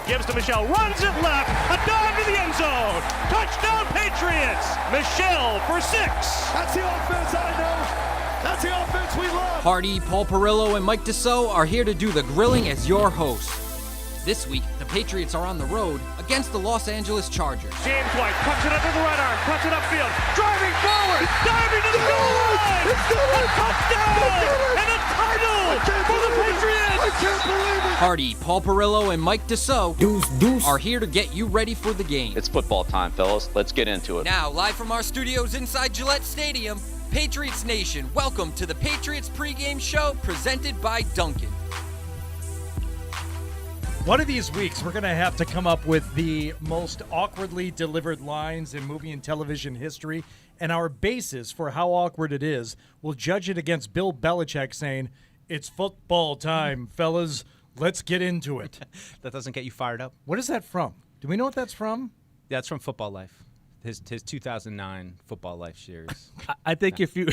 gives to Michelle, runs it left, a dive to the end zone. Touchdown Patriots. Michelle for 6. That's the offense I know. That's the offense we love. Hardy, Paul Perillo, and Mike Dussault are here to do the grilling as your hosts. This week, the Patriots are on the road against the Los Angeles Chargers. James White puts it under the right arm, puts it upfield, driving forward, diving to the goal line. A touchdown and a title for the Patriots. I can't believe it. Hardy, Paul Perillo, and Mike Dussault are here to get you ready for the game. It's football time, fellas. Let's get into it. Now, live from our studios inside Gillette Stadium, Patriots Nation, welcome to the Patriots pregame show presented by Dunkin'. One of these weeks, we're going to have to come up with the most awkwardly delivered lines in movie and television history, and our basis for how awkward it is, we'll judge it against Bill Belichick saying, "It's football time, fellas. Let's get into it." That doesn't get you fired up. What is that from? Do we know what that's from? Yeah, it's from Football Life, his 2009 Football Life series. I think if you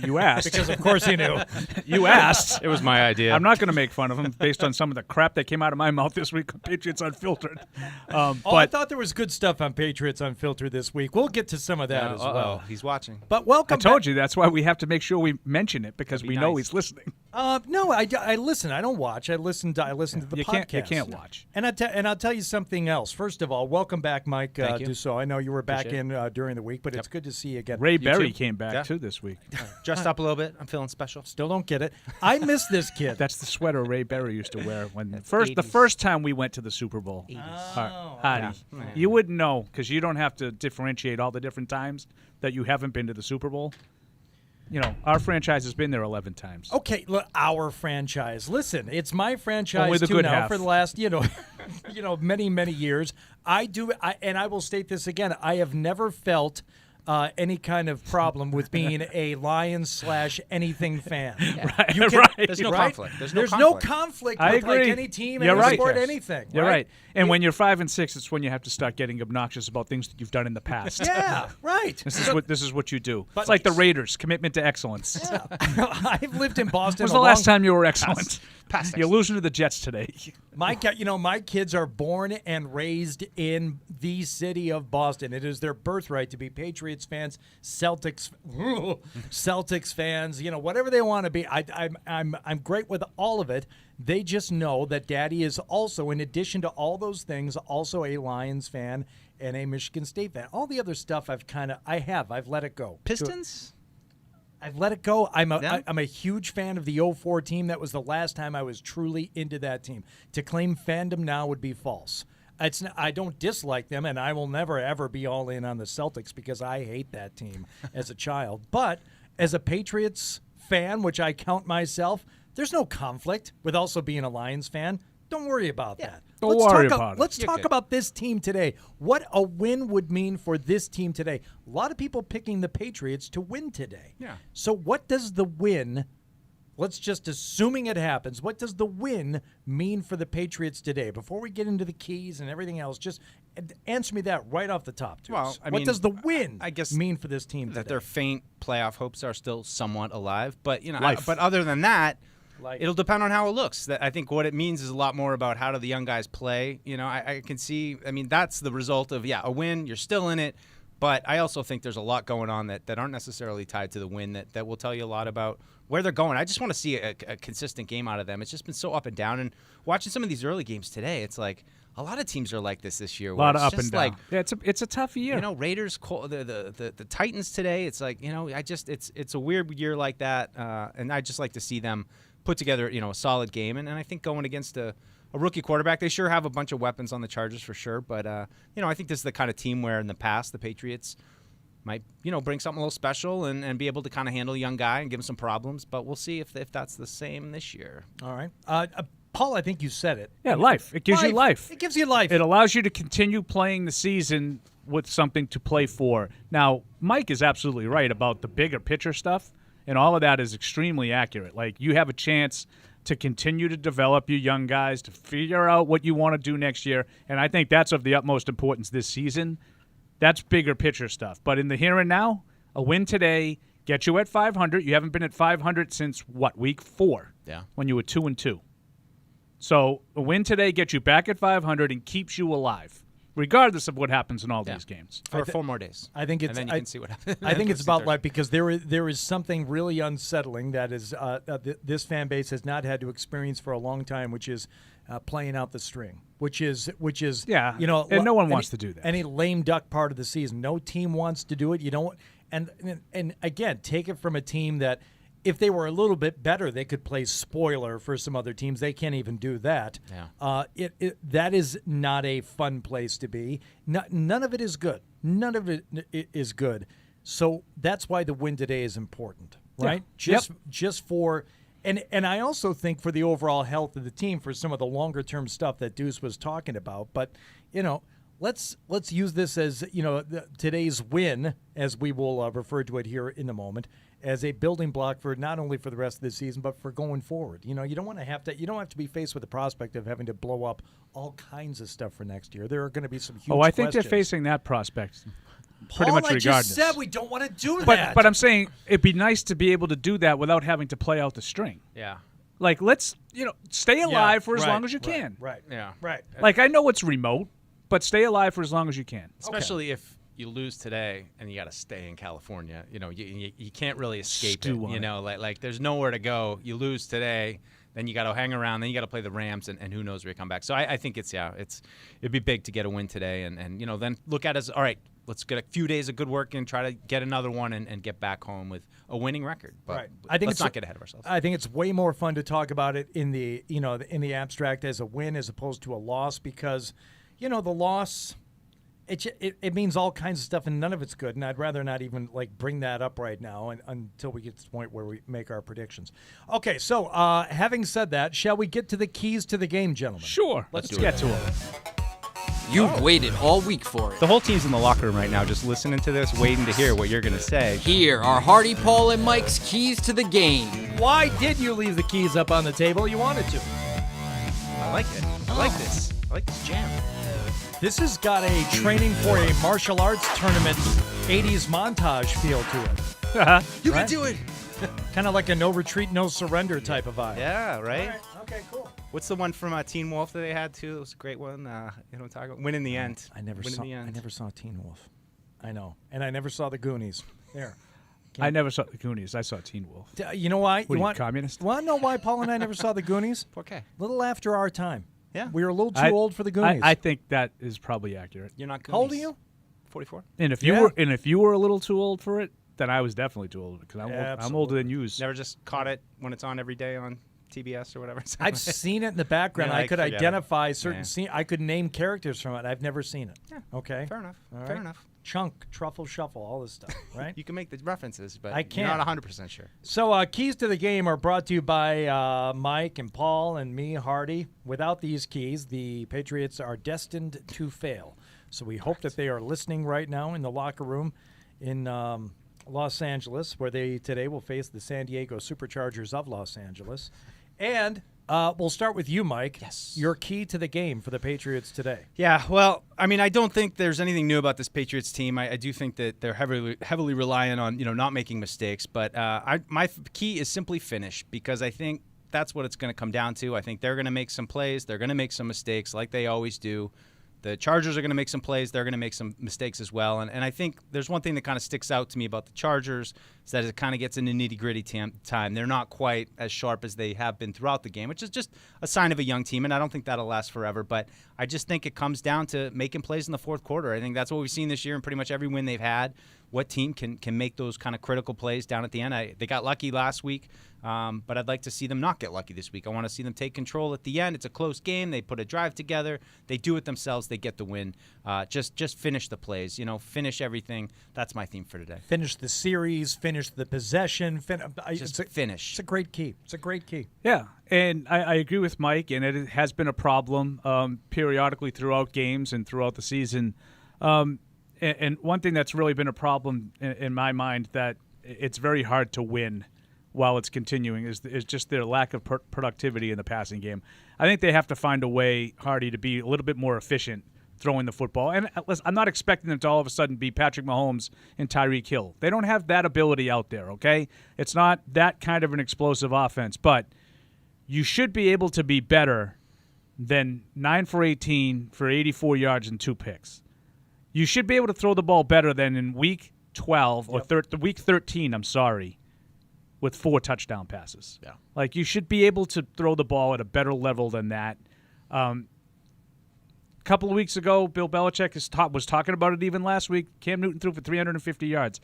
you asked. Because, of course, he knew. You asked. It was my idea. I'm not going to make fun of him based on some of the crap that came out of my mouth this week on Patriots Unfiltered. I thought there was good stuff on Patriots Unfiltered this week. We'll get to some of that as well. He's watching. But welcome I told you that's why we have to make sure we mention it because we know he's listening. No, I listen. I don't watch. I listen to the podcast. You can't watch. And I'll tell you something else. First of all, welcome back, Mike Dussault. I know you were back in during the week, but it's good to see you again. Ray Berry came back too this week. Dressed up a little bit. I'm feeling special. Still don't get it. I miss this kid. That's the sweater Ray Berry used to wear when the first time we went to the Super Bowl. Hardy, you wouldn't know because you don't have to differentiate all the different times that you haven't been to the Super Bowl. You know, our franchise has been there 11 times. Okay, look, our franchise. Listen, it's my franchise Only the too good now half. for the last, many years. And I will state this again. I have never felt any kind of problem with being a Lions/anything fan. Right. There's no conflict. There's no conflict I with agree. like any team, You're any right. sport, anything. You're right. And when you're 5-6, it's when you have to start getting obnoxious about things that you've done in the past. Yeah, right. This is what you do. But it's like the Raiders, commitment to excellence. Yeah. I've lived in Boston. When was the last time you were excellent? Past You're losing to the Jets today. My kids are born and raised in the city of Boston. It is their birthright to be Patriots fans, Celtics fans, whatever they want to be. I'm great with all of it. They just know that Daddy is also, in addition to all those things, also a Lions fan and a Michigan State fan. All the other stuff I've let it go. Pistons? I've let it go. I'm a huge fan of the 04 team. That was the last time I was truly into that team. To claim fandom now would be false. I don't dislike them, and I will never, ever be all in on the Celtics because I hate that team as a child. But as a Patriots fan, which I count myself, there's no conflict with also being a Lions fan. Don't worry about that. Don't worry about it. Let's talk about this team today. What a win would mean for this team today. A lot of people picking the Patriots to win today. Yeah. So what does the win, let's just assuming it happens, what does the win mean for the Patriots today? Before we get into the keys and everything else, just answer me that right off the top, Deuce. Well, what does the win I guess mean for this team that today? their faint playoff hopes are still somewhat alive. But, Life. but other than that, Life. it'll depend on how it looks. I think what it means is a lot more about how do the young guys play. I can see, that's the result of, a win. You're still in it. But I also think there's a lot going on that aren't necessarily tied to the win that will tell you a lot about where they're going. I just want to see a consistent game out of them. It's just been so up and down. And watching some of these early games today, it's like a lot of teams are like this year. A lot of it's up just and down. like, Yeah, it's a tough year. Raiders, the Titans today. It's like it's a weird year like that, and I just like to see them put together a solid game. And I think going against a rookie quarterback, they sure have a bunch of weapons on the Chargers for sure. But I think this is the kind of team where in the past the Patriots might bring something a little special and be able to kind of handle a young guy and give him some problems. But we'll see if that's the same this year. All right. Paul, I think you said it. Yeah, life. It gives you life. It gives you life. It allows you to continue playing the season with something to play for. Now, Mike is absolutely right about the bigger picture stuff, and all of that is extremely accurate. Like, you have a chance to continue to develop your young guys, to figure out what you want to do next year, and I think that's of the utmost importance this season. That's bigger picture stuff. But in the here and now, a win today gets you at 500. You haven't been at 500 since, week 4? Yeah. When you were 2-2. So a win today gets you back at 500 and keeps you alive, regardless of what happens in all these games. For 4 more days. I think it's. And then you can see what happens. I think it's about life because there is something really unsettling that is this fan base has not had to experience for a long time, which is playing out the string, which is Yeah, you know, and no one wants to do that. Any lame duck part of the season, no team wants to do it. You don't, and again, take it from a team that, if they were a little bit better, they could play spoiler for some other teams. They can't even do that. Yeah. That is not a fun place to be. None of it is good. None of it is good. So that's why the win today is important, right? Yeah. Just for, and I also think for the overall health of the team, for some of the longer term stuff that Deuce was talking about. But let's use this as today's win, as we will refer to it here in a moment, as a building block for not only for the rest of the season but for going forward. You don't have to be faced with the prospect of having to blow up all kinds of stuff for next year. There are going to be some huge I think questions. they're facing that prospect pretty Paul, much I regardless. just said we don't want to do but that. but I'm saying it'd be nice to be able to do that without having to play out the string. Yeah. Like, let's stay alive for as long as you can. Right. Yeah. Right. Like, I know it's remote, but stay alive for as long as you can. Especially if you lose today and you got to stay in California. You can't really escape Stew it. on it. Like there's nowhere to go. You lose today, then you got to hang around. Then you got to play the Rams, and who knows where you come back. So I think it'd be big to get a win today, and then look at it as, all right, let's get a few days of good work and try to get another one and get back home with a winning record. But Right. I think let's not get ahead of ourselves. I think it's way more fun to talk about it in the abstract as a win as opposed to a loss, because the loss, it means all kinds of stuff and none of it's good, and I'd rather not even bring that up right now until we get to the point where we make our predictions. Okay, so having said that, shall we get to the keys to the game, gentlemen? Sure. Let's get to it. You've waited all week for it. The whole team's in the locker room right now just listening to this, waiting to hear what you're going to say. Here are Hardy, Paul, and Mike's keys to the game. Why did you leave the keys up on the table? You wanted to. I like it. I like this. I like this jam. This has got a training for a martial arts tournament 80s montage feel to it. You Right? can do it. Kind of like a no retreat, no surrender type of vibe. Yeah, right? Okay, cool. What's the one from Teen Wolf that they had too? It was a great one. What I'm talking about? Win in the end. I never Win saw. in the end. I never saw Teen Wolf. I know, and I never saw the Goonies. There. I never saw the Goonies. I saw Teen Wolf. You know why? What are you, communist? Want to know why Paul and I never saw the Goonies? Okay. Little after our time. Yeah. We were a little too old for the Goonies. I think that is probably accurate. You're not. How old are Goonies. you? 44. And if Yeah. you were a little too old for it, then I was definitely too old because I'm Absolutely. older than you. Never just caught it when it's on every day on TBS or whatever. I've seen it in the background. Yeah, I could forget it. identify certain Yeah. scenes. I could name characters from it. I've never seen it. Yeah. Okay. Fair enough. All Fair right. enough. Chunk, truffle, shuffle, all this stuff, right? You can make the references, but I you're can't. not 100% sure. So keys to the game are brought to you by Mike and Paul and me, Hardy. Without these keys, the Patriots are destined to fail. So we hope that they are listening right now in the locker room in Los Angeles, where they today will face the San Diego Superchargers of Los Angeles. And we'll start with you, Mike. Yes. Your key to the game for the Patriots today. Yeah, well, I mean, I don't think there's anything new about this Patriots team. I do think that they're heavily reliant on not making mistakes. But my key is simply finish, because I think that's what it's going to come down to. I think they're going to make some plays. They're going to make some mistakes like they always do. The Chargers are going to make some plays. They're going to make some mistakes as well. And I think there's one thing that kind of sticks out to me about the Chargers is that it kind of gets into nitty-gritty time. They're not quite as sharp as they have been throughout the game, which is just a sign of a young team, and I don't think that'll last forever. But I just think it comes down to making plays in the fourth quarter. I think that's what we've seen this year in pretty much every win they've had. What team can make those kind of critical plays down at the end? They got lucky last week, but I'd like to see them not get lucky this week. I want to see them take control at the end. It's a close game. They put a drive together. They do it themselves. They get the win. Just finish the plays. Finish everything. That's my theme for today. Finish the series. Finish the possession. Just finish. It's a great key. It's a great key. Yeah, and I agree with Mike, and it has been a problem periodically throughout games and throughout the season. And one thing that's really been a problem in my mind that it's very hard to win while it's continuing is just their lack of productivity in the passing game. I think they have to find a way, Hardy, to be a little bit more efficient throwing the football. And I'm not expecting them to all of a sudden be Patrick Mahomes and Tyreek Hill. They don't have that ability out there, okay? It's not that kind of an explosive offense, but you should be able to be better then 9 for 18 for 84 yards and 2 picks. You should be able to throw the ball better than in week 12 or week 13, with 4 touchdown passes. Yeah. Like, you should be able to throw the ball at a better level than that. A couple of weeks ago, Bill Belichick was talking about it even last week. Cam Newton threw for 350 yards.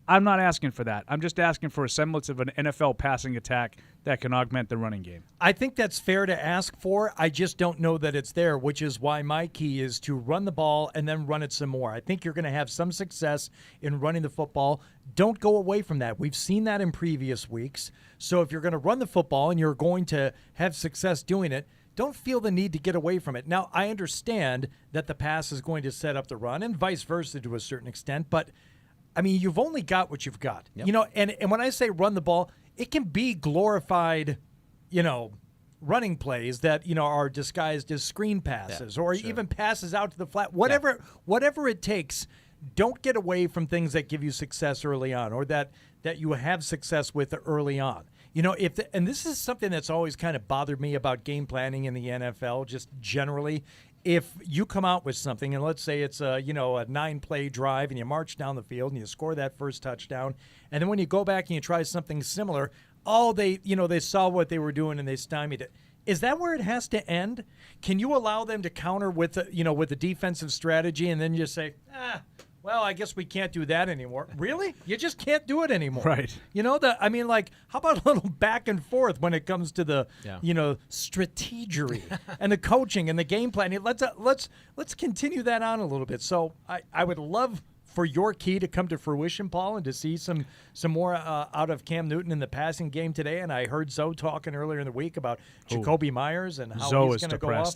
I'm not asking for that. I'm just asking for a semblance of an NFL passing attack that can augment the running game. I think that's fair to ask for. I just don't know that it's there, which is why my key is to run the ball and then run it some more. I think you're going to have some success in running the football. Don't go away from that. We've seen that in previous weeks. So if you're going to run the football and you're going to have success doing it, don't feel the need to get away from it. Now, I understand that the pass is going to set up the run and vice versa to a certain extent, but I mean, you've only got what you've got. Yep. You know, and when I say run the ball, it can be glorified, running plays that, are disguised as screen passes or even passes out to the flat. Whatever it takes, don't get away from things that give you success early on or that you have success with early on. And this is something that's always kind of bothered me about game planning in the NFL, just generally. If you come out with something, and let's say it's a 9-play drive, and you march down the field and you score that first touchdown, and then when you go back and you try something similar, they saw what they were doing and they stymied it. Is that where it has to end? Can you allow them to counter with the defensive strategy and then just say, well, I guess we can't do that anymore? Really? You just can't do it anymore. Right. How about a little back and forth when it comes to the, strategery and the coaching and the game planning? Let's continue that on a little bit. So I would love for your key to come to fruition, Paul, and to see some more out of Cam Newton in the passing game today. And I heard Zoe talking earlier in the week about Jacoby Myers and how Zoe he's going to go up.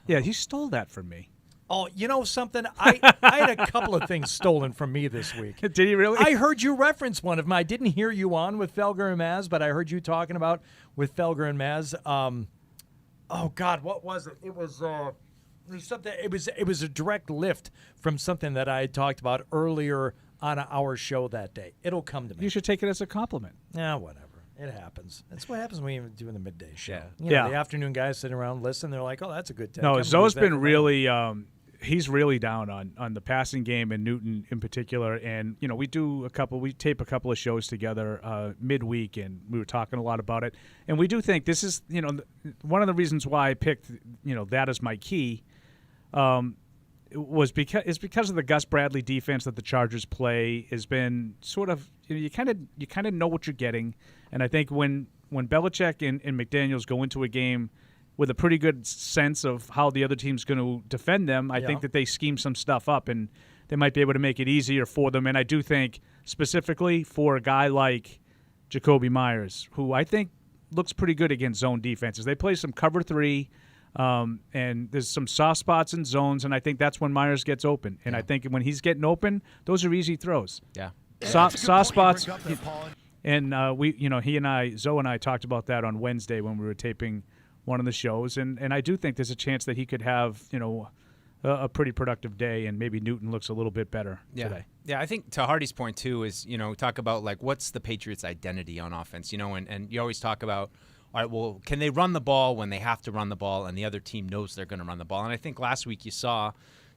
Yeah, he stole that from me. Oh, you know something? I had a couple of things stolen from me this week. Did he really? I heard you reference one of them. I didn't hear you on with Felger and Maz, but I heard you talking about with Felger and Maz. Oh God, what was it? It was something. It was a direct lift from something that I had talked about earlier on our show that day. It'll come to me. You should take it as a compliment. Yeah, whatever. It happens. That's what happens when you're doing the midday show. Yeah. The afternoon guys sitting around listen. They're like, oh, that's a good take. No, Zoe's been really. He's really down on the passing game and Newton in particular. And, we tape a couple of shows together midweek, and we were talking a lot about it. And we do think this is, one of the reasons why I picked, that as my key was because of the Gus Bradley defense that the Chargers play has been sort of, you kind of know what you're getting. And I think when Belichick and McDaniels go into a game with a pretty good sense of how the other team's going to defend them, I think that they scheme some stuff up and they might be able to make it easier for them. And I do think specifically for a guy like Jacoby Myers, who I think looks pretty good against zone defenses. They play some cover 3, and there's some soft spots in zones, and I think that's when Myers gets open. And I think when he's getting open, those are easy throws. Yeah. Soft spots. And Zoe and I talked about that on Wednesday when we were taping one of the shows, and I do think there's a chance that he could have, a pretty productive day, and maybe Newton looks a little bit better today. Yeah, I think to Hardy's point, too, is, talk about, like, what's the Patriots' identity on offense, and you always talk about, all right, well, can they run the ball when they have to run the ball and the other team knows they're going to run the ball? And I think last week you saw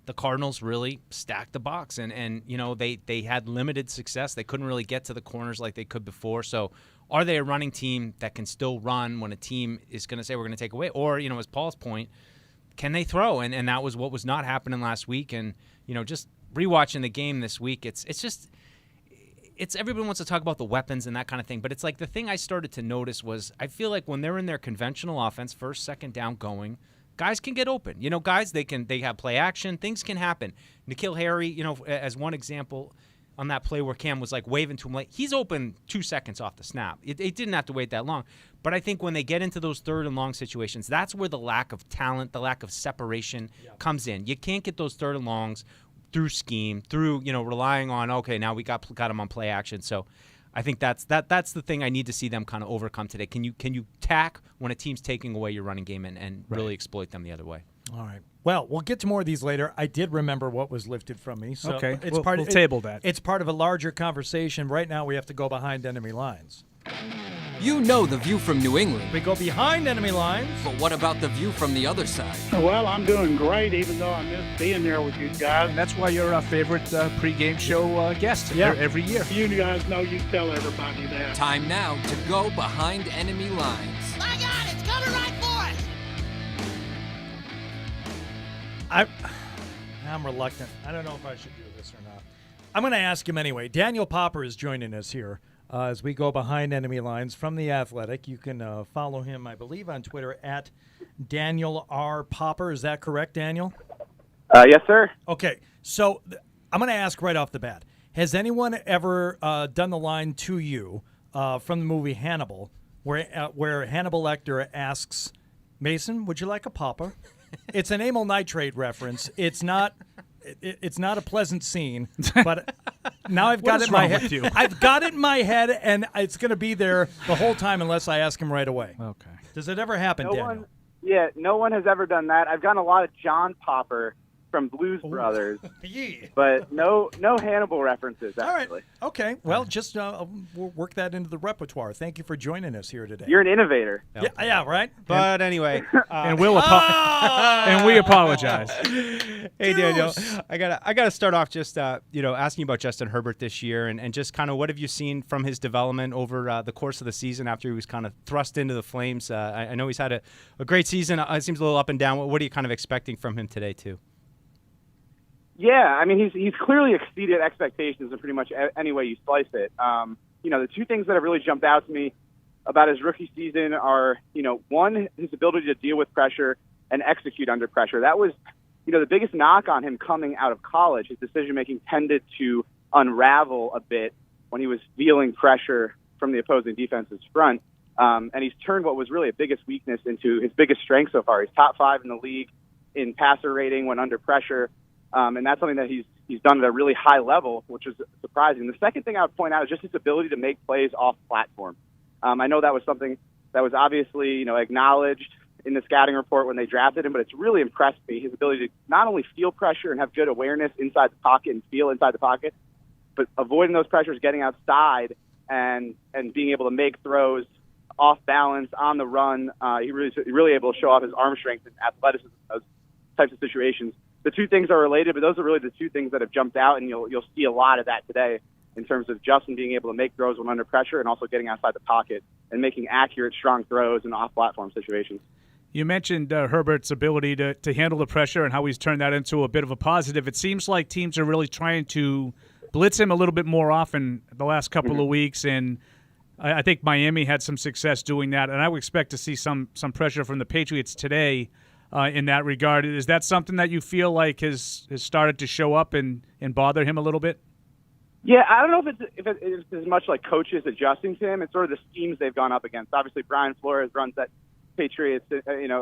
the Cardinals really stack the box, and they had limited success. They couldn't really get to the corners like they could before, so are they a running team that can still run when a team is going to say we're going to take away? Or, as Paul's point, can they throw? And that was what was not happening last week. And, just rewatching the game this week, it's everyone wants to talk about the weapons and that kind of thing. But it's like the thing I started to notice was I feel like when they're in their conventional offense, first, second down going, guys can get open. Guys, they have play action. Things can happen. N'Keal Harry, as one example, on that play where Cam was like waving to him, like he's open 2 seconds off the snap. It didn't have to wait that long. But I think when they get into those 3rd and long situations, that's where the lack of talent, the lack of separation comes in. You can't get those 3rd and longs through scheme, through relying on, okay, now we got him on play action. So I think that's the thing I need to see them kind of overcome today. Can you tack when a team's taking away your running game and really exploit them the other way? All right. Well, we'll get to more of these later. I did remember what was lifted from me. So okay, we'll table that. It's part of a larger conversation. Right now we have to go behind enemy lines. You know the view from New England. We go behind enemy lines. But what about the view from the other side? Well, I'm doing great, even though I miss being there with you guys. And that's why you're our favorite pregame show guest every year. You guys know you tell everybody that. Time now to go behind enemy lines. My God, it's coming right for us! I'm reluctant. I don't know if I should do this or not. I'm going to ask him anyway. Daniel Popper is joining us here as we go behind enemy lines from The Athletic. You can follow him, I believe, on Twitter at Daniel R. Popper. Is that correct, Daniel? Yes, sir. Okay, so I'm going to ask right off the bat. Has anyone ever done the line to you from the movie Hannibal where Hannibal Lecter asks, Mason, would you like a popper? It's an amyl nitrate reference. It's not a pleasant scene, but now I've got it in my head. I've got it in my head, and it's going to be there the whole time unless I ask him right away. Okay. Does it ever happen, Daniel? No one has ever done that. I've gotten a lot of John Popper from Blues Brothers, but no Hannibal references, actually. All right. Okay. Well, just we'll work that into the repertoire. Thank you for joining us here today. You're an innovator. Yeah, right? But anyway, and we apologize. Hey, Daniel, I gotta start off just asking about Justin Herbert this year and just kind of what have you seen from his development over the course of the season after he was kind of thrust into the flames. I know he's had a great season. It seems a little up and down. What are you kind of expecting from him today, too? Yeah, I mean, he's clearly exceeded expectations in pretty much any way you slice it. The two things that have really jumped out to me about his rookie season are, one, his ability to deal with pressure and execute under pressure. That was, the biggest knock on him coming out of college. His decision-making tended to unravel a bit when he was feeling pressure from the opposing defense's front. And he's turned what was really a biggest weakness into his biggest strength so far. He's top 5 in the league in passer rating when under pressure. And that's something that he's done at a really high level, which is surprising. The second thing I would point out is just his ability to make plays off platform. I know that was something that was obviously, acknowledged in the scouting report when they drafted him, but it's really impressed me, his ability to not only feel pressure and have good awareness inside the pocket and feel inside the pocket, but avoiding those pressures, getting outside and being able to make throws off balance on the run. He really able to show off his arm strength and athleticism in those types of situations. The two things are related, but those are really the two things that have jumped out, and you'll see a lot of that today in terms of Justin being able to make throws when under pressure and also getting outside the pocket and making accurate, strong throws in off-platform situations. You mentioned Herbert's ability to handle the pressure and how he's turned that into a bit of a positive. It seems like teams are really trying to blitz him a little bit more often the last couple of weeks, and I think Miami had some success doing that, and I would expect to see some pressure from the Patriots today in that regard. Is that something that you feel like has started to show up and bother him a little bit? Yeah, I don't know if it's as much like coaches adjusting to him. It's sort of the schemes they've gone up against. Obviously, Brian Flores runs that Patriots,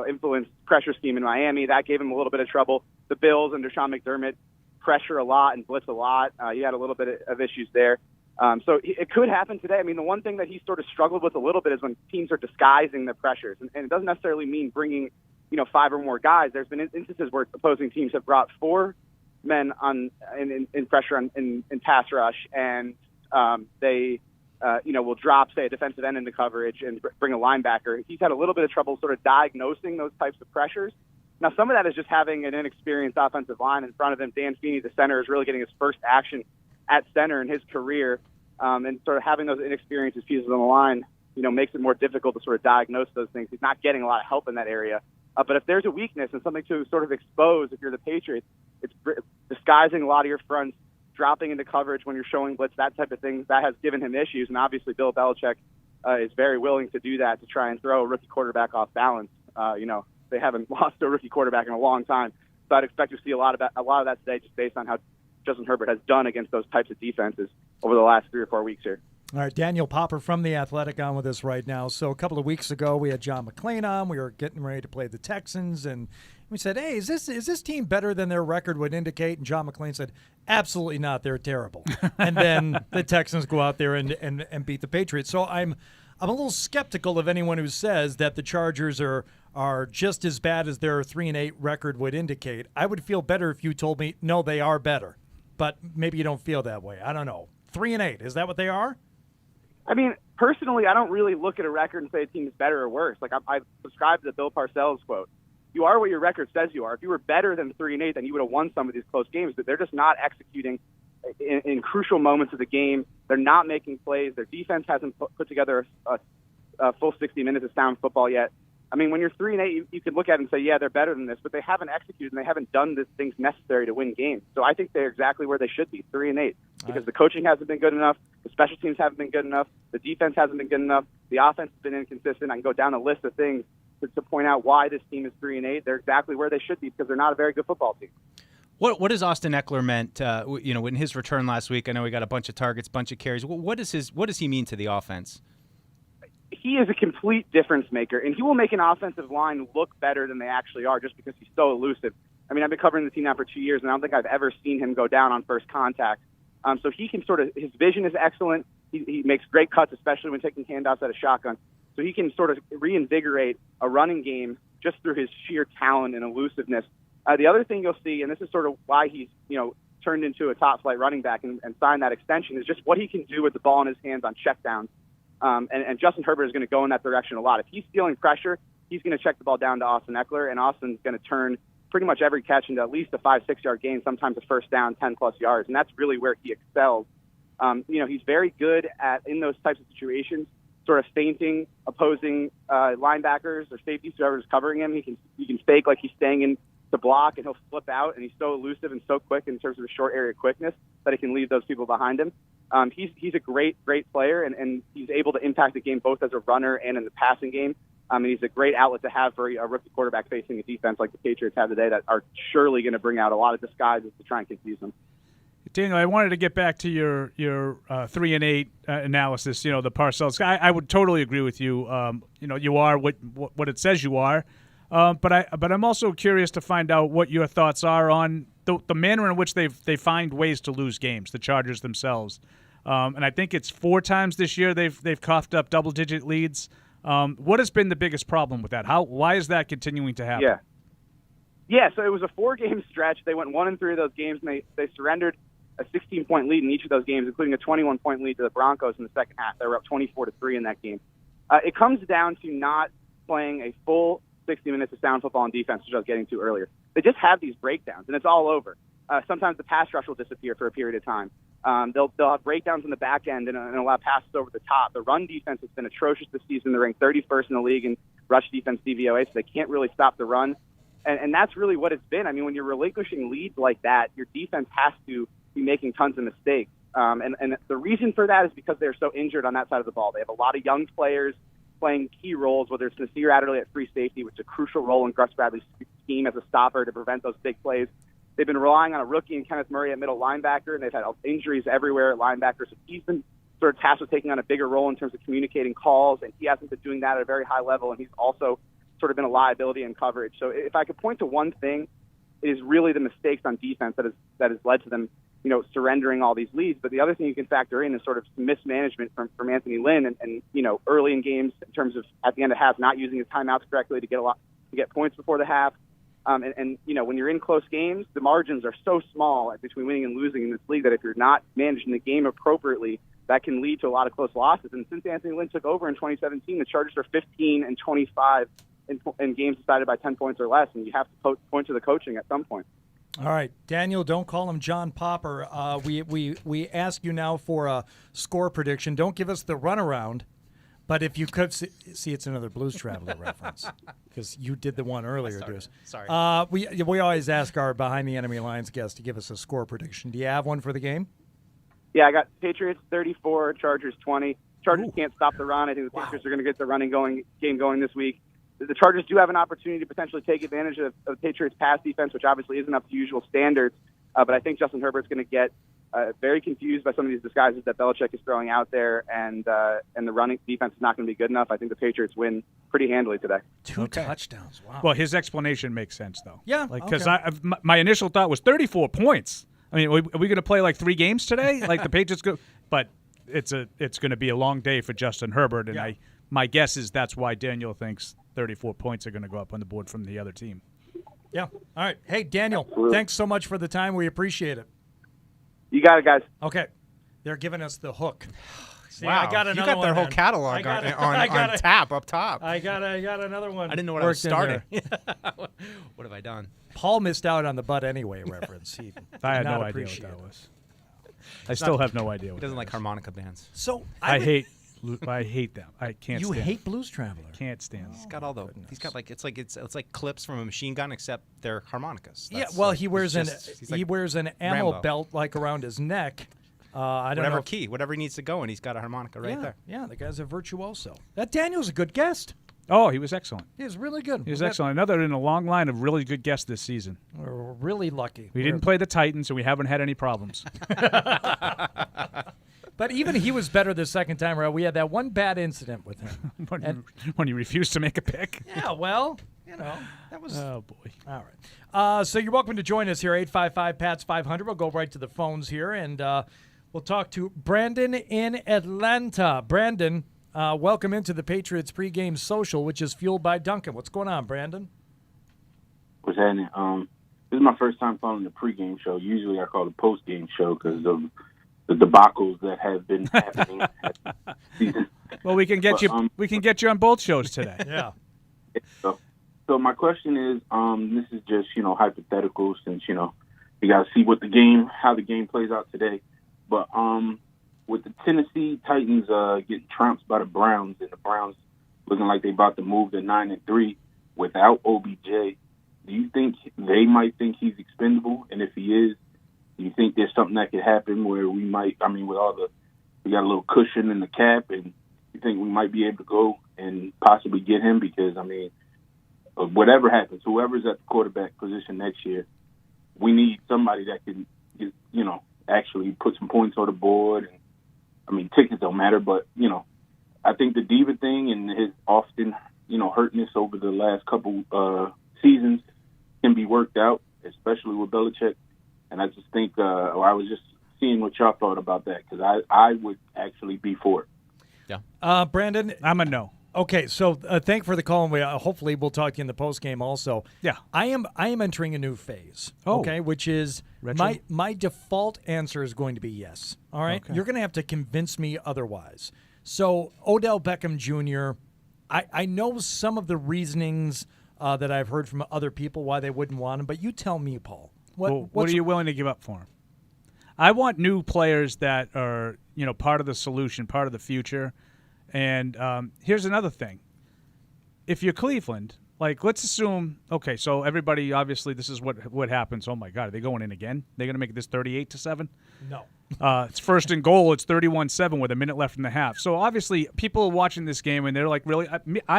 influenced pressure scheme in Miami. That gave him a little bit of trouble. The Bills and Deshaun McDermott pressure a lot and blitz a lot. He had a little bit of issues there. So it could happen today. I mean, the one thing that he sort of struggled with a little bit is when teams are disguising their pressures. And it doesn't necessarily mean bringing 5 or more guys. There's been instances where opposing teams have brought 4 men in pressure in pass rush, and they will drop, say, a defensive end into coverage and bring a linebacker. He's had a little bit of trouble sort of diagnosing those types of pressures. Now, some of that is just having an inexperienced offensive line in front of him. Dan Feeney, the center, is really getting his first action at center in his career, and sort of having those inexperienced pieces on the line, makes it more difficult to sort of diagnose those things. He's not getting a lot of help in that area. But if there's a weakness and something to sort of expose, if you're the Patriots, it's disguising a lot of your fronts, dropping into coverage when you're showing blitz, that type of thing, that has given him issues. And obviously Bill Belichick is very willing to do that to try and throw a rookie quarterback off balance. They haven't lost a rookie quarterback in a long time. So I'd expect to see a lot of that today just based on how Justin Herbert has done against those types of defenses over the last 3 or 4 weeks here. All right, Daniel Popper from The Athletic on with us right now. So a couple of weeks ago, we had John McClain on. We were getting ready to play the Texans, and we said, hey, is this team better than their record would indicate? And John McClain said, absolutely not. They're terrible. And then the Texans go out there and beat the Patriots. So I'm a little skeptical of anyone who says that the Chargers are just as bad as their 3-8 record would indicate. I would feel better if you told me, no, they are better. But maybe you don't feel that way. I don't know. 3-8, is that what they are? I mean, personally, I don't really look at a record and say a team is better or worse. Like, I subscribe to the Bill Parcells quote. You are what your record says you are. If you were better than 3-8, then you would have won some of these close games. But they're just not executing in crucial moments of the game. They're not making plays. Their defense hasn't put together a full 60 minutes of sound football yet. I mean, when you're 3-8, you could look at it and say, yeah, they're better than this, but they haven't executed and they haven't done the things necessary to win games. So I think they're exactly where they should be, 3-8, because the coaching hasn't been good enough, the special teams haven't been good enough, the defense hasn't been good enough, the offense has been inconsistent. I can go down a list of things to point out why this team is 3-8. They're exactly where they should be because they're not a very good football team. What has Austin Eckler meant? In his return last week, I know he got a bunch of targets, bunch of carries. What does he mean to the offense? He is a complete difference maker, and he will make an offensive line look better than they actually are just because he's so elusive. I mean, I've been covering the team now for 2 years, and I don't think I've ever seen him go down on first contact. So he can his vision is excellent. He makes great cuts, especially when taking handoffs at a shotgun. So he can sort of reinvigorate a running game just through his sheer talent and elusiveness. The other thing you'll see, and this is sort of why he's turned into a top-flight running back and signed that extension, is just what he can do with the ball in his hands on checkdowns. And Justin Herbert is going to go in that direction a lot. If he's stealing pressure, he's going to check the ball down to Austin Eckler, and Austin's going to turn pretty much every catch into at least a 5-6 yard gain, sometimes a first down, 10-plus yards, and that's really where he excels. He's very good at, in those types of situations, sort of feinting opposing linebackers or safeties, whoever's covering him. He can fake like he's staying in to block, and he'll flip out, and he's so elusive and so quick in terms of his short area quickness that he can leave those people behind him. He's a great player, and he's able to impact the game both as a runner and in the passing game. And he's a great outlet to have for a rookie quarterback facing a defense like the Patriots have today that are surely going to bring out a lot of disguises to try and confuse them. Daniel, I wanted to get back to your 3-8 analysis. The Parcells. I would totally agree with you. You are what it says you are. But I'm also curious to find out what your thoughts are on the manner in which they find ways to lose games. The Chargers themselves, and I think it's 4 times this year they've coughed up double-digit leads. What has been the biggest problem with that? Why is that continuing to happen? Yeah. So it was a 4-game stretch. They went 1-3 of those games, and they surrendered a 16-point lead in each of those games, including a 21-point lead to the Broncos in the second half. They were up 24-3 in that game. It comes down to not playing a full 60 minutes of sound football on defense, which I was getting to earlier. They just have these breakdowns, and it's all over. Sometimes the pass rush will disappear for a period of time. They'll have breakdowns in the back end and allow passes over the top. The run defense has been atrocious this season. They're ranked 31st in the league in rush defense DVOA, so they can't really stop the run. And that's really what it's been. I mean, when you're relinquishing leads like that, your defense has to be making tons of mistakes. And the reason for that is because they're so injured on that side of the ball. They have a lot of young players playing key roles, whether it's Nasir Adderley at free safety, which is a crucial role in Gus Bradley's scheme as a stopper to prevent those big plays. They've been relying on a rookie and Kenneth Murray at middle linebacker, and they've had injuries everywhere at linebacker. So he's been sort of tasked with taking on a bigger role in terms of communicating calls, and he hasn't been doing that at a very high level, and he's also sort of been a liability in coverage. So if I could point to one thing, it is really the mistakes on defense that has led to them, surrendering all these leads. But the other thing you can factor in is sort of mismanagement from Anthony Lynn and early in games in terms of at the end of half not using his timeouts correctly to get points before the half. And when you're in close games, the margins are so small between winning and losing in this league that if you're not managing the game appropriately, that can lead to a lot of close losses. And since Anthony Lynn took over in 2017, the Chargers are 15-25 in games decided by 10 points or less, and you have to point to the coaching at some point. All right, Daniel, don't call him John Popper. We ask you now for a score prediction. Don't give us the runaround, but if you could see it's another Blues Traveler reference because you did the one earlier, Deuce. Sorry. We always ask our Behind the Enemy Lines guests to give us a score prediction. Do you have one for the game? Yeah, I got Patriots 34, Chargers 20. Chargers can't stop the run. I think the Patriots are going to get the game going this week. The Chargers do have an opportunity to potentially take advantage of the Patriots' pass defense, which obviously isn't up to usual standards. But I think Justin Herbert's going to get very confused by some of these disguises that Belichick is throwing out there, and the running defense is not going to be good enough. I think the Patriots win pretty handily today. Two touchdowns. Wow. Well, his explanation makes sense, though. Yeah. Because my initial thought was 34 points. I mean, are we going to play like 3 games today? Like the Patriots go? But it's going to be a long day for Justin Herbert, and my guess is that's why Daniel thinks 34 points are going to go up on the board from the other team. Yeah. All right. Hey, Daniel, thanks so much for the time. We appreciate it. You got it, guys. Okay. They're giving us the hook. See, wow, I got another you got their one whole then. catalog on tap up top. I got another one. I didn't know what I was worked in starting. there. What have I done? Paul missed out on the Butt Anyway reference. He I had did not no idea appreciate what that it. was. I still have no idea. He What doesn't that like is. harmonica bands. So I hate them. I can't. You stand hate Blues Traveler. Can't stand. He's got all the. He's got like it's like clips from a machine gun, except they're harmonicas. Yeah, That's well, like- he wears he's like he wears an ammo Rambo. belt like around his neck. I don't whatever know. key, whatever he needs to go, and he's got a harmonica right there. Yeah, the guy's a virtuoso. That Daniel's a good guest. Oh, he was excellent. He was really good. He was excellent. Another in a long line of really good guests this season. We're really lucky. We didn't play the Titans, so we haven't had any problems. But even he was better the second time around. We had that one bad incident with him. when he refused to make a pick. Yeah, well, that was. Oh boy. All right. So you're welcome to join us here, 855-PATS-500. We'll go right to the phones here, and we'll talk to Brandon in Atlanta. Brandon, welcome into the Patriots pregame social, which is fueled by Duncan. What's going on, Brandon? What's happening? This is my first time calling the pregame show. Usually I call the postgame show because of the debacles that have been happening. Well, we can get you. We can get you on both shows today. Yeah. So my question is, this is just hypothetical, since you got to see how the game plays out today. But with the Tennessee Titans getting trounced by the Browns, and the Browns looking like they about to move to 9-3 without OBJ, do you think they might think he's expendable? And if he is, do you think there's something that could happen where we might, we got a little cushion in the cap, and you think we might be able to go and possibly get him? Because, whatever happens, whoever's at the quarterback position next year, we need somebody that can, actually put some points on the board. And tickets don't matter, but, I think the diva thing and his often, hurting us over the last couple seasons can be worked out, especially with Belichick. And I just think, I was just seeing what y'all thought about that, because I would actually be for it. Yeah. Brandon? I'm a no. Okay, so thank you for the call, and hopefully we'll talk to you in the post game also. Yeah. I am entering a new phase, Oh. okay, which is Retro? my default answer is going to be yes. All right? Okay. You're going to have to convince me otherwise. So Odell Beckham Jr., I know some of the reasonings that I've heard from other people why they wouldn't want him, but you tell me, Paul. What are you willing to give up for him? I want new players that are, part of the solution, part of the future. And here's another thing. If you're Cleveland, let's assume, okay, so everybody, obviously, this is what happens. Oh, my God, are they going in again? They're going to make this 38-7? No. It's first and goal. It's 31-7 with a minute left in the half. So, obviously, people are watching this game, and they're like, really?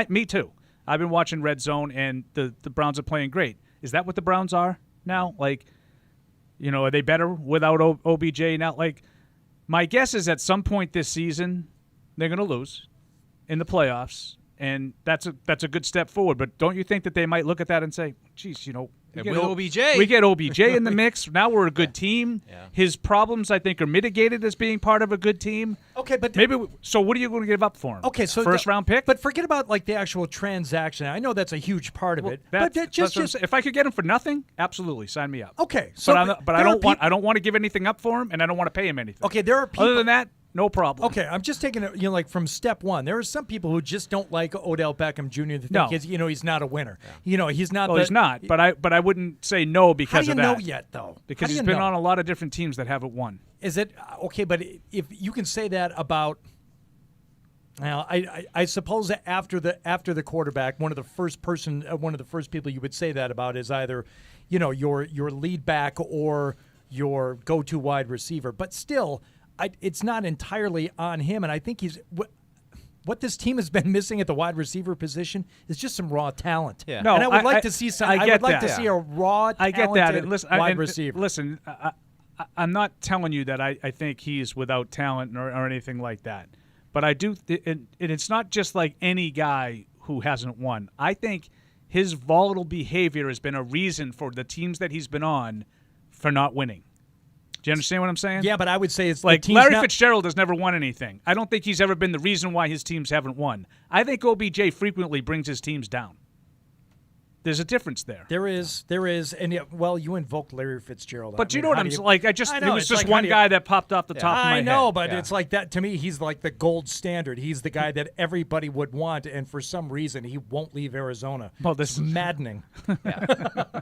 Me too. I've been watching Red Zone, and the Browns are playing great. Is that what the Browns are now? Are they better without OBJ now? My guess is at some point this season, they're going to lose in the playoffs, and that's a good step forward. But don't you think that they might look at that and say, geez, we get OBJ in the mix. Now we're a good team. Yeah. His problems, I think, are mitigated as being part of a good team. Okay, but So what are you going to give up for him? Okay, so first-round pick? But forget about the actual transaction. I know that's a huge part of it. But if I could get him for nothing, absolutely, sign me up. Okay, so but I don't want to give anything up for him, and I don't want to pay him anything. Okay, there are people. Other than that, no problem. Okay, I'm just taking it, from step one. There are some people who just don't like Odell Beckham Jr. That think he's not a winner. Yeah. He's not. Well, he's not. But I wouldn't say no because of that. How do you know yet, though? Because he's been on a lot of different teams that haven't won. Is it okay? But if you can say that about, I suppose that after the quarterback, one of the first people you would say that about is either, your lead back or your go-to wide receiver. But still, it's not entirely on him, and I think what this team has been missing at the wide receiver position is just some raw talent. Yeah. No, and I would like to see some. I would like to see a raw, talented wide receiver. Listen, I'm not telling you that I think he's without talent or anything like that, but I do. And it's not just like any guy who hasn't won. I think his volatile behavior has been a reason for the teams that he's been on for not winning. Do you understand what I'm saying? Yeah, but I would say it's Larry Fitzgerald has never won anything. I don't think he's ever been the reason why his teams haven't won. I think OBJ frequently brings his teams down. There's a difference there. There is, and you invoked Larry Fitzgerald. But you know what I'm like? It was just one guy that popped off the top of my head. I know, but it's like that to me. He's like the gold standard. He's the guy that everybody would want, and for some reason, he won't leave Arizona. Well, this is maddening.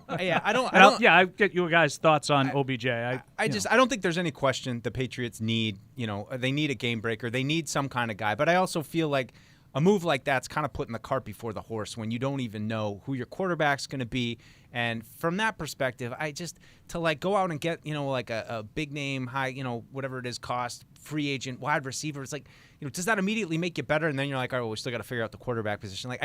I get you guys' thoughts on OBJ. I don't think there's any question the Patriots need. They need a game breaker. They need some kind of guy. But I also feel like a move like that's kind of putting the cart before the horse when you don't even know who your quarterback's going to be. And from that perspective, to go out and get, like a big name, high, whatever it is, cost, free agent, wide receiver, it's like, does that immediately make you better? And then you're like, oh, we still got to figure out the quarterback position.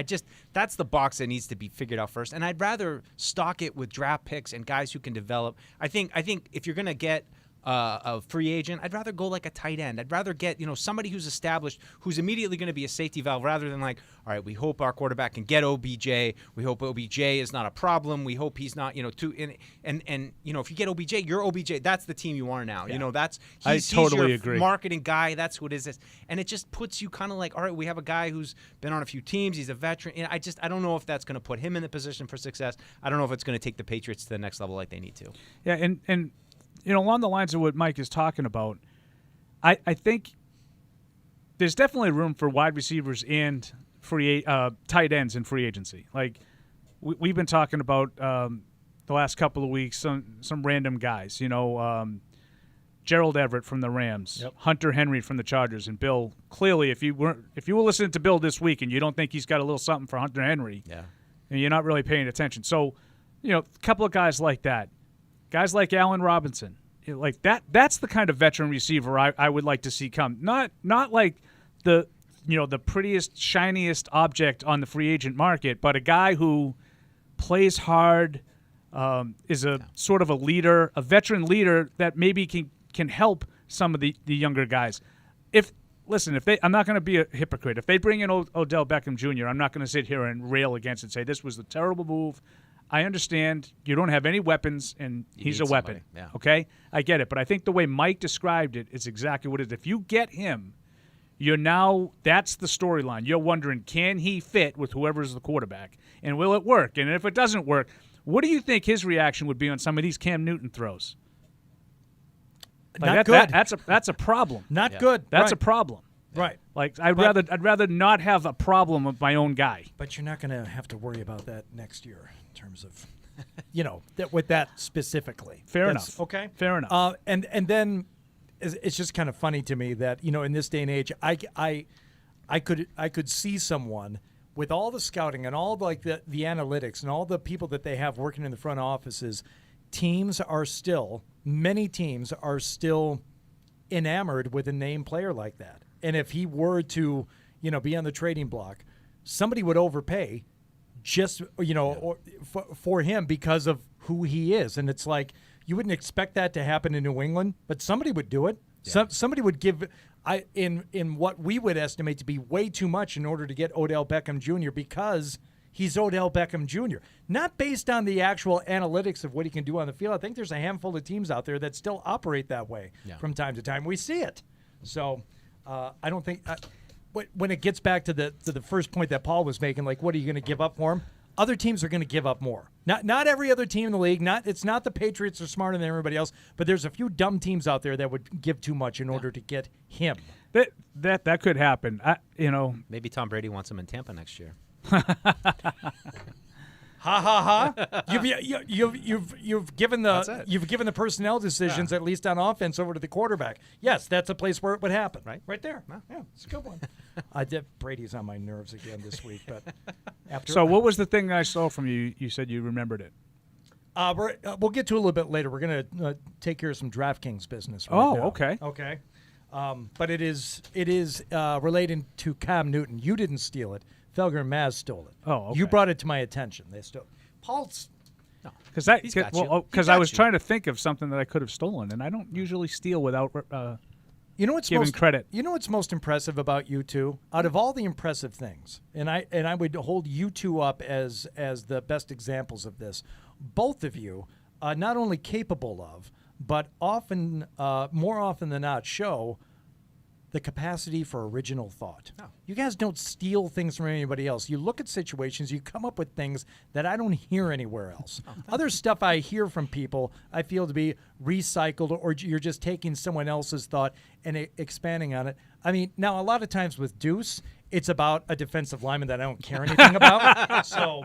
That's the box that needs to be figured out first. And I'd rather stock it with draft picks and guys who can develop. I think if you're going to get a free agent, I'd rather go like a tight end. I'd rather get somebody who's established, who's immediately going to be a safety valve, rather than all right, we hope our quarterback can get OBJ. We hope OBJ is not a problem. We hope he's not if you get OBJ, you're OBJ. That's the team you are now. Yeah. He's totally your agree. Marketing guy. That's who it is. And it just puts you kind of like, all right, we have a guy who's been on a few teams. He's a veteran. I don't know if that's going to put him in the position for success. I don't know if it's going to take the Patriots to the next level like they need to. Yeah, and along the lines of what Mike is talking about, I think there's definitely room for wide receivers and tight ends in free agency. Like we've been talking about the last couple of weeks, some random guys. Gerald Everett from the Rams, Hunter Henry from the Chargers, and Bill. Clearly, if you were listening to Bill this week and you don't think he's got a little something for Hunter Henry, and you're not really paying attention. So, a couple of guys like that. Guys like Allen Robinson, like that's the kind of veteran receiver I would like to see come. Not like the prettiest, shiniest object on the free agent market, but a guy who plays hard, is a sort of a leader, a veteran leader that maybe can help some of the younger guys. I'm not going to be a hypocrite. If they bring in Odell Beckham Jr., I'm not going to sit here and rail against it and say this was a terrible move. I understand you don't have any weapons, and he's a weapon. Yeah. Okay? I get it. But I think the way Mike described it is exactly what it is. If you get him, that's the storyline. You're wondering, can he fit with whoever's the quarterback? And will it work? And if it doesn't work, what do you think his reaction would be on some of these Cam Newton throws? Not good. That's a problem. Not good. That's a problem. Right. Like I'd rather not have a problem with my own guy. But you're not going to have to worry about that next year in terms of, with that specifically. Fair enough. Okay. Fair enough. And then it's just kind of funny to me that in this day and age, I could see someone with all the scouting and all the analytics and all the people that they have working in the front offices. Many teams are still enamored with a name player like that. And if he were to, be on the trading block, somebody would overpay just, for him because of who he is. And it's like you wouldn't expect that to happen in New England, but somebody would do it. Yeah. Somebody would give in what we would estimate to be way too much in order to get Odell Beckham Jr. because he's Odell Beckham Jr. Not based on the actual analytics of what he can do on the field. I think there's a handful of teams out there that still operate that way from time to time. We see it. So I don't think when it gets back to the first point that Paul was making, like what are you going to give up for him? Other teams are going to give up more. Not every other team in the league. It's not the Patriots are smarter than everybody else, but there's a few dumb teams out there that would give too much in order to get him. That could happen. Maybe Tom Brady wants him in Tampa next year. Ha ha ha! You've given the personnel decisions at least on offense over to the quarterback. Yes, that's a place where it would happen. Right there. Yeah, it's a good one. Brady's on my nerves again this week, but after. So what was the thing I saw from you? You said you remembered it. We'll get to it a little bit later. We're gonna take care of some DraftKings business. Okay. Okay. But it is related to Cam Newton. You didn't steal it. Felger and Maz stole it. Oh, okay. You brought it to my attention. They stole Paul's. No, because I was trying to think of something that I could have stolen, and I don't usually steal without giving credit. You know what's most impressive about you two? Out of all the impressive things, and I would hold you two up as the best examples of this. Both of you, not only capable of, but often, more often than not, show the capacity for original thought. No. You guys don't steal things from anybody else. You look at situations, you come up with things that I don't hear anywhere else. Other stuff I hear from people, I feel to be recycled, or you're just taking someone else's thought and expanding on it. I mean, now a lot of times with Deuce, it's about a defensive lineman that I don't care anything about. So,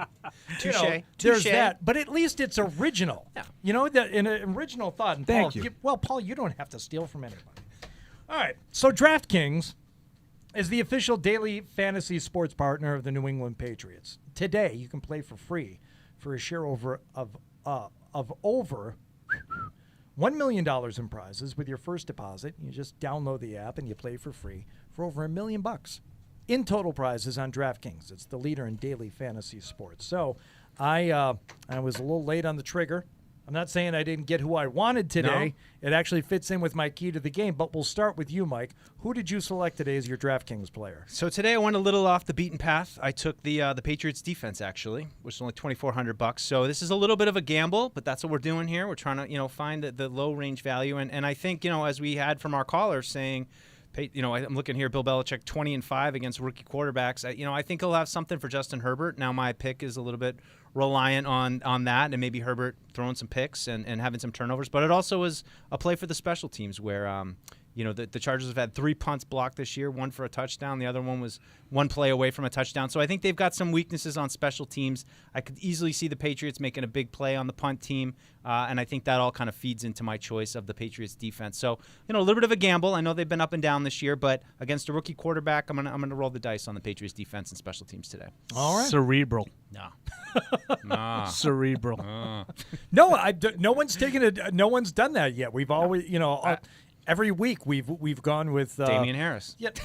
there's that. But at least it's original. Yeah. You know, an original thought. And Thank you. Paul, you don't have to steal from anybody. All right. So DraftKings is the official daily fantasy sports partner of the New England Patriots. Today, you can play for free for a share of over $1 million in prizes with your first deposit. You just download the app and you play for free for over $1 million in total prizes on DraftKings. It's the leader in daily fantasy sports. So I was a little late on the trigger. I'm not saying I didn't get who I wanted today. No. It actually fits in with my key to the game. But we'll start with you, Mike. Who did you select today as your DraftKings player? So today I went a little off the beaten path. I took the Patriots defense, actually, which is only $2,400. So this is a little bit of a gamble, but that's what we're doing here. We're trying to find the low range value. And I think as we had from our callers saying, I'm looking here, Bill Belichick 20-5 against rookie quarterbacks. I think he'll have something for Justin Herbert. Now my pick is a little bit reliant on that, and maybe Herbert throwing some picks and having some turnovers. But it also was a play for the special teams where the Chargers have had 3 punts blocked this year, 1 for a touchdown. The other one was 1 play away from a touchdown. So I think they've got some weaknesses on special teams. I could easily see the Patriots making a big play on the punt team, and I think that all kind of feeds into my choice of the Patriots defense. So, a little bit of a gamble. I know they've been up and down this year, but against a rookie quarterback, I'm gonna roll the dice on the Patriots defense and special teams today. All right. Cerebral. No. Cerebral. No, no one's taken it. No one's done that yet. We've always, every week we've gone with Damian Harris. Yep.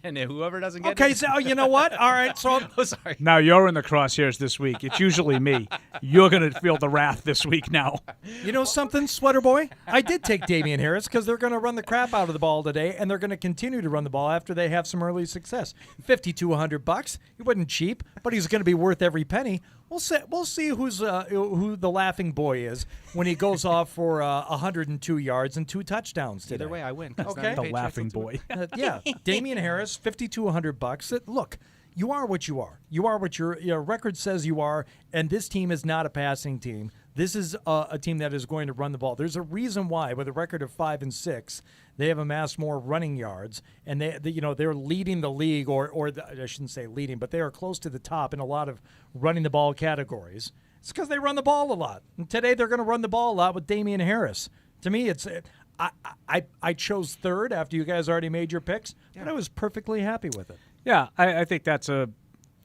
And whoever doesn't get okay, it. so you know what? All right, so sorry. Now you're in the crosshairs this week. It's usually me. You're going to feel the wrath this week now. You know something, Sweater Boy? I did take Damian Harris because they're going to run the crap out of the ball today, and they're going to continue to run the ball after they have some early success. $5,200. He wasn't cheap, but he's going to be worth every penny. We'll see who the laughing boy is when he goes off for 102 yards and 2 touchdowns today. Either way, I win. Okay, the laughing boy. Yeah, Damian Harris, $5,200. Look, you are what you are. You are what your record says you are, and this team is not a passing team. This is a team that is going to run the ball. There's a reason why, with a record of 5-6, they have amassed more running yards, and they're leading the league, I shouldn't say leading, but they are close to the top in a lot of running the ball categories. It's because they run the ball a lot. And today they're going to run the ball a lot with Damian Harris. To me, I chose third after you guys already made your picks, but I was perfectly happy with it. Yeah, I think that's a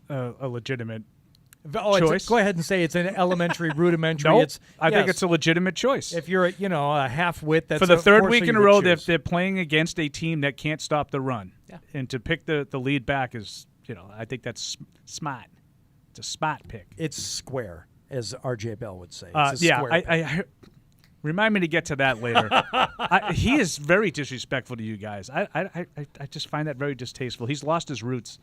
legitimate choice. Go ahead and say it's an elementary, rudimentary. Nope, I think it's a legitimate choice. If you're a half-wit, that's for the third force week for in a you to row, choose. they're playing against a team that can't stop the run. Yeah. And to pick the lead back is, I think that's smart. It's a smart pick. It's square, as R.J. Bell would say. It's yeah, square pick. I remind me to get to that later. He is very disrespectful to you guys. I just find that very distasteful. He's lost his roots.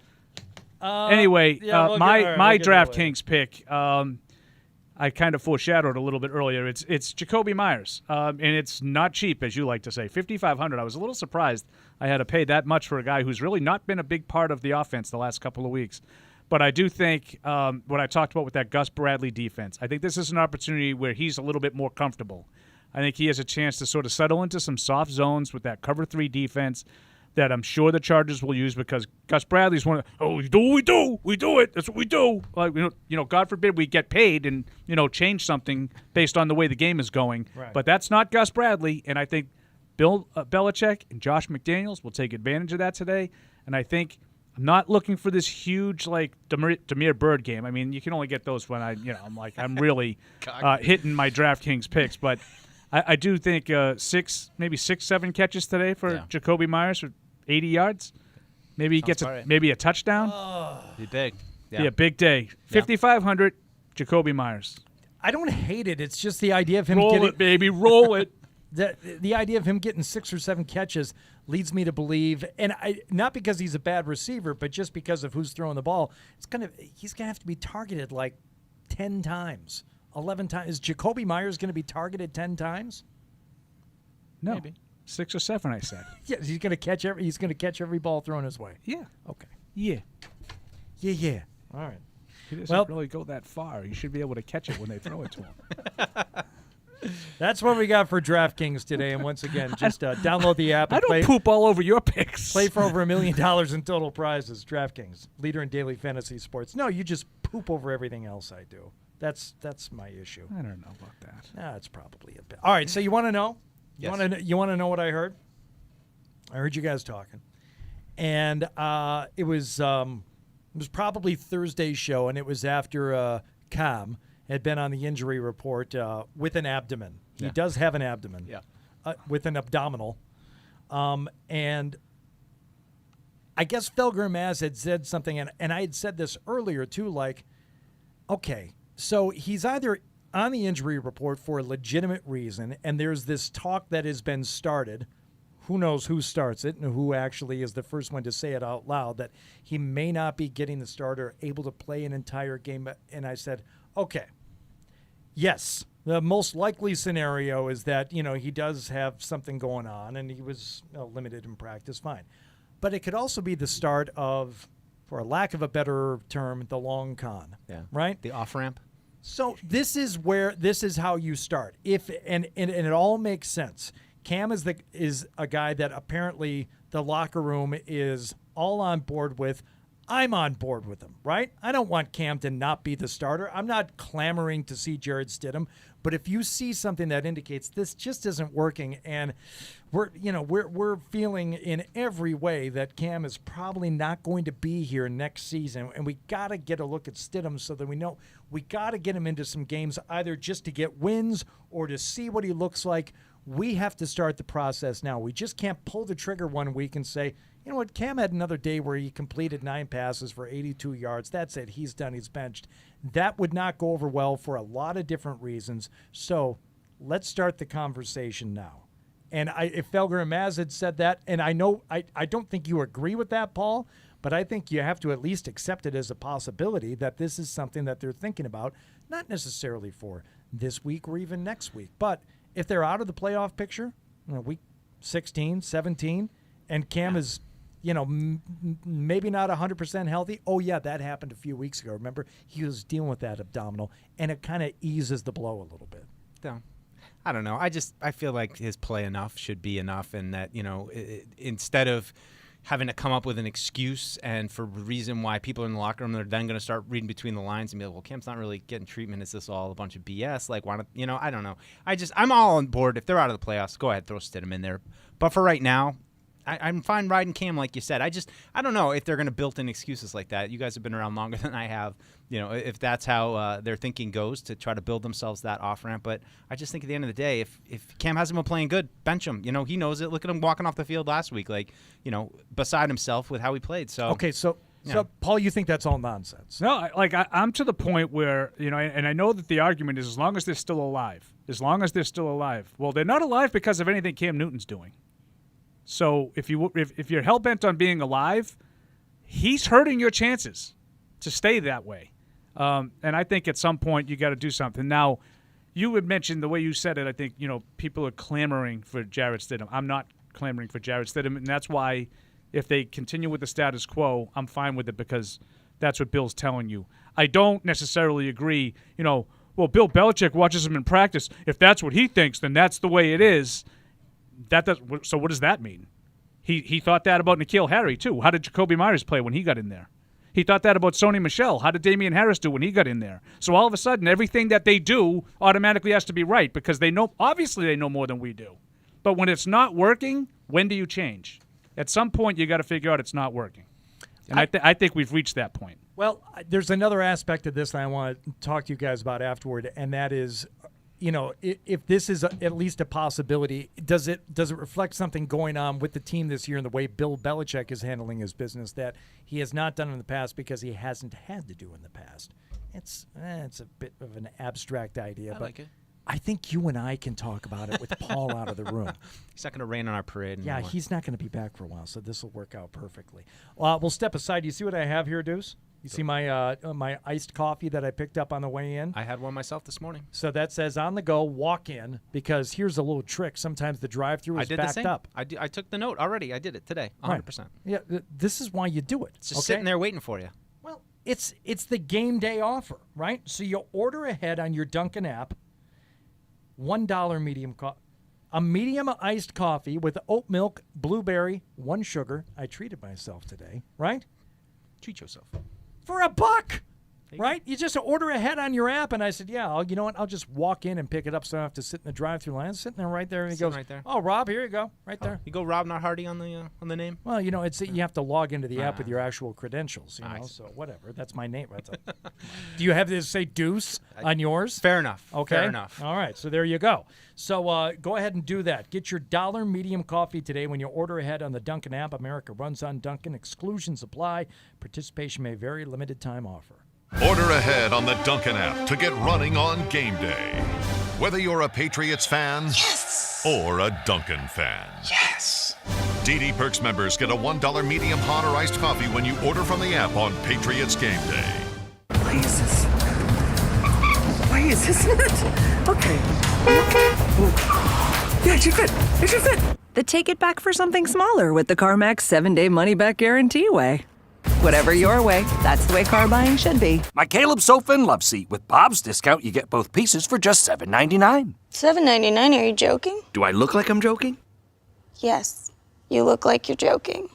Anyway, my DraftKings pick, I kind of foreshadowed a little bit earlier. It's Jacoby Myers, and it's not cheap, as you like to say. $5,500. I was a little surprised I had to pay that much for a guy who's really not been a big part of the offense the last couple of weeks. But I do think what I talked about with that Gus Bradley defense, I think this is an opportunity where he's a little bit more comfortable. I think he has a chance to sort of settle into some soft zones with that cover 3 defense that I'm sure the Chargers will use, because Gus Bradley's one of, we do what we do. We do it. That's what we do. Like, God forbid we get paid and, change something based on the way the game is going. Right. But that's not Gus Bradley, and I think Bill Belichick and Josh McDaniels will take advantage of that today. And I think I'm not looking for this huge, Damiere Byrd game. I mean, you can only get those when I'm really hitting my DraftKings picks. But I do think 6-7 catches today for Jacoby Myers for 80 yards. Maybe he gets maybe a touchdown. Be big. Yeah. Be a big day. 5,500, Jacoby Myers. I don't hate it. It's just the idea of him roll it, baby, roll it. The idea of him getting 6 or 7 catches leads me to believe, and not because he's a bad receiver, but just because of who's throwing the ball. He's gonna have to be targeted like 10 times, 11 times. Is Jacoby Myers going to be targeted 10 times? No. Maybe. 6 or 7, I said. Yeah, he's going to catch every ball thrown his way. Yeah. Okay. Yeah. Yeah. All right. He doesn't really go that far. You should be able to catch it when they throw it to him. That's what we got for DraftKings today. And once again, just download the app. And I don't poop all over your picks. Play for over $1 million in total prizes. DraftKings, leader in daily fantasy sports. No, you just poop over everything else I do. That's my issue. I don't know about that. That's probably a bit. All right, so you want to know? Yes. You want to know what I heard? I heard you guys talking, and it was probably Thursday's show, and it was after Cam had been on the injury report with an abdomen. He does have an abdomen. Yeah. With an abdominal, and I guess Felger and Maz had said something, and I had said this earlier too. Like, okay, so he's either on the injury report for a legitimate reason, and there's this talk that has been started. Who knows who starts it and who actually is the first one to say it out loud, that he may not be getting the starter, able to play an entire game. And I said, okay, yes, the most likely scenario is that, he does have something going on and he was limited in practice, fine. But it could also be the start of, for a lack of a better term, the long con, right? The off-ramp. So this is how you start. And it all makes sense. Cam is a guy that apparently the locker room is all on board with. I'm on board with him, right? I don't want Cam to not be the starter. I'm not clamoring to see Jared Stidham, but if you see something that indicates this just isn't working, and we're feeling in every way that Cam is probably not going to be here next season, and we got to get a look at Stidham so that we know we got to get him into some games either just to get wins or to see what he looks like. We have to start the process now. We just can't pull the trigger one week and say, you know what, Cam had another day where he completed 9 passes for 82 yards. That's it. He's done. He's benched. That would not go over well for a lot of different reasons. So let's start the conversation now. And if Felger and Maz had said that, and I know I don't think you agree with that, Paul, but I think you have to at least accept it as a possibility that this is something that they're thinking about, not necessarily for this week or even next week, but if they're out of the playoff picture, week 16, 17, and Cam is, maybe not 100% healthy. Oh, yeah, that happened a few weeks ago. Remember, he was dealing with that abdominal, and it kind of eases the blow a little bit. Yeah. I don't know. I feel like his play enough should be enough, and that, instead of having to come up with an excuse and for a reason why people in the locker room are then going to start reading between the lines and be like, well, Cam's not really getting treatment. Is this all a bunch of BS? Like, why not, I don't know. I'm all on board. If they're out of the playoffs, go ahead, throw Stidham in there. But for right now, I'm fine riding Cam, like you said. I don't know if they're going to build in excuses like that. You guys have been around longer than I have. If that's how their thinking goes, to try to build themselves that off-ramp. But I just think at the end of the day, if Cam hasn't been playing good, bench him. He knows it. Look at him walking off the field last week, beside himself with how he played. So okay, so Paul, you think that's all nonsense? No, I'm to the point where, and I know that the argument is as long as they're still alive. Well, they're not alive because of anything Cam Newton's doing. So if you're hell-bent on being alive, he's hurting your chances to stay that way. And I think at some point you got to do something. Now, you had mentioned the way you said it, I think, people are clamoring for Jarrett Stidham. I'm not clamoring for Jarrett Stidham, and that's why if they continue with the status quo, I'm fine with it because that's what Bill's telling you. I don't necessarily agree, well, Bill Belichick watches him in practice. If that's what he thinks, then that's the way it is. So what does that mean? He thought that about N'Keal Harry, too. How did Jacoby Myers play when he got in there? He thought that about Sony Michel. How did Damian Harris do when he got in there? So all of a sudden, everything that they do automatically has to be right because obviously they know more than we do. But when it's not working, when do you change? At some point, you got to figure out it's not working. And I think we've reached that point. Well, there's another aspect of this that I want to talk to you guys about afterward, and that is, if this is at least a possibility, does it reflect something going on with the team this year in the way Bill Belichick is handling his business that he has not done in the past because he hasn't had to do in the past? It's a bit of an abstract idea, I but like it. I think you and I can talk about it with Paul out of the room. He's not going to rain on our parade anymore. Yeah, he's not going to be back for a while, so this will work out perfectly. We'll step aside. You see what I have here, Deuce? You see my my iced coffee that I picked up on the way in? I had one myself this morning. So that says on the go, walk in, because here's a little trick. Sometimes the drive-through is backed up. I took the note already. I did it today, 100%. Right. Yeah, this is why you do it. It's just sitting there waiting for you. Well, it's the game day offer, right? So you order ahead on your Dunkin' app, $1 medium a medium iced coffee with oat milk, blueberry, 1 sugar. I treated myself today, right? Treat yourself. For $1, right? You just order ahead on your app, and I said, yeah, you know what? I'll just walk in and pick it up so I don't have to sit in the drive-thru line. Sitting there right there, and he goes, right there. "Oh, Rob, here you go, right there." You go Rob, not Hardy on the name? Well, you know, you have to log into the app with your actual credentials, you know, so whatever. That's my name. Do you have to say Deuce on yours? Fair enough. Okay. Fair enough. All right, so there you go. So go ahead and do that. Get your $1 medium coffee today when you order ahead on the Dunkin' app. America runs on Dunkin'. Exclusions apply. Participation may vary. Limited time offer. Order ahead on the Dunkin' app to get running on game day. Whether you're a Patriots fan or a Dunkin' fan. Yes. DD Perks members get a $1 medium hot or iced coffee when you order from the app on Patriots game day. Why is this? Why is this it? Okay. Yeah, it should fit. It should fit. The take it back for something smaller with the CarMax 7-day money-back guarantee way. Whatever your way, that's the way car buying should be. My Caleb sofa and love seat. With Bob's discount, you get both pieces for just $7.99. $7.99? Are you joking? Do I look like I'm joking? Yes. You look like you're joking.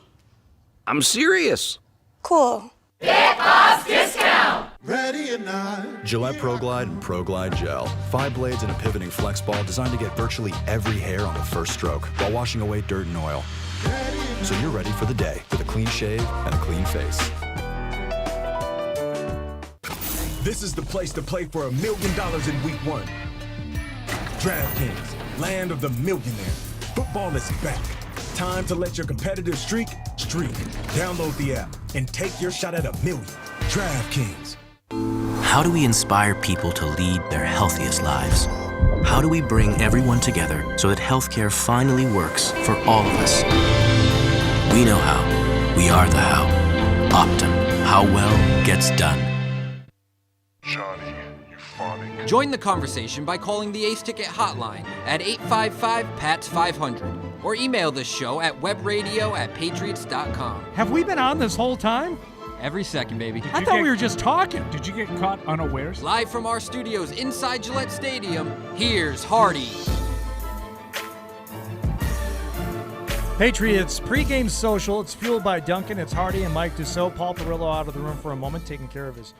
I'm serious. Cool. Get Bob's discount! Ready or not. Gillette Pro Glide and Pro Glide Gel. 5 blades and a pivoting flex ball designed to get virtually every hair on the first stroke while washing away dirt and oil. So you're ready for the day with a clean shave and a clean face. This is the place to play for $1 million in week 1. DraftKings, land of the millionaire. Football is back. Time to let your competitive streak. Download the app and take your shot at $1 million. DraftKings. How do we inspire people to lead their healthiest lives? How do we bring everyone together so that healthcare finally works for all of us? We know how. We are the how. Optum. How well gets done. Johnny, you phonic. Join the conversation by calling the Ace Ticket hotline at 855-PATS-500 or email the show at webradio@patriots.com. Have we been on this whole time? Every second, baby. I thought we were just talking. Did you get caught unawares? Live from our studios inside Gillette Stadium, here's Hardy. Patriots pregame social. It's fueled by Dunkin'. It's Hardy and Mike Dussault. Paul Perillo out of the room for a moment, taking care of his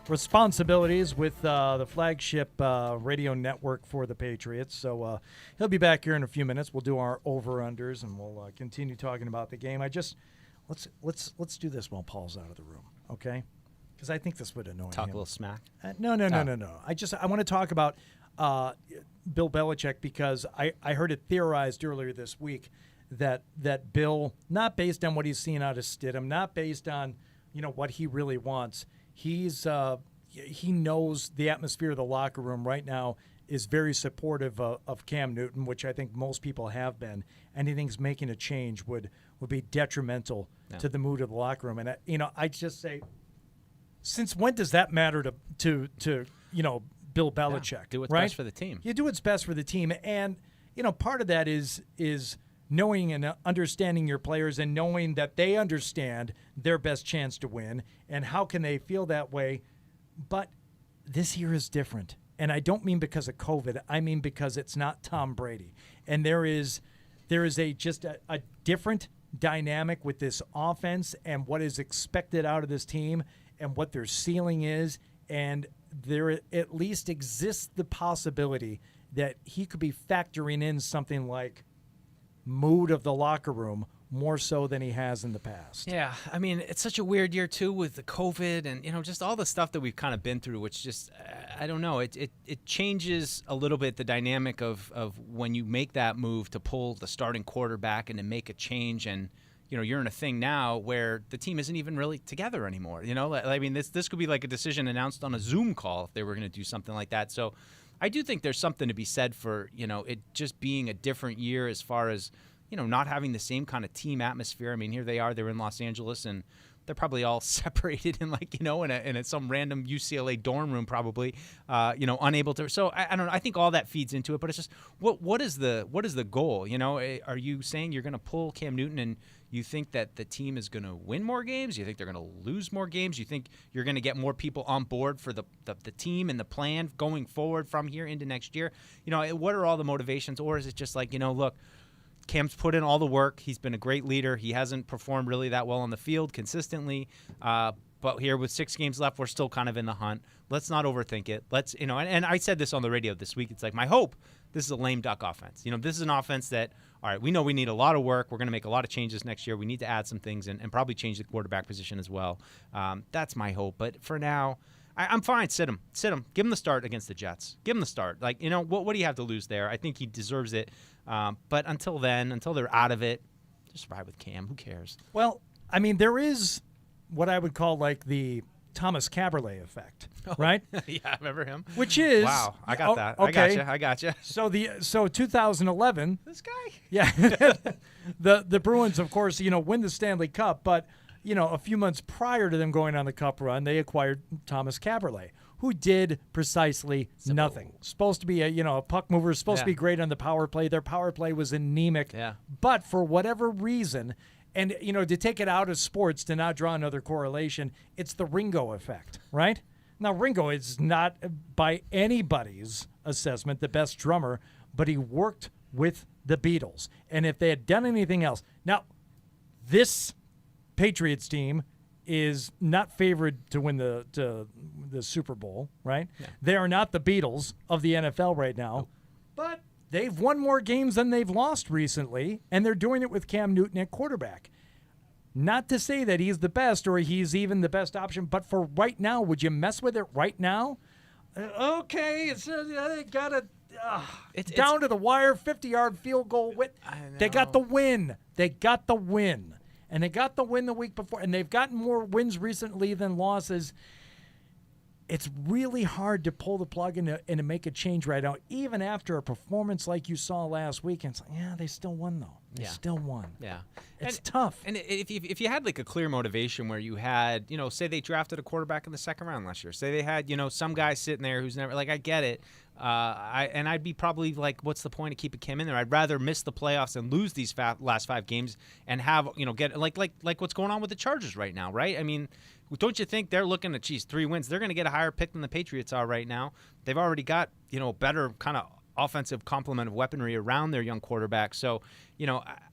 responsibilities with the flagship radio network for the Patriots. So he'll be back here in a few minutes. We'll do our over-unders, and we'll continue talking about the game. Let's do this while Paul's out of the room, okay? Because I think this would annoy him. Talk a little smack. No. I want to talk about Bill Belichick, because I heard it theorized earlier this week that Bill, not based on what he's seen out of Stidham, not based on what he really wants. He knows the atmosphere of the locker room right now is very supportive of Cam Newton, which I think most people have been. And he thinks making a change would be detrimental to the mood of the locker room. And I just say, since when does that matter to Bill Belichick? Yeah, do what's right? best for the team. You do what's best for the team, and part of that is knowing and understanding your players and knowing that they understand their best chance to win and how can they feel that way. But this year is different. And I don't mean because of COVID. I mean because it's not Tom Brady. And there is a different dynamic with this offense and what is expected out of this team and what their ceiling is. And there at least exists the possibility that he could be factoring in something like mood of the locker room more so than he has in the past. Yeah, I mean, it's such a weird year, too, with the COVID and, just all the stuff that we've kind of been through, which just, I don't know, it changes a little bit the dynamic of when you make that move to pull the starting quarterback and to make a change, and, you're in a thing now where the team isn't even really together anymore. I mean, this could be like a decision announced on a Zoom call if they were going to do something like that. So I do think there's something to be said for, it just being a different year as far as, not having the same kind of team atmosphere. I mean, here they are, they're in Los Angeles, and they're probably all separated in in some random UCLA dorm room, probably, unable to. So I don't know. I think all that feeds into it, but it's just what is the goal? Are you saying you're going to pull Cam Newton and you think that the team is going to win more games? You think they're going to lose more games? You think you're going to get more people on board for the team and the plan going forward from here into next year? What are all the motivations? Or is it just like, look, Cam's put in all the work. He's been a great leader. He hasn't performed really that well on the field consistently. But here with 6 games left, we're still kind of in the hunt. Let's not overthink it. Let's, and I said this on the radio this week. It's like my hope, this is a lame duck offense. This is an offense that, all right, we know we need a lot of work. We're going to make a lot of changes next year. We need to add some things and probably change the quarterback position as well. That's my hope. But for now, I'm fine. Sit him. Give him the start against the Jets. Give him the start. What do you have to lose there? I think he deserves it. But until then, until they're out of it, just ride with Cam. Who cares? Well, I mean, there is what I would call like the Thomas Caberlet effect, right? Yeah, I remember him. Which is wow, I got that. Okay. I got you. So 2011. This guy. Yeah, the Bruins, of course, win the Stanley Cup, but a few months prior to them going on the Cup run, they acquired Thomas Caberlet, who did precisely nothing. Supposed to be a puck mover, supposed to be great on the power play. Their power play was anemic, but for whatever reason. And, to take it out of sports, to not draw another correlation, it's the Ringo effect, right? Now, Ringo is not, by anybody's assessment, the best drummer, but he worked with the Beatles. And if they had done anything else. Now, this Patriots team is not favored to win the Super Bowl, right? Yeah. They are not the Beatles of the NFL right now, but they've won more games than they've lost recently, and they're doing it with Cam Newton at quarterback. Not to say that he's the best or he's even the best option, but for right now, would you mess with it right now? Okay, it's got a it's down to the wire, 50-yard field goal. They got the win. And they got the win the week before, and they've gotten more wins recently than losses. It's really hard to pull the plug and to make a change right now, even after a performance like you saw last week. And it's like, yeah, they still won, though. They still won. Yeah. It's tough. And if you had like a clear motivation where you had, say they drafted a quarterback in the second round last year. Say they had, some guy sitting there who's never, like, I get it. I'd be probably like, what's the point of keeping Cam in there? I'd rather miss the playoffs and lose these last 5 games and have, get like what's going on with the Chargers right now, right? I mean, don't you think they're looking at, 3 wins? They're going to get a higher pick than the Patriots are right now. They've already got, a better kind of offensive complement of weaponry around their young quarterback. So,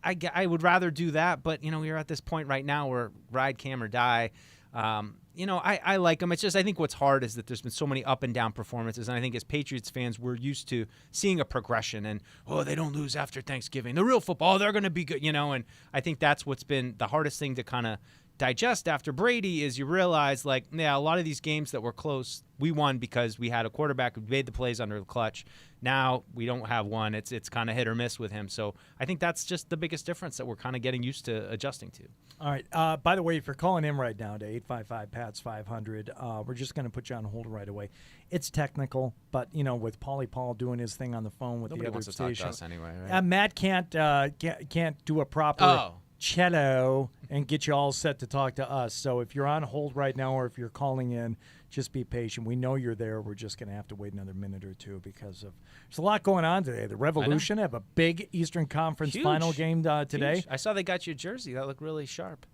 I would rather do that. But, we're at this point right now where ride Cam or die. I like him. It's just I think what's hard is that there's been so many up and down performances, and I think as Patriots fans we're used to seeing a progression and they don't lose after Thanksgiving. The real football, they're going to be good, and I think that's what's been the hardest thing to kind of digest after Brady is you realize a lot of these games that were close, we won because we had a quarterback who made the plays under the clutch. Now we don't have one. It's kind of hit or miss with him. So I think that's just the biggest difference that we're kind of getting used to adjusting to. All right. By the way, if you're calling in right now to 855-PATS-500, we're just going to put you on hold right away. It's technical, but, with Paulie Paul doing his thing on the phone with Nobody the other wants station. To talk to us anyway, right? Matt can't do a proper cello and get you all set to talk to us. So if you're on hold right now or if you're calling in, just be patient. We know you're there. We're just going to have to wait another minute or two because there's a lot going on today. The Revolution have a big Eastern Conference final game today. Huge. I saw they got you a jersey. That looked really sharp.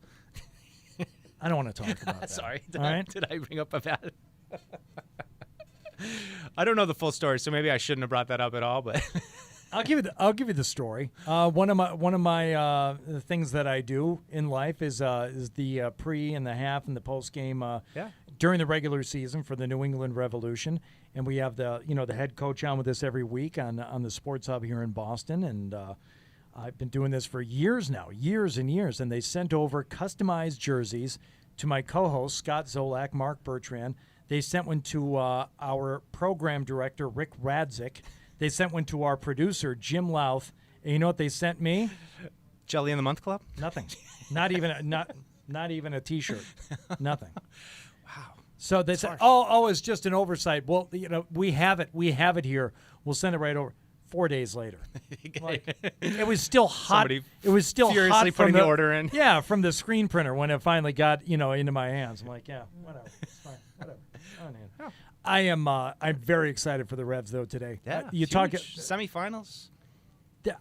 I don't want to talk about that. Sorry. All right? Did I bring up about it? I don't know the full story, so maybe I shouldn't have brought that up at all, but I'll give you the story. One of my things that I do in life is the pre and the half and the post game during the regular season for the New England Revolution, and we have the head coach on with us every week on the Sports Hub here in Boston, and I've been doing this for years now, years and years, and they sent over customized jerseys to my co-hosts Scott Zolak, Mark Bertrand. They sent one to our program director Rick Radzik. They sent one to our producer, Jim Louth. And you know what they sent me? Jelly in the Month Club? Nothing. Not even a T-shirt. Nothing. Wow. So they said, "Oh, it's just an oversight." Well, we have it. We have it here. We'll send it right over. 4 days later. Like, it was still hot. Somebody it was still furiously hot from putting the order in. Yeah, from the screen printer when it finally got into my hands. I'm like, yeah, whatever, it's fine, whatever. Oh, man. Oh. I'm very excited for the Revs though today. Yeah, you talk semifinals.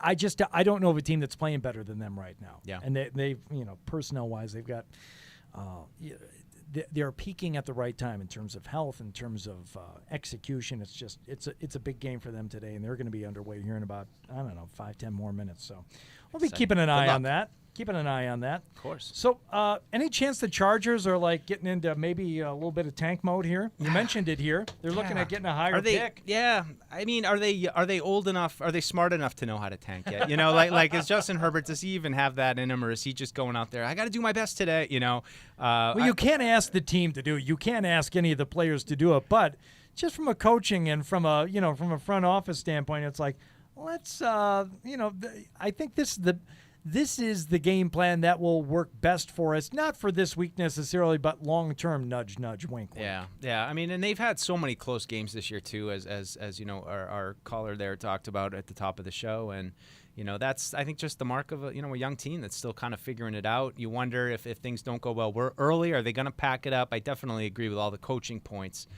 I don't know of a team that's playing better than them right now. Yeah, and they personnel wise they've got. They're peaking at the right time in terms of health, in terms of execution. It's a big game for them today, and they're going to be underway here in about 5-10 more minutes. So we'll be keeping an eye on that. Keeping an eye on that. Of course. So any chance the Chargers are like getting into maybe a little bit of tank mode here? You mentioned it here. They're looking at getting a higher pick. Yeah. I mean, are they old enough? Are they smart enough to know how to tank yet? Like is Justin Herbert, does he even have that in him, or is he just going out there? I got to do my best today. Well, you can't ask the team to do it. You can't ask any of the players to do it. But just from a coaching and from a front office standpoint, it's like let's I think this is the game plan that will work best for us, not for this week necessarily, but long-term nudge, nudge, wink, wink. Yeah. I mean, and they've had so many close games this year too, as our caller there talked about at the top of the show, and that's I think just the mark of a young team that's still kind of figuring it out. You wonder if things don't go well, we're early, are they going to pack it up? I definitely agree with all the coaching points,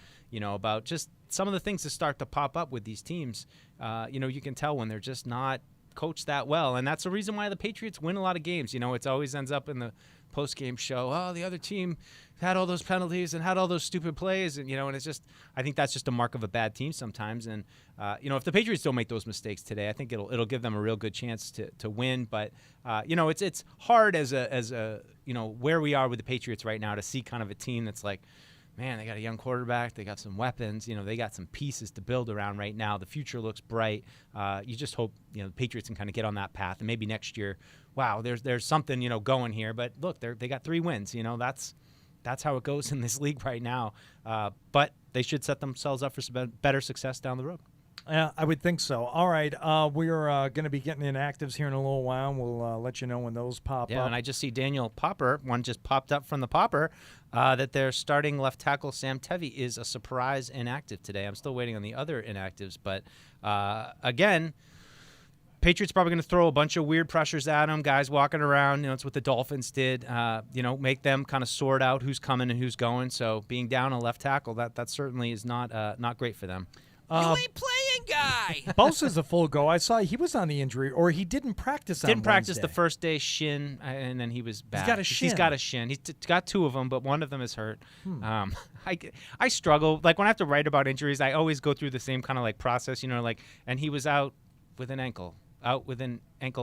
about just some of the things that start to pop up with these teams. You can tell when they're just not coached that well, and that's the reason why the Patriots win a lot of games. It always ends up in the post-game show, oh, the other team had all those penalties and had all those stupid plays, and and it's just, I think that's just a mark of a bad team sometimes. And if the Patriots don't make those mistakes today, I think it'll give them a real good chance to win. But it's hard as a where we are with the Patriots right now to see kind of a team that's like, man, they got a young quarterback. They got some weapons. They got some pieces to build around right now. The future looks bright. You just hope, the Patriots can kind of get on that path. And maybe next year, wow, there's something, going here. But look, they got 3 wins. That's how it goes in this league right now. But they should set themselves up for some better success down the road. Yeah, I would think so. All right, we're going to be getting inactives here in a little while. We'll let you know when those pop up. Yeah, and I just see Daniel Popper, one just popped up from the Popper, that their starting left tackle, Sam Tevy, is a surprise inactive today. I'm still waiting on the other inactives. But, again, Patriots probably going to throw a bunch of weird pressures at them, guys walking around. It's what the Dolphins did, make them kind of sort out who's coming and who's going. So being down a left tackle, that certainly is not great for them. You ain't playing, guy. Bosa's a full go. I saw he was on the injury, or he didn't practice on Didn't practice Wednesday. the first day, shin, and then he was back. He's got a shin. He's got a shin. He's got 2 of them, but one of them is hurt. I struggle. Like, when I have to write about injuries, I always go through the same kind of, like, process, and he was out with an ankle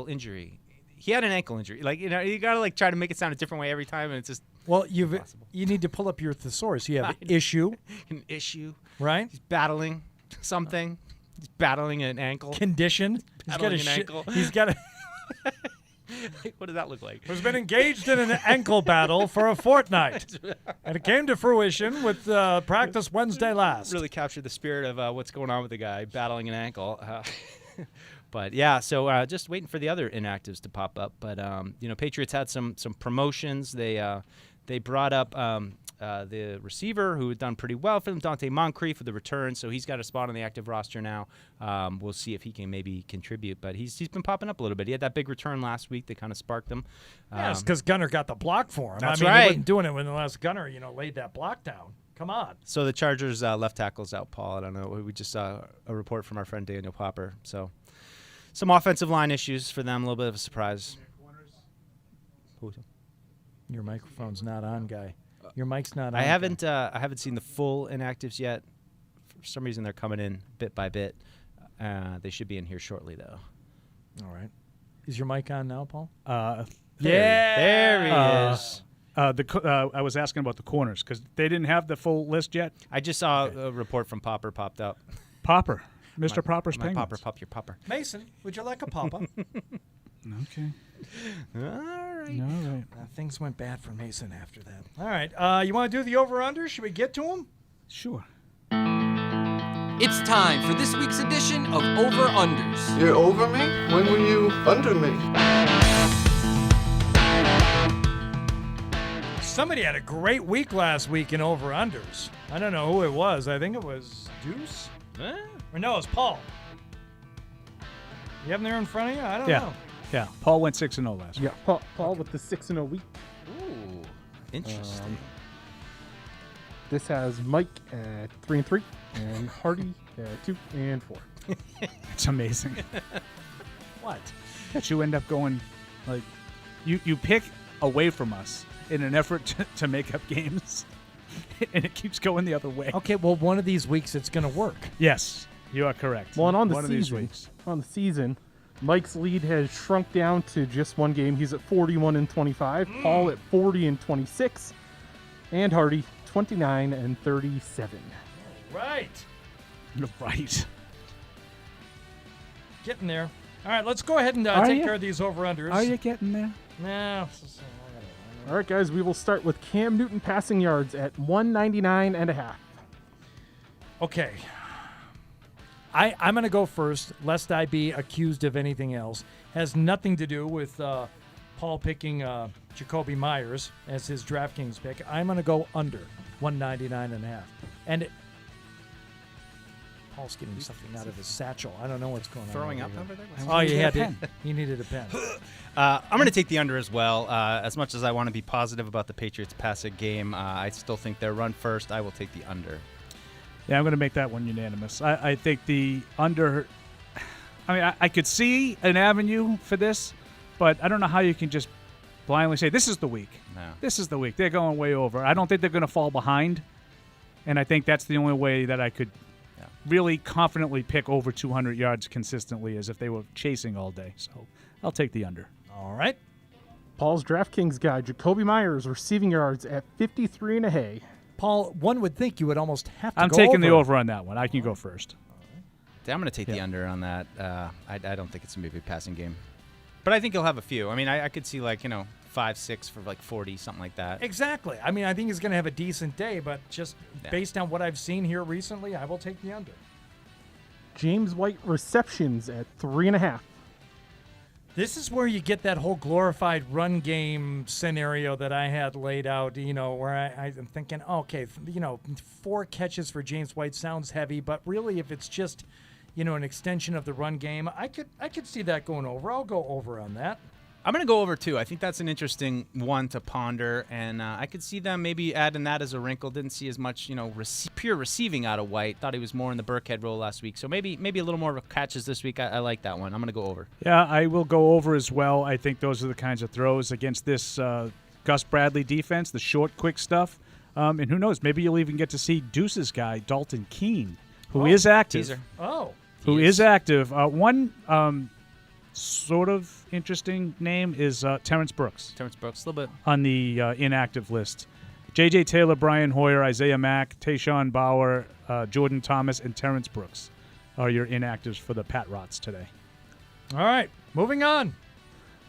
injury. He had an ankle injury. Like, you got to, like, try to make it sound a different way every time, and it's just you need to pull up your thesaurus. You have issue. An issue. Right? He's battling something. He's battling an ankle. Condition. He's got an ankle. He's got a... What does that look like? Has been engaged in an ankle battle for a fortnight. And it came to fruition with practice Wednesday last. Really captured the spirit of what's going on with the guy battling an ankle. But, yeah, so just waiting for the other inactives to pop up. But, Patriots had some promotions. They brought up the receiver who had done pretty well for them, Dante Moncrief, for the return. So he's got a spot on the active roster now. We'll see if he can maybe contribute. But he's been popping up a little bit. He had that big return last week that kind of sparked him. Yes, because Gunner got the block for him. That's He right. wasn't doing it when the last Gunner, laid that block down. Come on. So the Chargers left tackle's out, Paul. I don't know. We just saw a report from our friend Daniel Popper. So some offensive line issues for them. A little bit of a surprise. Your microphone's not on, guy. Your mic's not on. I haven't seen the full inactives yet. For some reason, they're coming in bit by bit. They should be in here shortly, though. All right. Is your mic on now, Paul? There he is. I was asking about the corners because they didn't have the full list yet. I just saw a report from Popper popped up. Popper. Mr. Popper's my Penguins. Popper, pop your Popper. Mason, would you like a papa? Okay. All right. All right. Things went bad for Mason after that. All right. You want to do the over-under? Should we get to him? Sure. It's time for this week's edition of Over-Unders. You're over me? When were you under me? Somebody had a great week last week in over-unders. I don't know who it was. I think it was Deuce. Huh? Or no, it was Paul. You have them there in front of you? I don't Yeah. know. Yeah. Paul went 6-0 last week. Yeah, Paul with the 6-0 week. Ooh, interesting. This has Mike at 3-3 and Hardy at 2-4. It's amazing. What? That you end up going, like, you pick away from us in an effort to make up games, and it keeps going the other way. Okay, well, one of these weeks it's going to work. Yes, you are correct. Well, and on One of these the weeks. season, Mike's lead has shrunk down to just one game. He's at 41-25. Paul at 40-26, and Hardy 29-37. Right. Right. Getting there. All right, let's go ahead and take care of these over-unders. Are you getting there? No. All right, guys, we will start with Cam Newton passing yards at 199.5. Okay. I'm going to go first, lest I be accused of anything else. Has nothing to do with Paul picking Jacoby Myers as his DraftKings pick. I'm going to go under 199.5. And Paul's getting something out of his satchel. I don't know what's going on. Throwing up here. over there? Oh, you had it. You needed a pen. I'm going to take the under as well. As much as I want to be positive about the Patriots' passing game, I still think they're run first. I will take the under. Yeah, I'm going to make that one unanimous. I think the under. I mean, I could see an avenue for this, but I don't know how you can just blindly say, this is the week. No. This is the week. They're going way over. I don't think they're going to fall behind, and I think that's the only way that I could really confidently pick over 200 yards consistently as if they were chasing all day. So I'll take the under. All right. Paul's DraftKings guy, Jacoby Myers, receiving yards at 53.5. Paul, one would think you would almost have to I'm go taking over. the over on that one. I can go first. I'm going to take the under on that. I don't think it's going to be a big passing game. But I think he'll have a few. I mean, I could see 5-6 for 40, something like that. Exactly. I mean, I think he's going to have a decent day, but just based on what I've seen here recently, I will take the under. James White receptions at 3.5. This is where you get that whole glorified run game scenario that I had laid out, where I'm thinking, okay, 4 catches for James White sounds heavy, but really if it's just, an extension of the run game, I could see that going over. I'll go over on that. I'm going to go over, too. I think that's an interesting one to ponder, and I could see them maybe adding that as a wrinkle. Didn't see as much, pure receiving out of White. Thought he was more in the Burkhead role last week. So maybe a little more catches this week. I like that one. I'm going to go over. Yeah, I will go over as well. I think those are the kinds of throws against this Gus Bradley defense, the short, quick stuff. And who knows, maybe you'll even get to see Deuce's guy, Dalton Keene, who is active. Teaser. Who is active. One sort of interesting name is Terrence Brooks. Terrence Brooks, a little bit. On the inactive list. J.J. Taylor, Brian Hoyer, Isaiah Mack, Tayshaun Bauer, Jordan Thomas, and Terrence Brooks are your inactives for the Patriots today. All right, moving on.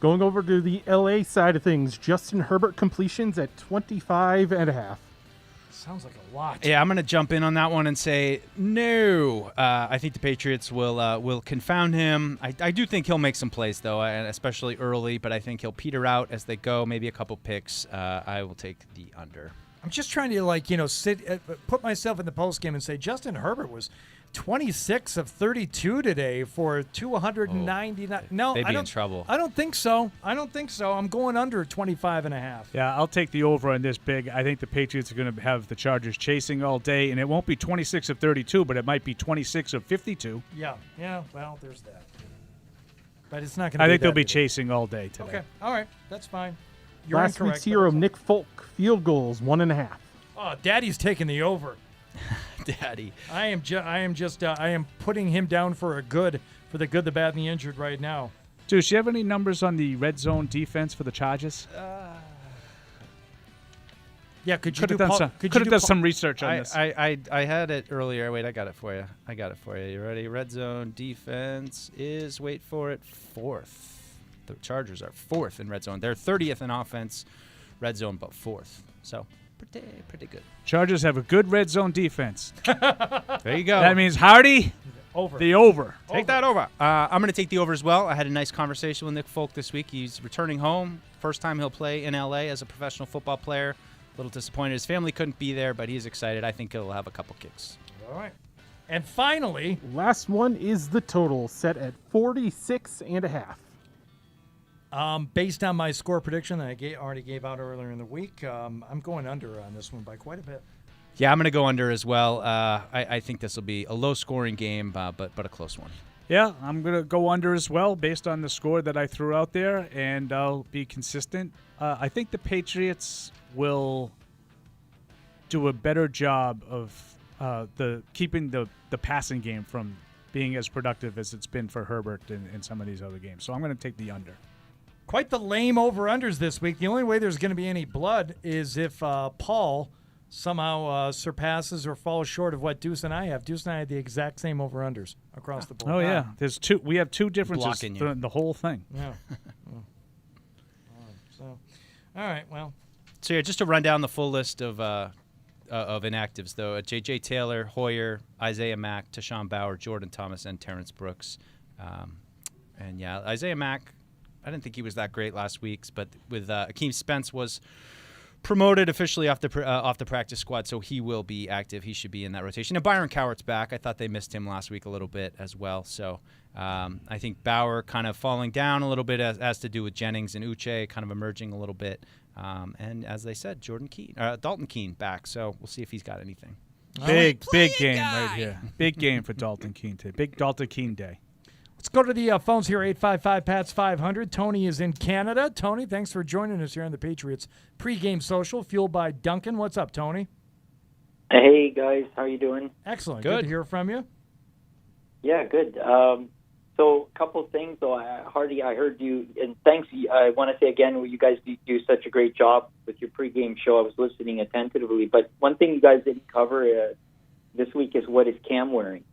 Going over to the L.A. side of things, Justin Herbert completions at 25.5. Sounds like a lot. Yeah, I'm going to jump in on that one and say no. I think the Patriots will confound him. I do think he'll make some plays, though, and especially early, but I think he'll peter out as they go, maybe a couple picks. I will take the under. I'm just trying to, put myself in the postgame and say Justin Herbert was 26 of 32 today for 299. No, they'd be in trouble. I don't think so. I'm going under 25.5. Yeah, I'll take the over on this big. I think the Patriots are going to have the Chargers chasing all day, and it won't be 26 of 32, but it might be 26 of 52. Yeah, well, there's that. But it's not going to be I think they'll be either. chasing all day today. Okay, all right, that's fine. You're Last incorrect, week's hero, Nick Folk, field goals, 1.5. Oh, Daddy's taking the over. Daddy. I am putting him down for the good, the bad, and the injured right now. Deuce, you have any numbers on the red zone defense for the Chargers? Yeah, could you have done some research on this. I had it earlier. Wait, I got it for you. You ready? Red zone defense is, wait for it, 4th. The Chargers are 4th in red zone. They're 30th in offense, red zone, but 4th. So pretty good. Chargers have a good red zone defense. There you go. That means Hardy, over. The over. Take that over. I'm going to take the over as well. I had a nice conversation with Nick Folk this week. He's returning home. First time he'll play in L.A. as a professional football player. A little disappointed his family couldn't be there, but he's excited. I think he'll have a couple kicks. All right. And finally, last one is the total set at 46.5. Based on my score prediction that I already gave out earlier in the week, I'm going under on this one by quite a bit. Yeah, I'm going to go under as well. I think this will be a low-scoring game, but a close one. Yeah, I'm going to go under as well based on the score that I threw out there, and I'll be consistent. I think the Patriots will do a better job of keeping the passing game from being as productive as it's been for Herbert in some of these other games. So I'm going to take the under. Quite the lame over-unders this week. The only way there's going to be any blood is if Paul somehow surpasses or falls short of what Deuce and I have. Deuce and I had the exact same over-unders across the board. Oh, yeah. There's two. We have two differences through the whole thing. Yeah. So, all right, well. So, yeah, just to run down the full list of inactives, though. J.J. Taylor, Hoyer, Isaiah Mack, Tashawn Bauer, Jordan Thomas, and Terrence Brooks. And, yeah, Isaiah Mack, I didn't think he was that great last week, but with Akeem Spence was promoted officially off the practice squad, so he will be active. He should be in that rotation. And Byron Cowart's back. I thought they missed him last week a little bit as well. So I think Bauer kind of falling down a little bit has to do with Jennings and Uche kind of emerging a little bit. And as they said, Dalton Keene back. So we'll see if he's got anything. Big game right here. Big game for Dalton Keene today. Big Dalton Keene day. Let's go to the phones here, 855-PATS-500. Tony is in Canada. Tony, thanks for joining us here on the Patriots pregame social, fueled by Duncan. What's up, Tony? Hey, guys. How you doing? Excellent. Good to hear from you. Yeah, good. So a couple of things. So, Hardy, I heard you, and thanks. I want to say again, you guys do such a great job with your pregame show. I was listening attentively. But one thing you guys didn't cover this week is what is Cam wearing?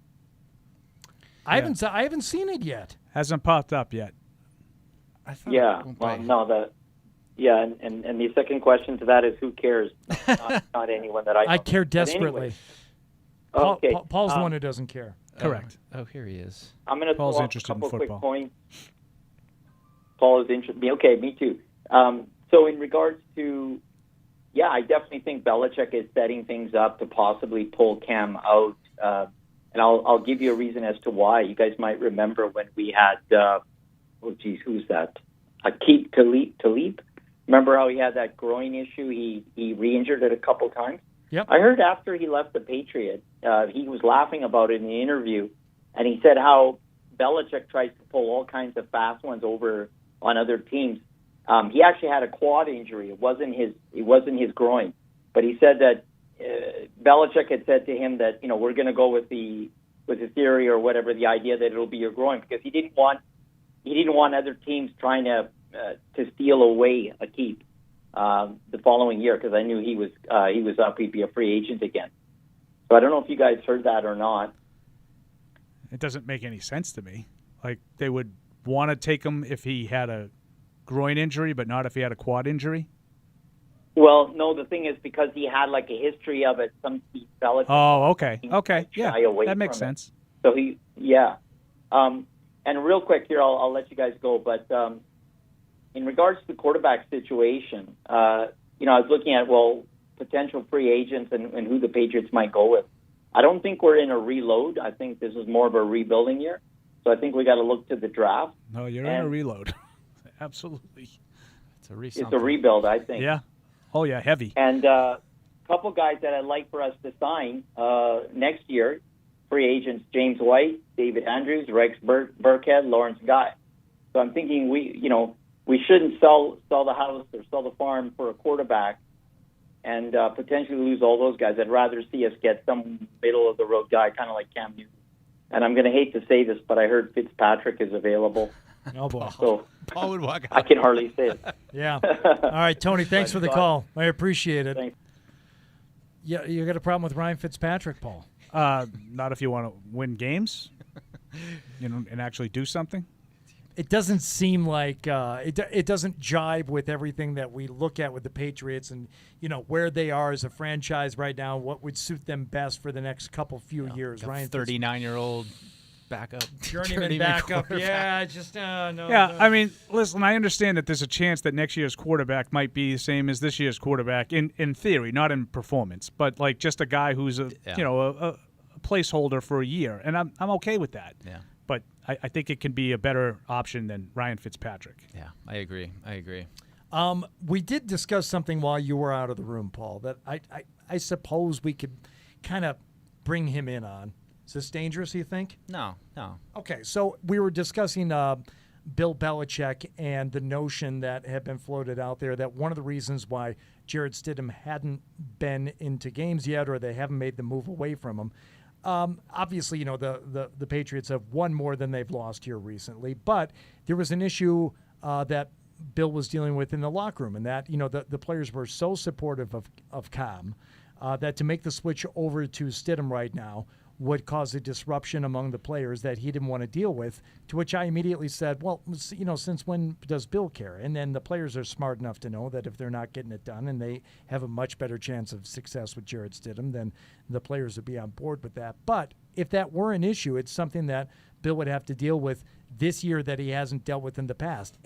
I haven't seen it yet. Hasn't popped up yet. Yeah. Well, no. And the second question to that is who cares? Not anyone that I know. I care desperately. Anyway. Okay. Paul's the one who doesn't care. Correct. Oh, here he is. I'm going to throw Paul's out interested a couple in football. quick points. Paul is interested. Okay, me too. So in regards to, I definitely think Belichick is setting things up to possibly pull Cam out. And I'll give you a reason as to why. You guys might remember when we had, who's that? Aqib Talib. Remember how he had that groin issue? He re-injured it a couple times. Yep. I heard after he left the Patriots, he was laughing about it in the interview, and he said how Belichick tries to pull all kinds of fast ones over on other teams. He actually had a quad injury. It wasn't his groin, but he said that Belichick had said to him that we're going to go with the theory or whatever, the idea that it'll be your groin, because he didn't want other teams trying to steal away Aqib the following year, because I knew he was up, he'd be a free agent again. So I don't know if you guys heard that or not. It doesn't make any sense to me. Like, they would want to take him if he had a groin injury, but not if he had a quad injury. Well, no, the thing is because he had like a history of it. Some Belichick. Oh, okay. Yeah, that makes sense. So and real quick here, I'll let you guys go. But in regards to the quarterback situation, I was looking at potential free agents and who the Patriots might go with. I don't think we're in a reload. I think this is more of a rebuilding year. So I think we got to look to the draft. No, you're in a reload. Absolutely. It's a rebuild, I think. Yeah. Oh, yeah, heavy. And a couple guys that I'd like for us to sign next year, free agents, James White, David Andrews, Rex Burkhead, Lawrence Guy. So I'm thinking we shouldn't sell the house or sell the farm for a quarterback and potentially lose all those guys. I'd rather see us get some middle-of-the-road guy, kind of like Cam Newton. And I'm going to hate to say this, but I heard Fitzpatrick is available. Oh, boy. So Paul would walk out. I can hardly say it. Yeah. All right, Tony, thanks for the call. I appreciate it. Thanks. Yeah, you got a problem with Ryan Fitzpatrick, Paul? Not if you want to win games, and actually do something. It doesn't seem like it doesn't jibe with everything that we look at with the Patriots and where they are as a franchise right now. What would suit them best for the next few years? Ryan, 39-year-old backup, journeyman backup. Yeah, just no. Yeah, I mean, listen, I understand that there's a chance that next year's quarterback might be the same as this year's quarterback in theory, not in performance, but like just a guy who's a placeholder for a year, and I'm okay with that. Yeah. But I think it can be a better option than Ryan Fitzpatrick. Yeah, I agree. We did discuss something while you were out of the room, Paul, that I suppose we could kind of bring him in on. Is this dangerous, you think? No. Okay, so we were discussing Bill Belichick and the notion that had been floated out there that one of the reasons why Jarrett Stidham hadn't been into games yet, or they haven't made the move away from him. Obviously, you know, the Patriots have won more than they've lost here recently, but there was an issue that Bill was dealing with in the locker room, and that, you know, the players were so supportive of Cobb that to make the switch over to Stidham right now would cause a disruption among the players that he didn't want to deal with, to which I immediately said, well, you know, since when does Bill care? And then the players are smart enough to know that if they're not getting it done and they have a much better chance of success with Jarrett Stidham, then the players would be on board with that. But if that were an issue, it's something that Bill would have to deal with this year that he hasn't dealt with in the past.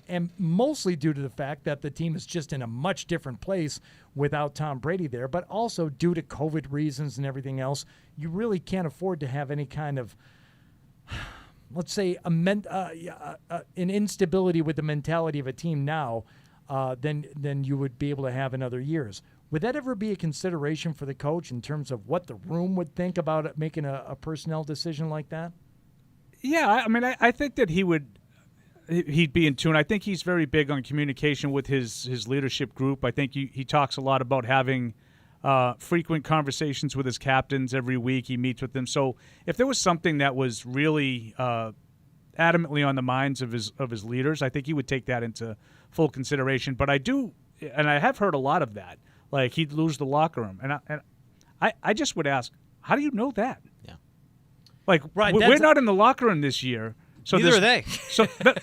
And mostly due to the fact that the team is just in a much different place without Tom Brady there, but also due to COVID reasons and everything else, you really can't afford to have any kind of, let's say, an instability with the mentality of a team now than you would be able to have in other years. Would that ever be a consideration for the coach in terms of what the room would think about making a personnel decision like that? Yeah, I mean, I think that he'd be in tune. I think he's very big on communication with his leadership group. I think he talks a lot about having frequent conversations with his captains every week. He meets with them. So if there was something that was really adamantly on the minds of his leaders, I think he would take that into full consideration. But I have heard a lot of that. Like, he'd lose the locker room. And I just would ask, how do you know that? Yeah. Like, right, we're not in the locker room this year. So neither are they.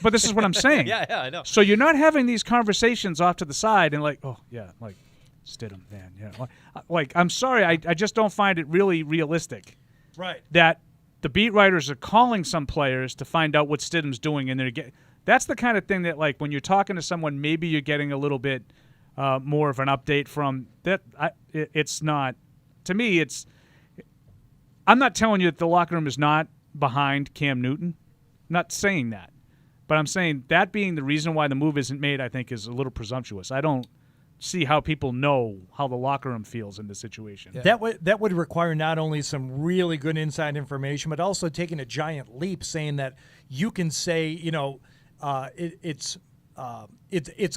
But this is what I'm saying. Yeah, I know. So you're not having these conversations off to the side and like, oh, yeah, like, Stidham, man. Yeah. Like, I'm sorry, I just don't find it really realistic. Right. That the beat writers are calling some players to find out what Stidham's doing, and that's the kind of thing that, like, when you're talking to someone, maybe you're getting a little bit more of an update from that. It's not, to me, I'm not telling you that the locker room is not behind Cam Newton. I'm not saying that. But I'm saying that being the reason why the move isn't made, I think, is a little presumptuous. I don't see how people know how the locker room feels in this situation. Yeah. That would require not only some really good inside information, but also taking a giant leap, saying that you can say, you know, it's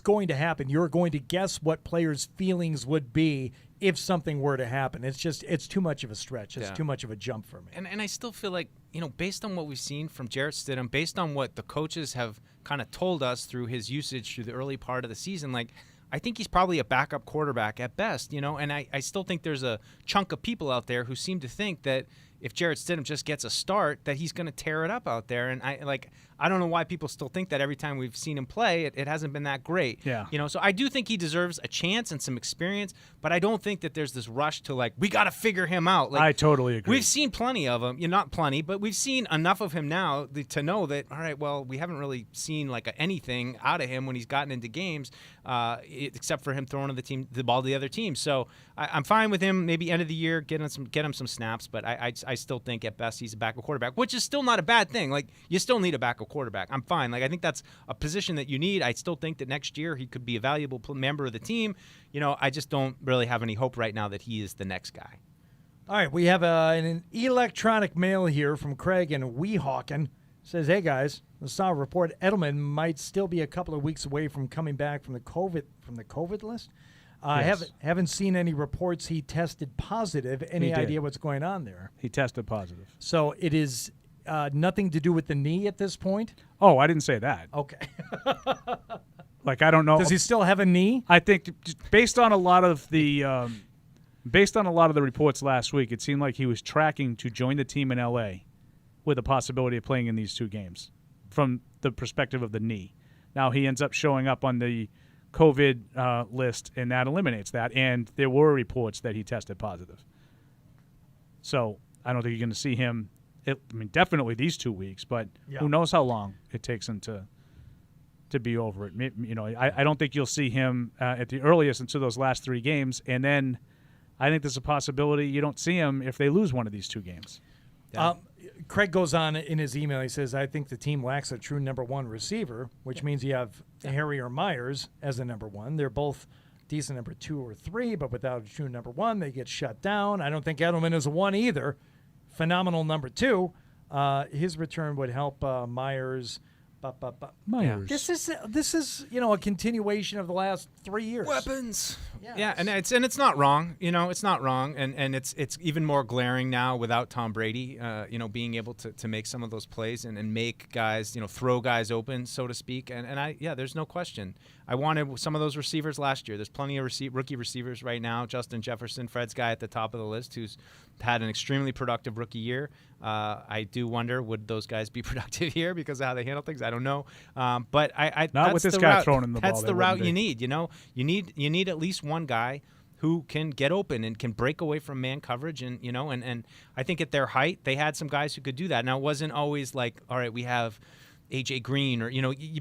going to happen. You're going to guess what players' feelings would be if something were to happen. It's too much of a stretch. It's too much of a jump for me. And I still feel like, you know, based on what we've seen from Jarrett Stidham, based on what the coaches have kind of told us through his usage through the early part of the season, like, I think he's probably a backup quarterback at best, you know, and I still think there's a chunk of people out there who seem to think that if Jarrett Stidham just gets a start, that he's going to tear it up out there. And I don't know why people still think that every time we've seen him play, it hasn't been that great. Yeah. You know, so I do think he deserves a chance and some experience, but I don't think that there's this rush to, like, we got to figure him out. Like, I totally agree. We've seen plenty of him. Not plenty, but we've seen enough of him now to know that, all right, well, we haven't really seen, like, anything out of him when he's gotten into games, except for him throwing the ball to the other team. So I'm fine with him maybe end of the year, get him some snaps, but I still think at best he's a backup quarterback, which is still not a bad thing. Like, you still need a backup quarterback. I'm fine. Like, I think that's a position that you need. I still think that next year he could be a valuable member of the team. You know, I just don't really have any hope right now that he is the next guy. All right, we have an electronic mail here from Craig in Weehawken. Says, hey guys, I saw a report Edelman might still be a couple of weeks away from coming back from the COVID list. Yes. Haven't seen any reports he tested positive. Any idea what's going on there? He tested positive. So it is nothing to do with the knee at this point? Oh, I didn't say that. Okay. Like, I don't know. Does he still have a knee? I think based on a lot of the reports last week, it seemed like he was tracking to join the team in L.A. with a possibility of playing in these two games from the perspective of the knee. Now he ends up showing up on the COVID list, and that eliminates that. And there were reports that he tested positive. So I don't think you're going to see him. Definitely these 2 weeks, but who knows how long it takes him to be over it. You know, I don't think you'll see him at the earliest until those last 3 games, and then I think there's a possibility you don't see him if they lose one of these 2 games. Craig goes on in his email. He says, I think the team lacks a true number 1 receiver, which means you have Harry or Myers as a number 1. They're both decent number 2 or 3, but without a true number 1, they get shut down. I don't think Edelman is a 1 either. Phenomenal number 2. His return would help Myers. Myers. This is a continuation of the last 3 years. Weapons. Yeah, and it's not wrong. It's not wrong, and it's even more glaring now without Tom Brady. Being able to make some of those plays and make guys, throw guys open, so to speak. And there's no question. I wanted some of those receivers last year. There's plenty of rookie receivers right now. Justin Jefferson, Fred's guy at the top of the list, who's had an extremely productive rookie year. I do wonder, would those guys be productive here because of how they handle things? I don't know. But not with this guy throwing in the ball. That's the route you need. You need at least one guy who can get open and can break away from man coverage, and I think at their height they had some guys who could do that. Now it wasn't always like, all right, we have A.J. Green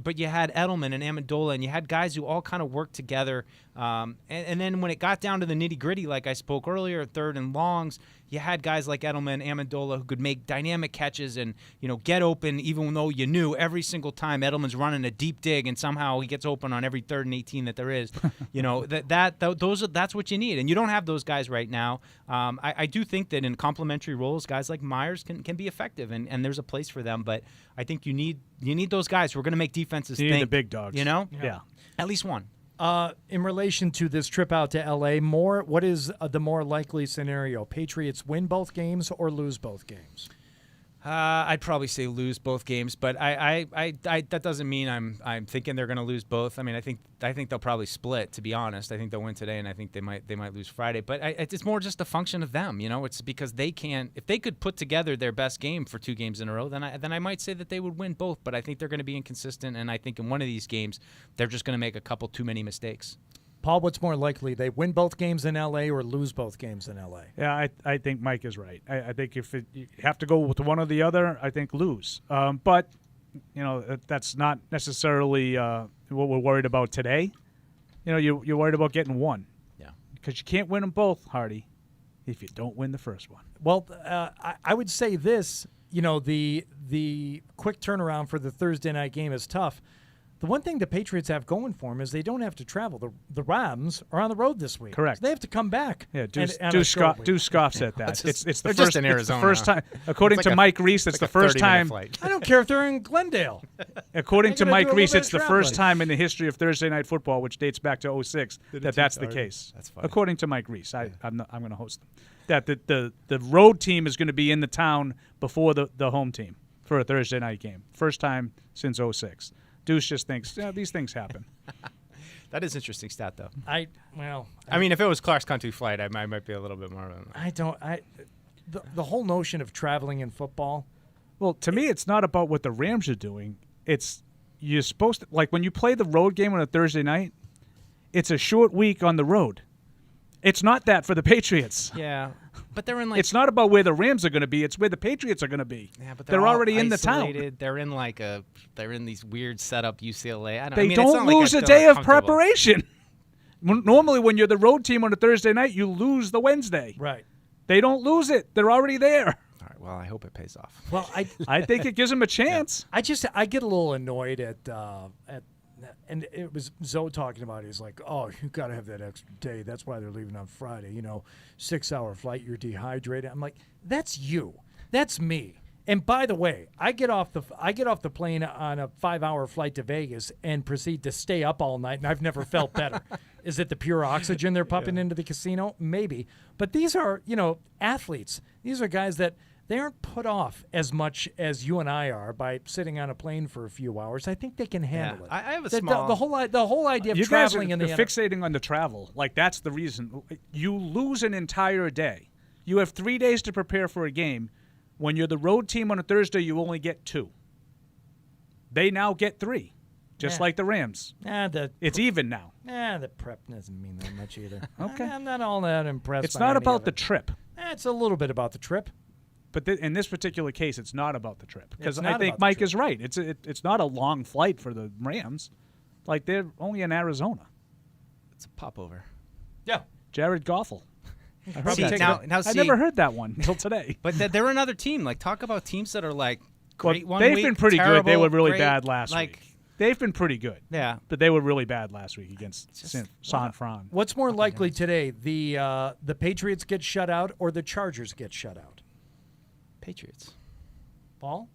but you had Edelman and Amendola, and you had guys who all kind of worked together. And then when it got down to the nitty gritty, like I spoke earlier, 3rd and longs, you had guys like Edelman, Amendola who could make dynamic catches and get open, even though you knew every single time Edelman's running a deep dig and somehow he gets open on every 3rd and 18 that there is. That's what you need, and you don't have those guys right now. I do think that in complementary roles, guys like Myers can be effective, and there's a place for them. But I think you need those guys who are going to make defenses think. You need the big dogs. Yeah. At least one. In relation to this trip out to L.A., what is the more likely scenario? Patriots win both games or lose both games? I'd probably say lose both games, but I that doesn't mean I'm thinking they're going to lose both. I mean, I think they'll probably split. To be honest, I think they'll win today, and I think they might lose Friday. But it's more just a function of them. It's because they can't. If they could put together their best game for 2 games in a row, then I might say that they would win both. But I think they're going to be inconsistent, and I think in one of these games they're just going to make a couple too many mistakes. Paul, what's more likely? They win both games in L.A. or lose both games in L.A.? Yeah, I think Mike is right. I think if you have to go with one or the other, I think lose. But, that's not necessarily what we're worried about today. You're worried about getting one. Yeah. Because you can't win them both, Hardy, if you don't win the first one. Well, I would say this, the quick turnaround for the Thursday night game is tough. The one thing the Patriots have going for them is they don't have to travel. The Rams are on the road this week. Correct. So they have to come back. Yeah, do scoffs at that. It's the just in Arizona. First time, according to Mike Reese, it's the first time. I don't care if they're in Glendale. According to Mike Reese, it's the first time in the history of Thursday Night Football, which dates back to 2006, that's the case. That's funny. According to Mike Reese, I'm going to host them. That the road team is going to be in the town before the home team for a Thursday night game. First time since 2006. Deuce just thinks these things happen. That is an interesting stat, though. I mean, if it was Clark's country flight, I might be a little bit more. The whole notion of traveling in football. Well, to me, it's not about what the Rams are doing. You're supposed to, like when you play the road game on a Thursday night, it's a short week on the road. It's not that for the Patriots. Yeah, but they're in It's not about where the Rams are going to be. It's where the Patriots are going to be. Yeah, but they're already in the town. They're in these weird setup UCLA. They don't lose a day of preparation. Normally, when you're the road team on a Thursday night, you lose the Wednesday. Right. They don't lose it. They're already there. All right. Well, I hope it pays off. Well, I think it gives them a chance. Yeah. I get a little annoyed at and it was Zoe talking about it. He's like, oh, you got to have that extra day. That's why they're leaving on Friday. 6-hour flight, you're dehydrated. I'm like, that's you. That's me. And by the way, I get off the plane on a 5-hour flight to Vegas and proceed to stay up all night, and I've never felt better. Is it the pure oxygen they're pumping into the casino? Maybe. But these are, athletes. These are guys that they aren't put off as much as you and I are by sitting on a plane for a few hours. I think they can handle it. I have a small... The whole idea of traveling in the NFL. You're fixating on the travel. Like, that's the reason. You lose an entire day. You have 3 days to prepare for a game. When you're the road team on a Thursday, you only get 2. They now get 3, just like the Rams. It's even now. The prep doesn't mean that much either. Okay. I'm not all that impressed. It's not about the trip. It's a little bit about the trip. But in this particular case, it's not about the trip. Because I think Mike is right. It's not a long flight for the Rams. Like, they're only in Arizona. It's a popover. Yeah. Jared Goffel. I heard See, that. now, I never heard that one until today. But they're another team. Like, talk about teams that are like great one they've week, been pretty terrible, good. They were really great, bad last week. They've been pretty good. Yeah. But they were really bad last week against San Fran. What's more likely today, the Patriots get shut out or the Chargers get shut out? Patriots. Paul?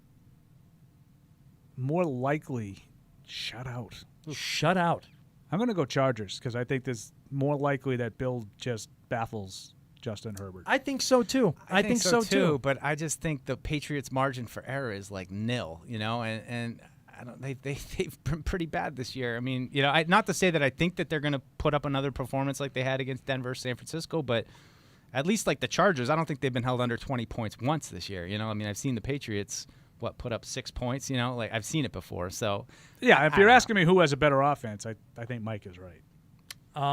More likely shut out. Shut out. I'm going to go Chargers because I think there's more likely that Bill just baffles Justin Herbert. I think so, too. I think so, too. But I just think the Patriots' margin for error is like nil, and I don't. They've been pretty bad this year. I mean, not to say that I think that they're going to put up another performance like they had against Denver, San Francisco, but at least like the Chargers, I don't think they've been held under 20 points once this year. I mean, I've seen the Patriots put up 6 points. Like I've seen it before. So yeah, if you're asking me who has a better offense, I think Mike is right.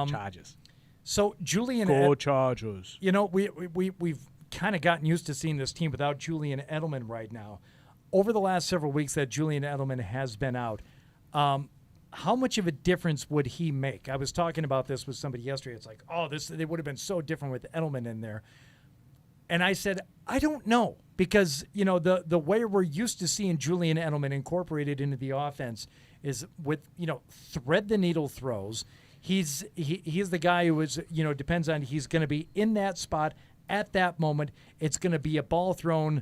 Chargers. So Julian, go Chargers. We've kind of gotten used to seeing this team without Julian Edelman right now. Over the last several weeks that Julian Edelman has been out, how much of a difference would he make? I was talking about this with somebody yesterday. It's like, they would have been so different with Edelman in there. And I said, I don't know, because the way we're used to seeing Julian Edelman incorporated into the offense is with thread the needle throws. He's the guy who is depends on he's going to be in that spot at that moment. It's going to be a ball thrown.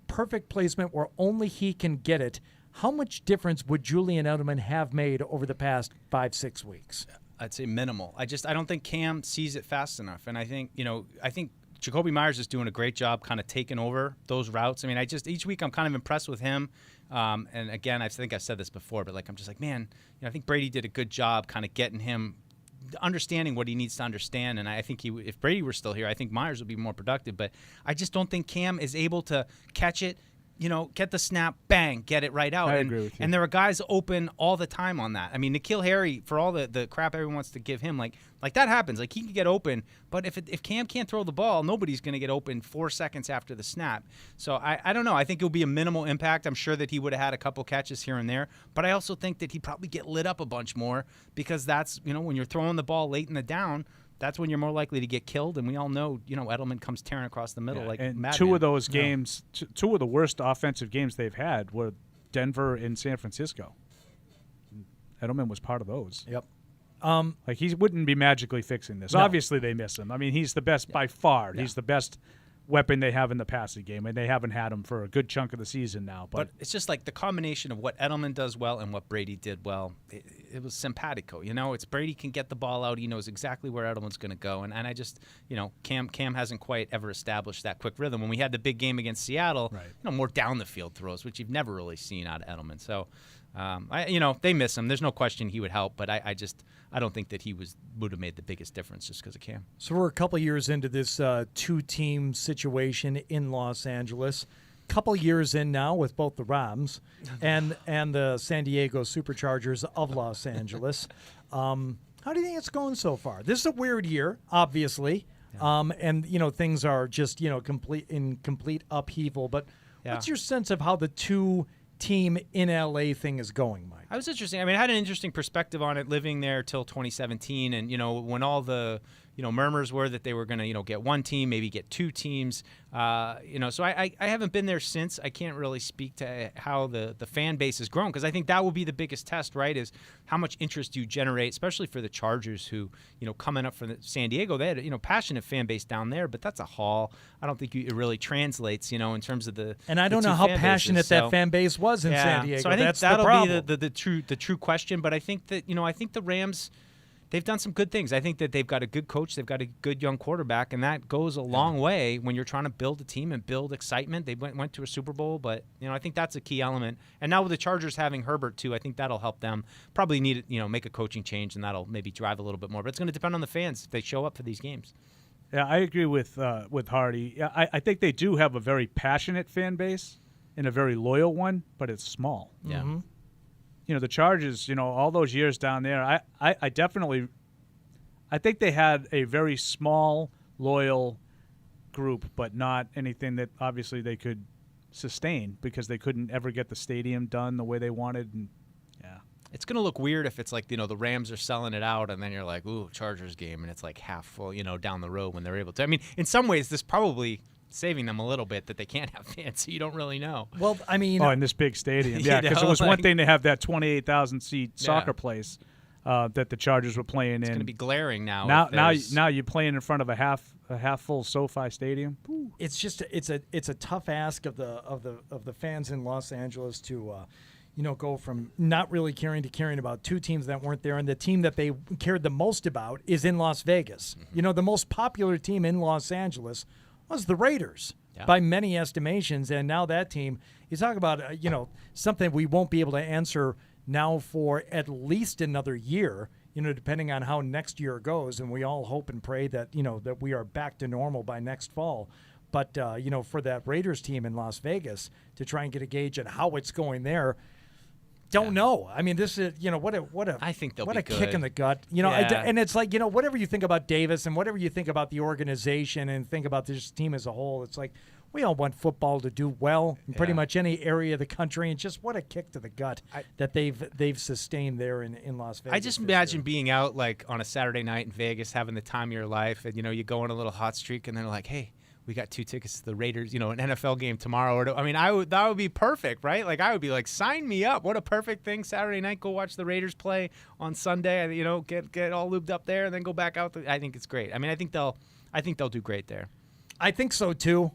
Perfect placement where only he can get it. How much difference would Julian Edelman have made over the past 5-6 weeks? I'd say minimal. I don't think Cam sees it fast enough, and I think Jacoby Myers is doing a great job, kind of taking over those routes. I mean, each week I'm kind of impressed with him. And again, I think I've said this before, but I'm just like, man, I think Brady did a good job, kind of getting him understanding what he needs to understand. And I think if Brady were still here, I think Myers would be more productive. But I just don't think Cam is able to catch it, get the snap, bang, get it right out. I agree with you. And there are guys open all the time on that. I mean, N'Keal Harry, for all the crap everyone wants to give him, like that happens. Like, he can get open, but if Cam can't throw the ball, nobody's going to get open 4 seconds after the snap. So I don't know. I think it'll be a minimal impact. I'm sure that he would have had a couple catches here and there, but I also think that he'd probably get lit up a bunch more, because that's, when you're throwing the ball late in the down, that's when you're more likely to get killed. And we all know, Edelman comes tearing across the middle like madman. Two of those games, two of the worst offensive games they've had were Denver and San Francisco. Edelman was part of those. Yep. He wouldn't be magically fixing this. No. Obviously, they miss him. I mean, he's the best by far. Yeah. He's the best weapon they have in the passing game, and they haven't had him for a good chunk of the season now. But it's just like the combination of what Edelman does well and what Brady did well. It was simpatico. It's Brady can get the ball out. He knows exactly where Edelman's going to go. And I just, Cam hasn't quite ever established that quick rhythm. When we had the big game against Seattle, more down the field throws, which you've never really seen out of Edelman. So, they miss him. There's no question he would help, but I don't think that he would have made the biggest difference just because of Cam. So we're a couple years into this two-team situation in Los Angeles. Couple years in now with both the Rams and the San Diego Superchargers of Los Angeles. How do you think it's going so far? This is a weird year, obviously, and things are just complete upheaval. But what's your sense of how the two-team in LA thing is going, Mike? I was interesting. I mean, I had an interesting perspective on it living there till 2017, and when all the murmurs were that they were going to get one team, maybe get two teams. So I haven't been there since. I can't really speak to how the fan base has grown, because I think that will be the biggest test, right? Is how much interest you generate, especially for the Chargers, who coming up from San Diego, they had passionate fan base down there, but that's a haul. I don't think it really translates, in terms of the. And I don't know how passionate that fan base was in San Diego. So I think that's that'll the problem. be the true question. But I think that I think the Rams, they've done some good things. I think that they've got a good coach. They've got a good young quarterback, and that goes a long way when you're trying to build a team and build excitement. They went to a Super Bowl, but I think that's a key element. And now with the Chargers having Herbert too, I think that'll help them. Probably need make a coaching change, and that'll maybe drive a little bit more. But it's going to depend on the fans if they show up for these games. Yeah, I agree with Hardy. Yeah, I think they do have a very passionate fan base and a very loyal one, but it's small. Yeah. Mm-hmm. The Chargers, all those years down there, I definitely – I think they had a very small, loyal group, but not anything that obviously they could sustain, because they couldn't ever get the stadium done the way they wanted. And It's going to look weird if it's like, the Rams are selling it out and then you're like, ooh, Chargers game, and it's like half full, down the road when they're able to. I mean, in some ways, this probably saving them a little bit that they can't have fans, so you don't really know. Well, I mean... in this big stadium. Yeah, because it was one thing to have that 28,000-seat soccer place that the Chargers were playing in. It's going to be glaring now. Now you're playing in front of a half full SoFi Stadium. Ooh. It's just it's a tough ask of the fans in Los Angeles to go from not really caring to caring about two teams that weren't there, and the team that they cared the most about is in Las Vegas. Mm-hmm. The most popular team in Los Angeles was the Raiders by many estimations, and now that team, you talk about something we won't be able to answer now for at least another year, depending on how next year goes, and we all hope and pray that that we are back to normal by next fall. But for that Raiders team in Las Vegas to try and get a gauge on how it's going there, don't know. I mean, this is what a I think they'll what be a good. kick in the gut. And it's like whatever you think about Davis and whatever you think about the organization and think about this team as a whole, it's like we all want football to do well in pretty much any area of the country, and just what a kick to the gut that they've sustained there in Las Vegas. I just imagine being out like on a Saturday night in Vegas, having the time of your life, and you go on a little hot streak, and they're like, "Hey, we got 2 tickets to the Raiders, an NFL game tomorrow." That would be perfect, right? Like I would be like, sign me up. What a perfect thing. Saturday night, go watch the Raiders play on Sunday. Get all lubed up there and then go back out. I think it's great. I mean, I think they'll do great there. I think so too.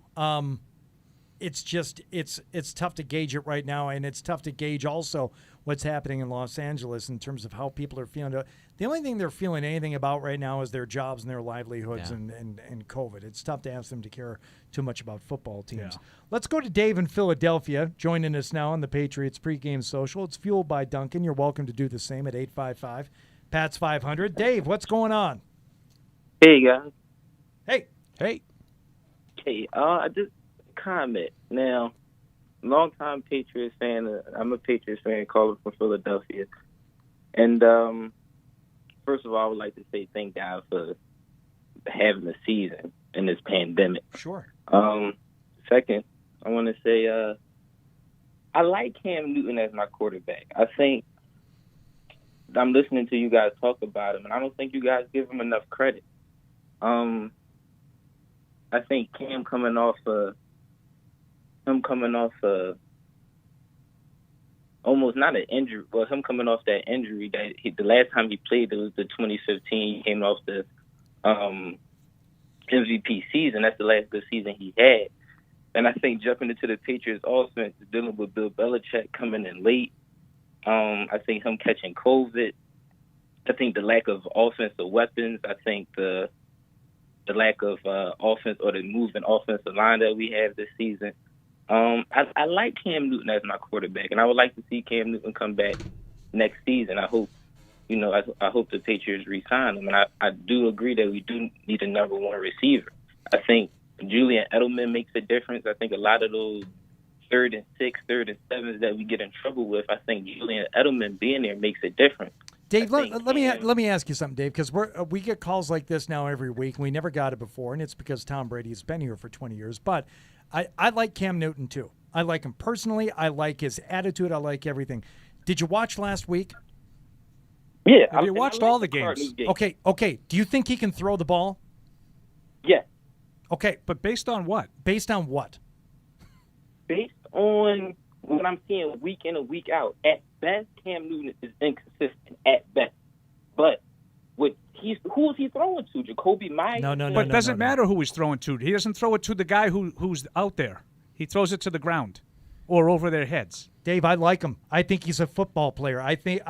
It's just it's tough to gauge it right now, and it's tough to gauge also what's happening in Los Angeles in terms of how people are feeling. The only thing they're feeling anything about right now is their jobs and their livelihoods and COVID. It's tough to ask them to care too much about football teams. Yeah. Let's go to Dave in Philadelphia, joining us now on the Patriots pregame social. It's fueled by Duncan. You're welcome to do the same at 855-PATS 500. Dave, what's going on? Hey, guys. Hey. Hey, I just comment. Now, long-time Patriots fan. I'm a Patriots fan calling from Philadelphia. And first of all, I would like to say thank God for having a season in this pandemic. Sure. Second, I want to say I like Cam Newton as my quarterback. I think I'm listening to you guys talk about him, and I don't think you guys give him enough credit. I think Cam coming off almost not an injury, but him coming off that injury that the last time he played, it was the 2015. He came off the MVP season. That's the last good season he had. And I think jumping into the Patriots offense, dealing with Bill Belichick coming in late. I think him catching COVID. I think the lack of offensive weapons. I think the lack of offense or the moving offensive line that we have this season. I like Cam Newton as my quarterback, and I would like to see Cam Newton come back next season. I hope, I hope the Patriots re-sign him, and I do agree that we do need a number one receiver. I think Julian Edelman makes a difference. I think a lot of those 3rd and 6, 3rd and 7s that we get in trouble with, I think Julian Edelman being there makes a difference. Dave, let me ask you something, Dave, because we get calls like this now every week, and we never got it before, and it's because Tom Brady has been here for 20 years. But I like Cam Newton, too. I like him personally. I like his attitude. I like everything. Did you watch last week? Yeah. Have you watched all the games? Okay. Do you think he can throw the ball? Yeah. Okay. But based on what? Based on what? Based on what I'm seeing week in and week out. At best, Cam Newton is inconsistent at best. But who is he throwing to? Jacoby Myers? No. But it doesn't matter who he's throwing to. He doesn't throw it to the guy who's out there. He throws it to the ground or over their heads. Dave, I like him. I think he's a football player. I think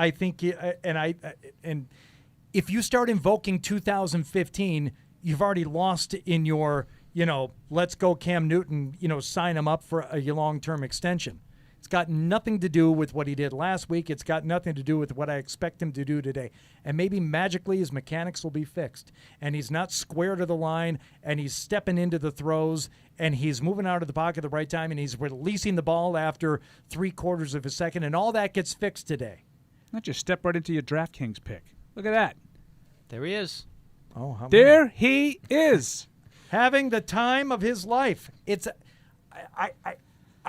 if you start invoking 2015, you've already lost in your, let's go Cam Newton, sign him up for a long-term extension. It's got nothing to do with what he did last week. It's got nothing to do with what I expect him to do today. And maybe magically his mechanics will be fixed. And he's not square to the line, and he's stepping into the throws, and he's moving out of the pocket at the right time, and he's releasing the ball after 3/4 of a second, and all that gets fixed today. Not just step right into your DraftKings pick. Look at that. There he is. Oh, how there he is. Having the time of his life. It's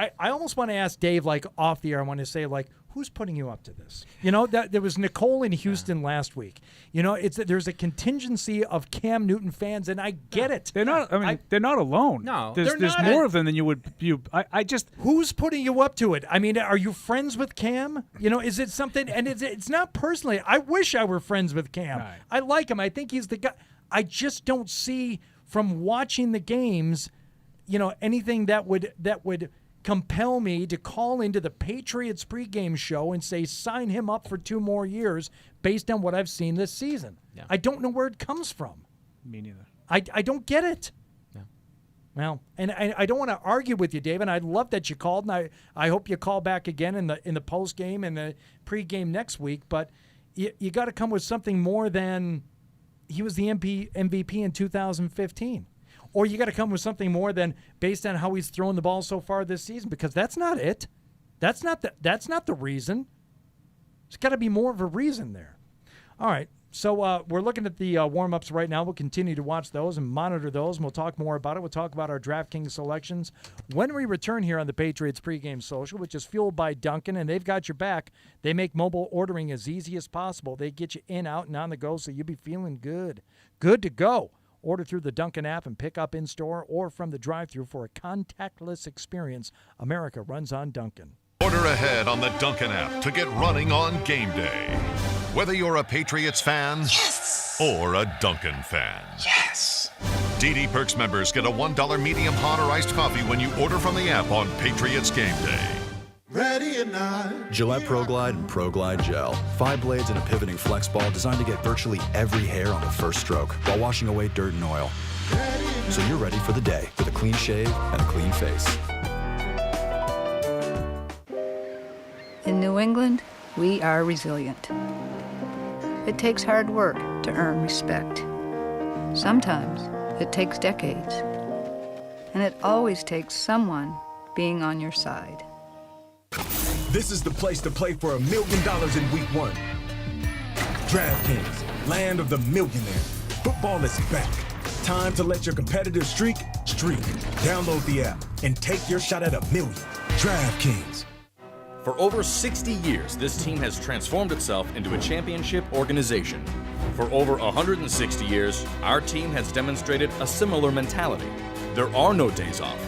I almost want to ask Dave, like, off the air, I want to say, like, who's putting you up to this? You know, there was Nicole in Houston last week. You know, there's a contingency of Cam Newton fans, and I get it. They're not. I mean, they're not alone. No, there's more of them than you would. I just. Who's putting you up to it? I mean, are you friends with Cam? You know, is it something? And it's not personally. I wish I were friends with Cam. Right. I like him. I think he's the guy. I just don't see from watching the games, you know, anything that would compel me to call into the Patriots pregame show and say sign him up for 2 more years based on what I've seen this season. Yeah. I don't know where it comes from. Me neither. I don't get it. Yeah. Well, and I don't want to argue with you, David. I'd love that you called, and I hope you call back again in the post game and the pregame next week. But you got to come with something more than he was the MVP in 2015. Or you got to come with something more than based on how he's thrown the ball so far this season, because that's not it. That's not the reason. There's got to be more of a reason there. All right, so we're looking at the warm-ups right now. We'll continue to watch those and monitor those, and we'll talk more about it. We'll talk about our DraftKings selections when we return here on the Patriots pregame social, which is fueled by Dunkin', and they've got your back. They make mobile ordering as easy as possible. They get you in, out, and on the go, so you'll be feeling good. Good to go. Order through the Dunkin' app and pick up in-store or from the drive-thru for a contactless experience. America runs on Dunkin'. Order ahead on the Dunkin' app to get running on game day. Whether you're a Patriots fan or a Dunkin' fan. Yes. DD Perks members get a $1 medium hot or iced coffee when you order from the app on Patriots game day. Ready or not. Gillette Pro Glide and Pro Glide Gel. 5 blades and a pivoting flex ball designed to get virtually every hair on the first stroke while washing away dirt and oil. So you're ready for the day with a clean shave and a clean face. In New England, we are resilient. It takes hard work to earn respect. Sometimes it takes decades. And it always takes someone being on your side. This is the place to play for $1 million in week 1. DraftKings, land of the millionaire. Football is back. Time to let your competitive streak. Download the app and take your shot at $1 million. DraftKings. For over 60 years, this team has transformed itself into a championship organization. For over 160 years, our team has demonstrated a similar mentality. There are no days off.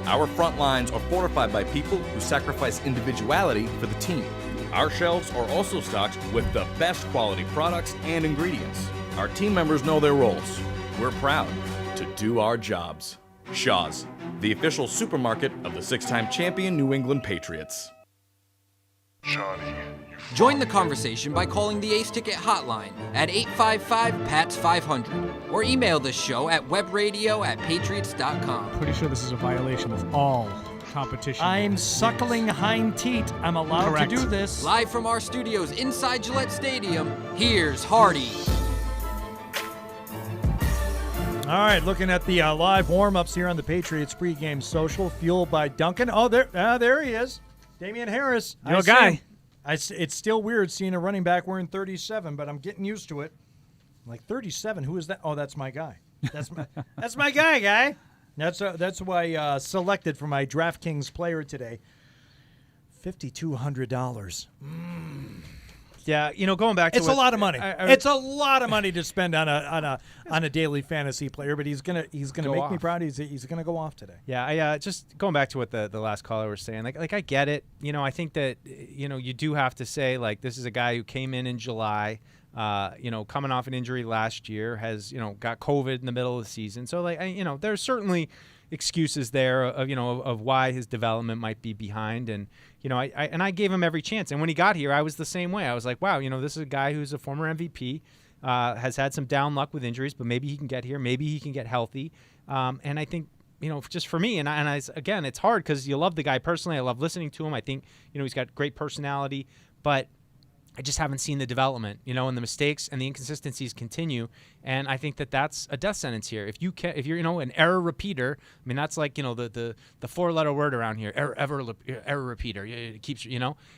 Our front lines are fortified by people who sacrifice individuality for the team. Our shelves are also stocked with the best quality products and ingredients. Our team members know their roles. We're proud to do our jobs. Shaw's, the official supermarket of the 6-time champion New England Patriots. Join the conversation by calling the Ace Ticket hotline at 855-PATS-500 or email the show at webradio@patriots.com. Pretty sure this is a violation of all competition. I'm suckling hind teat. I'm allowed Correct. to do this. Live from our studios inside Gillette Stadium, here's Hardy. All right, looking at the live warm-ups here on the Patriots pregame social, fueled by Dunkin'. Oh, there he is. Damian Harris. Your guy. It's still weird seeing a running back wearing 37, but I'm getting used to it. I'm like, 37? Who is that? Oh, that's my guy. That's my guy. That's who I selected for my DraftKings player today. $5,200. Yeah, going back to it's a lot of money. It's a lot of money to spend on a daily fantasy player, but he's gonna make me proud. He's gonna go off today. Yeah, I just going back to what the last caller was saying. Like I get it. I think that you do have to say, like, this is a guy who came in July. Coming off an injury last year, has got COVID in the middle of the season. So there's certainly excuses there of why his development might be behind, and I gave him every chance. And when he got here, I was the same way. I was like, wow, this is a guy who's a former MVP, has had some down luck with injuries, but maybe he can get here, maybe he can get healthy. And I think just for me, again, it's hard because you love the guy personally. I love listening to him. I think he's got great personality, but I just haven't seen the development, and the mistakes and the inconsistencies continue. And I think that that's a death sentence here. If you're, an error repeater, I mean, that's like, the 4-letter word around here, error repeater. It keeps,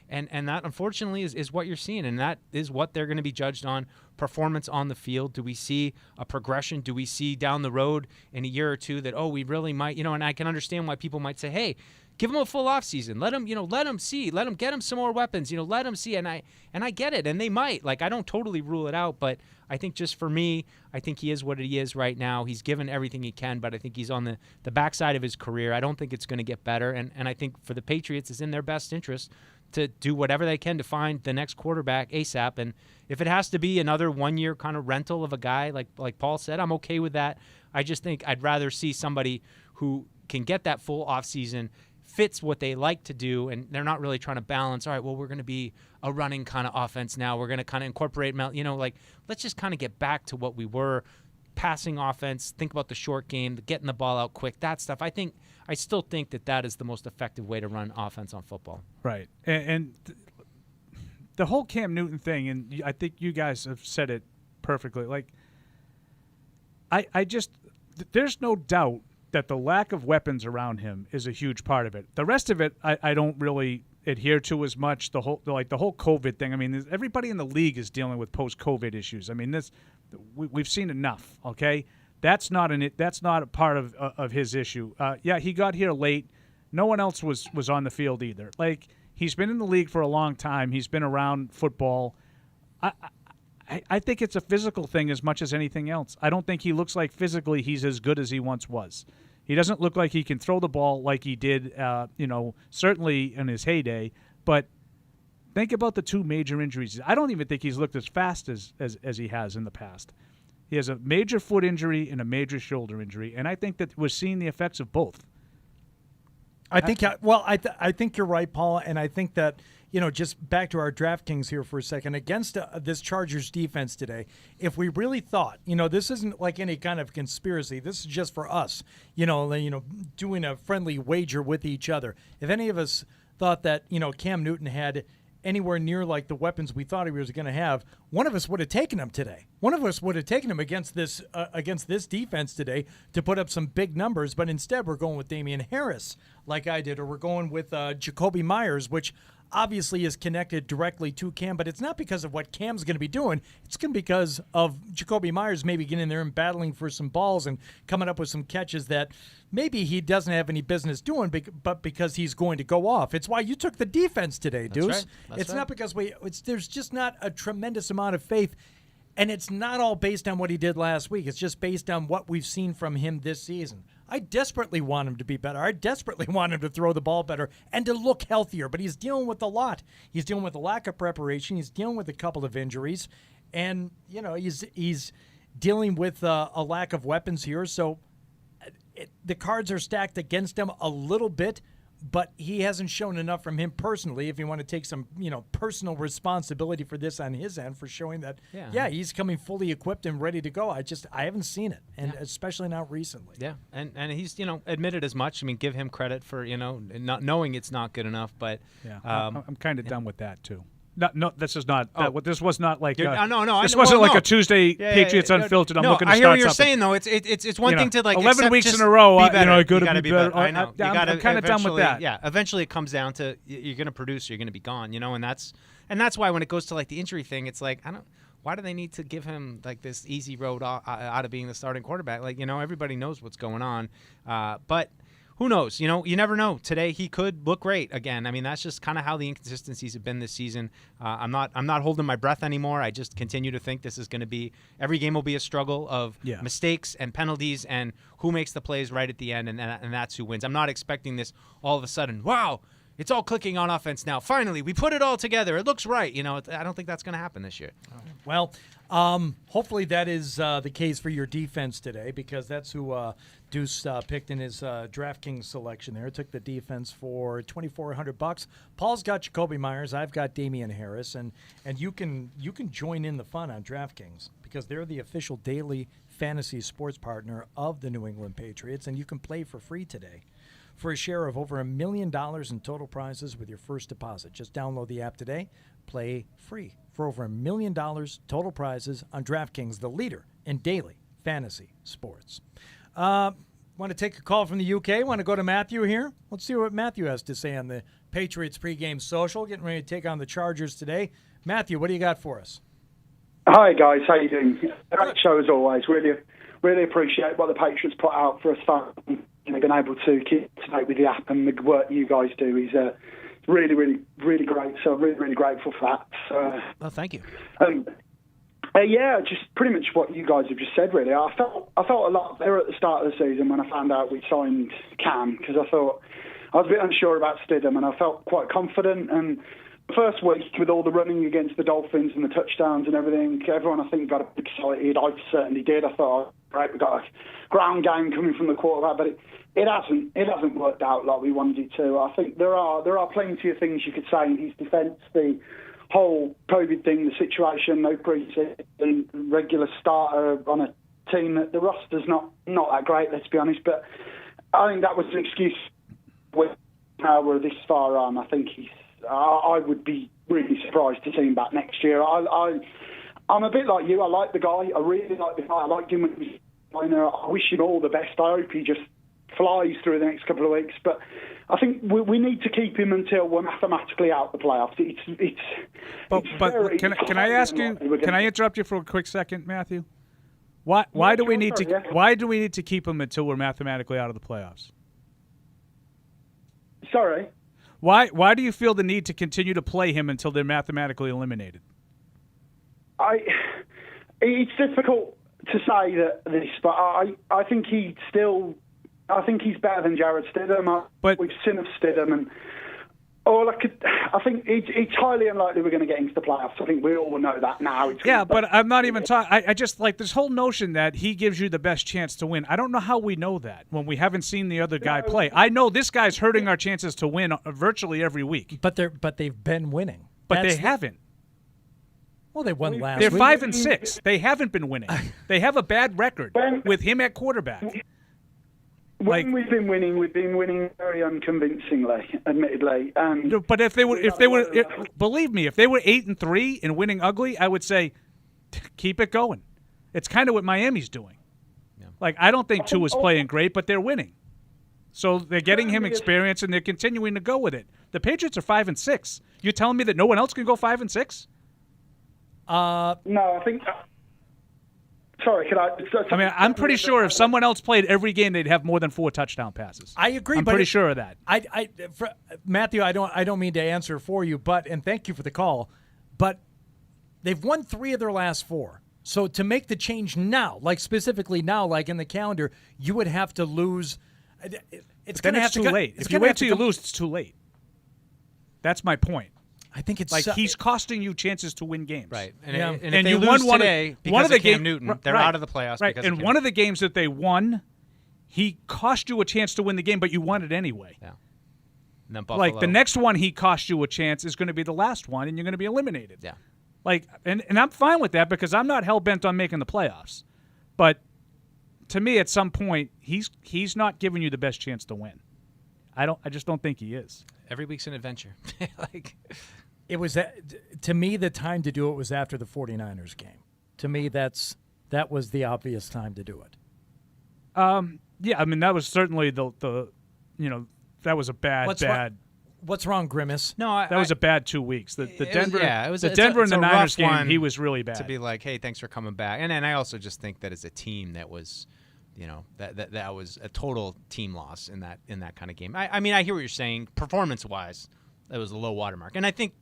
and that unfortunately is what you're seeing. And that is what they're going to be judged on. Performance on the field. Do we see a progression? Do we see down the road in a year or two that, we really might, and I can understand why people might say, hey, Give him a full off season. Let him see. Let him get him some more weapons. Let him see. And I get it. And they might. Like, I don't totally rule it out, but I think just for me, I think he is what he is right now. He's given everything he can, but I think he's on the backside of his career. I don't think it's going to get better. And I think for the Patriots, it's in their best interest to do whatever they can to find the next quarterback ASAP. And if it has to be another 1 year kind of rental of a guy, like Paul said, I'm okay with that. I just think I'd rather see somebody who can get that full offseason, fits what they like to do, and they're not really trying to balance, all right, well, we're going to be a running kind of offense now. We're going to kind of incorporate, let's just kind of get back to what we were, passing offense, think about the short game, getting the ball out quick, that stuff. I still think that is the most effective way to run offense on football. Right. And the whole Cam Newton thing, and I think you guys have said it perfectly, like, there's no doubt that the lack of weapons around him is a huge part of it. The rest of it, I don't really adhere to as much. The whole COVID thing. I mean, everybody in the league is dealing with post-COVID issues. I mean, we've seen enough. Okay, that's not a part of his issue. Yeah, he got here late. No one else was on the field either. Like, he's been in the league for a long time. He's been around football. I think it's a physical thing as much as anything else. I don't think he looks like physically he's as good as he once was. He doesn't look like he can throw the ball like he did, certainly in his heyday. But think about the two major injuries. I don't even think he's looked as fast as he has in the past. He has a major foot injury and a major shoulder injury, and I think that we're seeing the effects of both. I think you're right, Paul, and I think that, just back to our DraftKings here for a second, against this Chargers defense today, if we really thought, this isn't like any kind of conspiracy, this is just for us, doing a friendly wager with each other. If any of us thought that, Cam Newton had anywhere near like the weapons we thought he was going to have, one of us would have taken him today. One of us would have taken him against this defense today to put up some big numbers, but instead we're going with Damian Harris like I did, or we're going with Jacoby Myers, which obviously is connected directly to Cam, but it's not because of what Cam's going to be doing. It's going to be because of Jacoby Myers maybe getting in there and battling for some balls and coming up with some catches that maybe he doesn't have any business doing, but because he's going to go off. It's why you took the defense today, Deuce. That's right. It's not because there's just not a tremendous amount of faith, and it's not all based on what he did last week. It's just based on what we've seen from him this season. I desperately want him to be better. I desperately want him to throw the ball better and to look healthier, but he's dealing with a lot. He's dealing with a lack of preparation. He's dealing with a couple of injuries, and he's dealing with a lack of weapons here. So the cards are stacked against him a little bit, but he hasn't shown enough from him personally, if you want to take some, personal responsibility for this on his end, for showing that, he's coming fully equipped and ready to go. I haven't seen it, and especially not recently. Yeah, and he's, admitted as much. I mean, give him credit for, not knowing it's not good enough, but I'm kind of done with that too. No, this is not. This was not like. No. This wasn't like a Tuesday Patriots Unfiltered. I'm looking to start I hear what you're something. saying, though. It's one thing to like 11 weeks in a row. Be better. You got to be better. I know. I'm kind of done with that. Yeah. Eventually, it comes down to you're going to produce, or you're going to be gone. And that's why when it goes to like the injury thing, it's like why do they need to give him like this easy road out of being the starting quarterback? Like everybody knows what's going on, but. Who knows? You never know. Today he could look great again. I mean, that's just kind of how the inconsistencies have been this season. I'm not holding my breath anymore. I just continue to think this is going to be every game will be a struggle of mistakes and penalties and who makes the plays right at the end, and that's who wins. I'm not expecting this all of a sudden. Wow, it's all clicking on offense now. Finally, we put it all together. It looks right. I don't think that's going to happen this year. Well, hopefully that is the case for your defense today, because that's who Deuce picked in his DraftKings selection there. Took the defense for $2,400. Paul's got Jacoby Myers. I've got Damian Harris, and you can join in the fun on DraftKings because they're the official daily fantasy sports partner of the New England Patriots, and you can play for free today for a share of over $1 million in total prizes with your first deposit. Just download the app today. Play free for over $1 million total prizes on DraftKings, the leader in daily fantasy sports. Want to take a call from the UK? Want to go to Matthew here? Let's see what Matthew has to say on the Patriots pregame social. Getting ready to take on the Chargers today. Matthew, what do you got for us? Hi, guys. How you doing? Great show as always. Really appreciate what the Patriots put out for us fans. been able to keep up to date with the app and the work you guys do is really, really, really great. So I'm really, really grateful for that. So, well, thank you. Yeah, just pretty much what you guys have just said, really. I felt a lot better at the start of the season when I found out we signed Cam, because I thought I was a bit unsure about Stidham, and I felt quite confident. And the first week, with all the running against the Dolphins and the touchdowns and everything, everyone, I think, got excited. I certainly did. I thought, right, we've got a ground game coming from the quarterback, but it hasn't worked out like we wanted it to. I think there are plenty of things you could say in his defence. The whole COVID thing, the situation, no pre-season, regular starter on a team that the roster's not that great, let's be honest. But I think that was an excuse. Now we're this far on, I think I would be really surprised to see him back next year. I'm a bit like you. I like the guy. I really like the guy. I liked him when he was minor. I wish him all the best. I hope he just flies through the next couple of weeks. But I think we need to keep him until we're mathematically out the playoffs. Can I ask you? Can I interrupt you for a quick second, Matthew? Why do we need to keep him until we're mathematically out of the playoffs? Sorry. Why do you feel the need to continue to play him until they're mathematically eliminated? It's difficult to say this, but I think he's better than Jared Stidham. We've seen of Stidham, and I think it's highly unlikely we're going to get into the playoffs. I think we all know that now. But I'm not even talking. I just like this whole notion that he gives you the best chance to win. I don't know how we know that when we haven't seen the other guy play. I know this guy's hurting our chances to win virtually every week. But they've been winning. But they haven't. Well, they won last week. They're 5-6. They haven't been winning. They have a bad record with him at quarterback. When we've been winning very unconvincingly, admittedly. But if they were, believe me, if they were 8-3 and winning ugly, I would say, keep it going. It's kind of what Miami's doing. Yeah. Like, I don't think Tua's playing great, but they're winning. So they're getting him experience, and they're continuing to go with it. The Patriots are 5-6. You're telling me that no one else can go 5-6? No, I think. Sorry, can I? I mean, I'm pretty sure if someone else played every game, they'd have more than 4 touchdown passes. I agree. I'm pretty sure of that. Matthew, I don't mean to answer for you, and thank you for the call, but they've won 3 of their last 4. So to make the change now, like specifically now, like in the calendar, you would have to lose. It's going to have to too late. If you wait till you lose, it's too late. That's my point. I think it's like he's costing you chances to win games. Right. And if they lose today because of Cam Newton, they're out of the playoffs. Right. And one of the games that they won, he cost you a chance to win the game, but you won it anyway. Yeah. And then Buffalo. Like the next one he cost you a chance is going to be the last one, and you're going to be eliminated. Yeah. Like, and I'm fine with that because I'm not hell-bent on making the playoffs. But to me, at some point, he's not giving you the best chance to win. I just don't think he is. Every week's an adventure. It was to me the time to do it was after the 49ers game. To me, that was the obvious time to do it. Yeah, I mean that was certainly the that was a bad. What's wrong, Grimace? No, that was a bad 2 weeks. The Denver, the Denver and the Niners game, he was really bad. To be like, hey, thanks for coming back, and I also just think that as a team that was, that was a total team loss in that kind of game. I mean, I hear what you're saying. Performance-wise, that was a low watermark, and I think.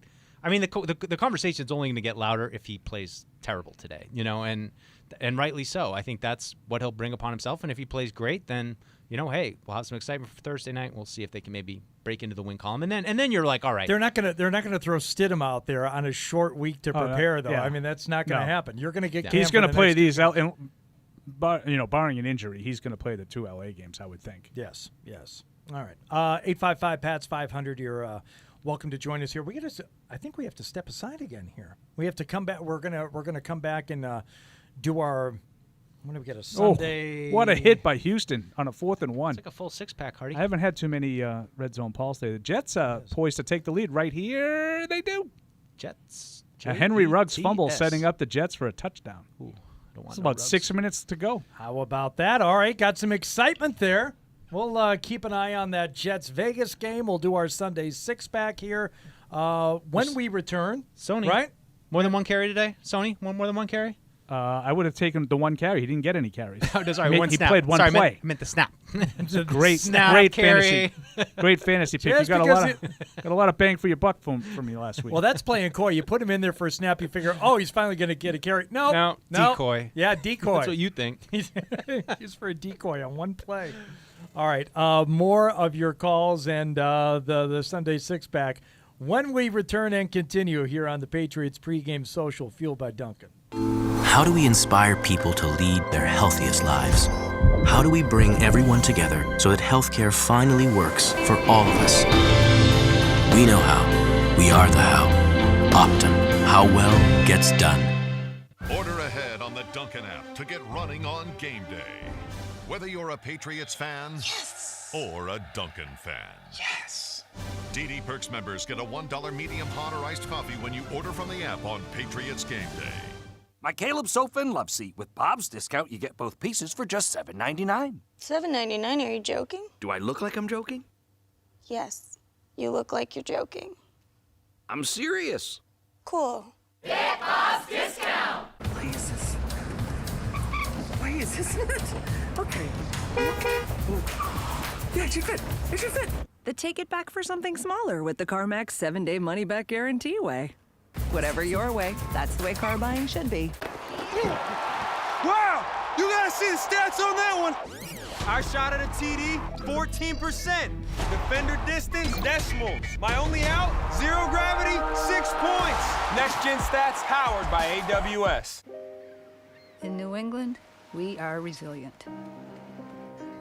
I mean, the conversation's only going to get louder if he plays terrible today, and rightly so. I think that's what he'll bring upon himself. And if he plays great, then hey, we'll have some excitement for Thursday night. We'll see if they can maybe break into the win column, and then you're like, all right. They're not gonna throw Stidham out there on a short week to prepare, though. Yeah. I mean, that's not going to happen. You're going to get. He's going to play these out, barring an injury, he's going to play the 2 LA games, I would think. Yes. All right. 855-PATS-500. You're. Welcome to join us here. I think we have to step aside again here. We have to come back. We're gonna come back and do our. When do we get a Sunday? Oh, what a hit by Houston on a 4th and 1. It's like a full 6-pack, Hardy. I haven't had too many red zone calls today. The Jets poised to take the lead right here. They do. Jets. Henry Ruggs fumble setting up the Jets for a touchdown. Ooh, I don't want it's about 6 minutes to go. How about that? All right, got some excitement there. We'll keep an eye on that Jets-Vegas game. We'll do our Sunday 6-pack here when we return. Sony. Right? More than one carry today? Sony, more than one carry? I would have taken the one carry. He didn't get any carries. One he snap. played one Sorry, play. I meant the snap. It's a great carry. Great fantasy pick. Just You got because got a lot of bang for your buck from me last week. Well, that's playing coy. You put him in there for a snap, you figure, he's finally going to get a carry. No, decoy. Yeah, decoy. That's what you think. He's for a decoy on one play. All right, more of your calls and the Sunday six-pack when we return and continue here on the Patriots pregame social, fueled by Duncan. How do we inspire people to lead their healthiest lives? How do we bring everyone together so that healthcare finally works for all of us? We know how. We are the how. Optum. How well gets done. Order ahead on the Duncan app to get running on game day. Whether you're a Patriots fan or a Duncan fan. DD Perks members get a $1 medium hot or iced coffee when you order from the app on Patriots game day. My Caleb Sofa and Love Seat. With Bob's discount, you get both pieces for just $7.99. $7.99? Are you joking? Do I look like I'm joking? Yes. You look like you're joking. I'm serious. Cool. Get Bob's discount. Please, isn't it? Okay. Yeah, it should fit. It should fit. The take it back for something smaller with the CarMax 7-day money-back guarantee way. Whatever your way, that's the way car buying should be. Wow! You gotta see the stats on that one! I shot at a TD, 14%. Defender distance, decimals. My only out, zero gravity, 6 points. Next gen stats powered by AWS. In New England, we are resilient.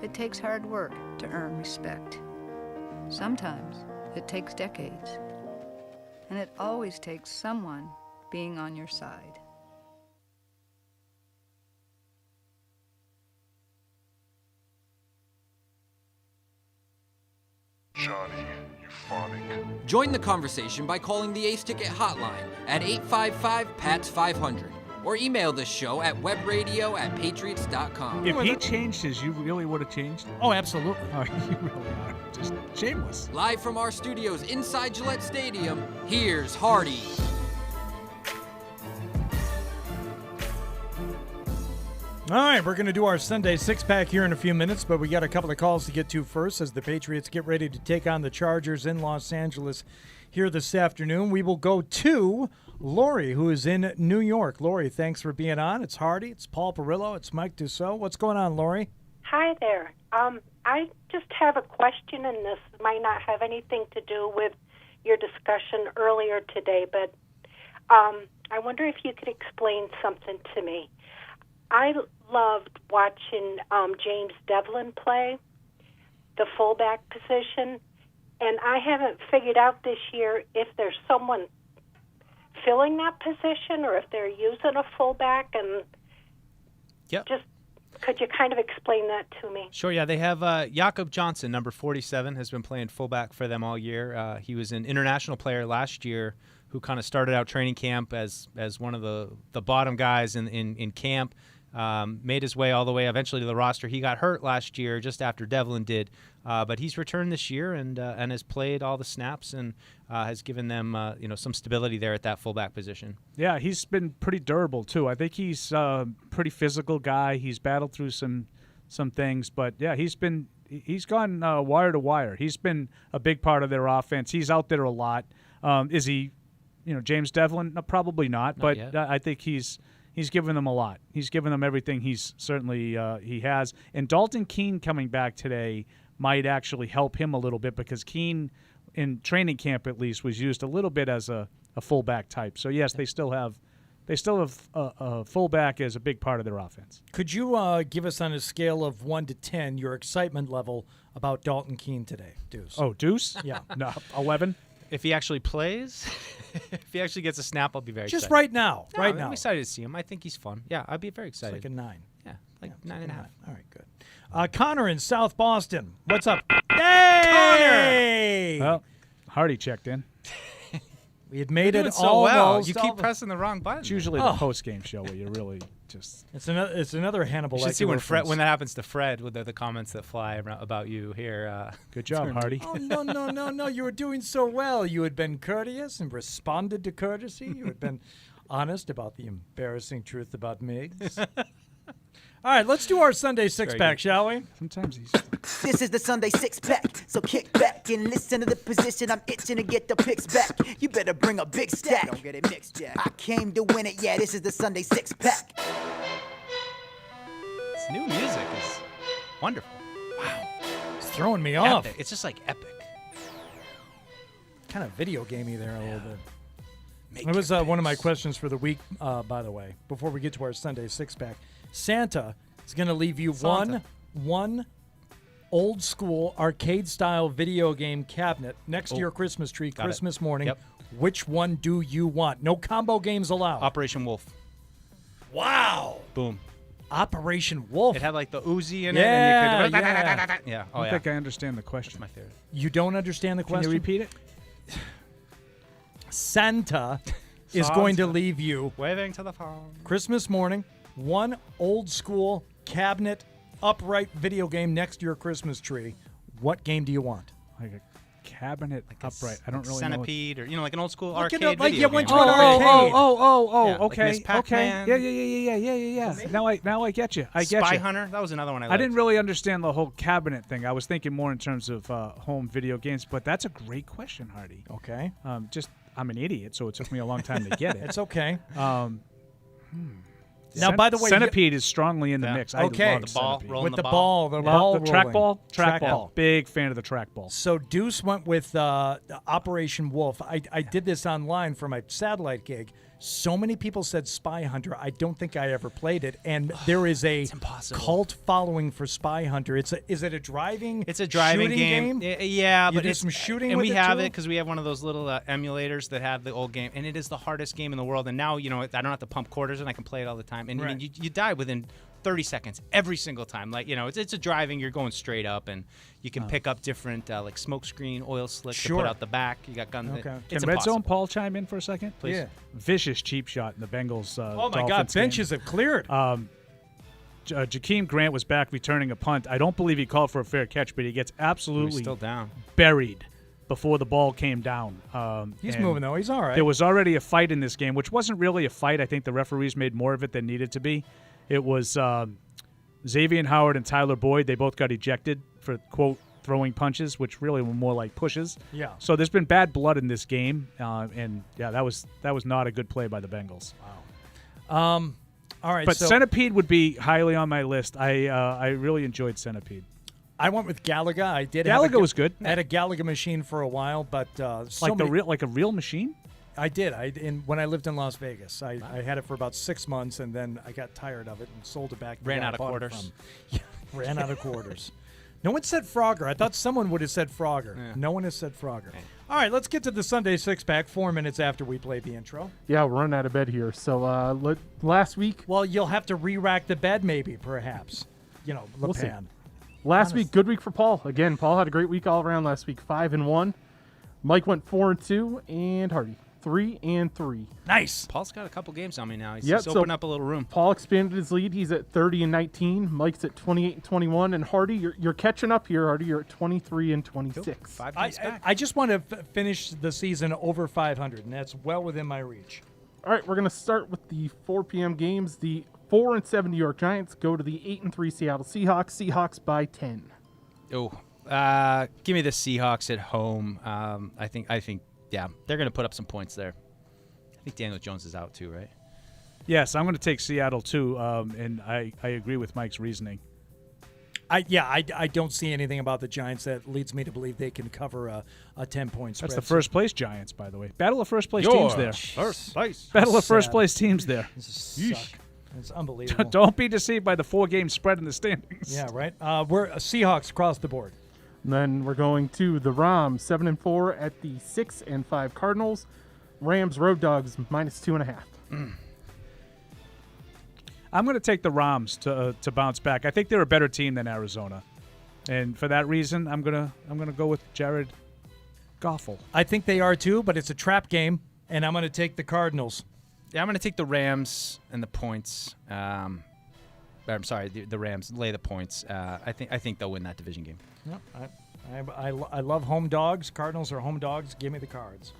It takes hard work to earn respect. Sometimes it takes decades. And it always takes someone being on your side. Johnny, euphonic. Join the conversation by calling the Ace Ticket hotline at 855-PATS-500 or email the show at webradio@patriots.com. If he changed his, you really would have changed? Oh, absolutely. Oh, you really are. Just shameless. Live from our studios inside Gillette Stadium, here's Hardy. All right, we're going to do our Sunday six-pack here in a few minutes, but we got a couple of calls to get to first as the Patriots get ready to take on the Chargers in Los Angeles here this afternoon. We will go to Lori, who is in New York. Lori, thanks for being on. It's Hardy, it's Paul Perillo, it's Mike Dussault. What's going on, Lori? Hi there. I just have a question, and this might not have anything to do with your discussion earlier today, but I wonder if you could explain something to me. I loved watching James Devlin play the fullback position, and I haven't figured out this year if there's someone filling that position or if they're using a fullback, and just could you kind of explain that to me? Sure, yeah. They have Jakob Johnson, number 47, has been playing fullback for them all year. He was an international player last year who kind of started out training camp as one of the bottom guys in camp. Made his way all the way eventually to the roster. He got hurt last year just after Devlin did, but he's returned this year and has played all the snaps and has given them some stability there at that fullback position. Yeah, he's been pretty durable too. I think he's a pretty physical guy. He's battled through some things, but yeah, he's gone wire to wire. He's been a big part of their offense. He's out there a lot. Is he, James Devlin? No, probably not, but yet. I think he's given them a lot. He's given them everything he's certainly he has. And Dalton Keene coming back today might actually help him a little bit because Keene, in training camp at least, was used a little bit as a fullback type. So, yes, they still have a fullback as a big part of their offense. Could you give us on a scale of 1 to 10 your excitement level about Dalton Keene today, Deuce? Oh, Deuce? Yeah. No, 11? If he actually plays, if he actually gets a snap, I'll be very excited. Just right now. No, right I'm now. excited to see him. I think he's fun. Yeah, I'd be very excited. It's like a 9. Yeah, like 9.5. All right, good. Connor in South Boston. What's up? Hey! Well, Hardy checked in. We had made You're it doing all so well. almost You keep pressing the wrong button. It's usually the post-game show where you really just... It's another Hannibal. You should see when that happens to Fred with the comments that fly about you here. Good job, Hardy. Oh, no. You were doing so well. You had been courteous and responded to courtesy. You had been honest about the embarrassing truth about Migs. All right, let's do our Sunday six-pack, shall we? Sometimes he's... This is the Sunday six-pack, so kick back and listen to the position. I'm itching to get the picks back. You better bring a big stack. Don't get it mixed, Jack. I came to win it, yeah, this is the Sunday six-pack. This new music is wonderful. Wow. It's throwing me off. Epic. It's just like epic. Kind of video gamey there a little bit. It was one of my questions for the week, by the way, before we get to our Sunday six-pack. Santa is going to leave you one old-school arcade-style video game cabinet next to your Christmas tree, Christmas morning. Yep. Which one do you want? No combo games allowed. Operation Wolf. Wow. Boom. Operation Wolf. It had like the Uzi in it. Yeah, And you could, yeah. yeah. I don't think I understand the question. That's my favorite. You don't understand the question? Can you repeat it? Santa is going to leave you waving to the phone Christmas morning, one old school cabinet upright video game next to your Christmas tree. What game do you want? Like a cabinet upright. I don't really Centipede know. or like an old school Look arcade it up, like video you went game. to an arcade. Yeah, like Okay, Miss okay. Pac-Man. Yeah. Now I get you. I get Spy you. Hunter. That was another one I liked. I didn't really understand the whole cabinet thing. I was thinking more in terms of home video games, but that's a great question, Hardy. Okay. I'm an idiot, so it took me a long time to get it. It's okay. Now, by the way, Centipede is strongly in the mix. I Okay. love The ball, Centipede. rolling With the the ball. ball, The track rolling. ball? Track Track ball. ball. Big fan of the track ball. So Deuce went with Operation Wolf. I did this online for my satellite gig. So many people said Spy Hunter. I don't think I ever played it. And there is a cult following for Spy Hunter. Is it a driving? It's a driving shooting game. Yeah, You but did it's some shooting and with we it have too? it because we have one of those little emulators that have the old game, and it is the hardest game in the world. And now I don't have to pump quarters, and I can play it all the time. And I mean, you die within 30 seconds every single time. Like it's a driving. You're going straight up, and you can pick up different like smoke screen, oil slick to put out the back. You got guns. Okay. It's Can Red impossible. Zone Paul chime in for a second? Please. Yeah. Vicious cheap shot in the Bengals. Oh my God! Dolphins Benches game. have cleared. Jakeem Grant was back returning a punt. I don't believe he called for a fair catch, but he gets absolutely still down. buried before the ball came down. He's and moving though. He's all right. There was already a fight in this game, which wasn't really a fight. I think the referees made more of it than needed to be. It was Xavier Howard and Tyler Boyd. They both got ejected for, quote, throwing punches, which really were more like pushes. Yeah. So there's been bad blood in this game, and yeah, that was not a good play by the Bengals. Wow. All right. But so Centipede would be highly on my list. I really enjoyed Centipede. I went with Galaga. I did. Galaga was good. I had a Galaga machine for a while, but Like a real machine. I did. When I lived in Las Vegas, I had it for about 6 months, and then I got tired of it and sold it back. to the Ran guy I out of bought it quarters. from. Yeah, ran out of quarters. No one said Frogger. I thought someone would have said Frogger. Yeah. No one has said Frogger. All right, let's get to the Sunday six-pack 4 minutes after we play the intro. Yeah, we're running out of bed here. So last week... Well, you'll have to re-rack the bed maybe, perhaps. You know, We'll see. LePan. Last week, good week for Paul. Again, Paul had a great week all around last week, 5-1. Mike went 4-2, and Hardy 3-3. Nice. Paul's got a couple games on me now. He's Yep, just opened up a little room. Paul expanded his lead. He's at 30-19. Mike's at 28-21, and Hardy, you're catching up here. Hardy, you're at 23-26. 5 games back. I just want to finish the season over 500, and that's well within my reach. All right, we're going to start with the 4 p.m. games. The 4-7 New York Giants go to the 8-3 Seattle Seahawks. Seahawks by 10. Oh, give me the Seahawks at home. I think, yeah, they're going to put up some points there. I think Daniel Jones is out too, right? Yes, I'm going to take Seattle too, and I agree with Mike's reasoning. I don't see anything about the Giants that leads me to believe they can cover a 10-point spread. That's the first place Giants, by the way. Battle of first place teams there. First place. Battle of first place teams there. It's unbelievable. Don't be deceived by the 4-game spread in the standings. Yeah, right. We're Seahawks across the board. And then we're going to the Rams, 7-4 at the 6-5 Cardinals. Rams road dogs -2.5. I'm going to take the Rams to bounce back. I think they're a better team than Arizona, and for that reason, I'm gonna go with Jared Goffel. I think they are too, but it's a trap game, and I'm going to take the Cardinals. Yeah, I'm going to take the Rams and the points. I'm sorry, the Rams lay the points. I think they'll win that division game. Yep, I love home dogs. Cardinals are home dogs. Give me the Cards.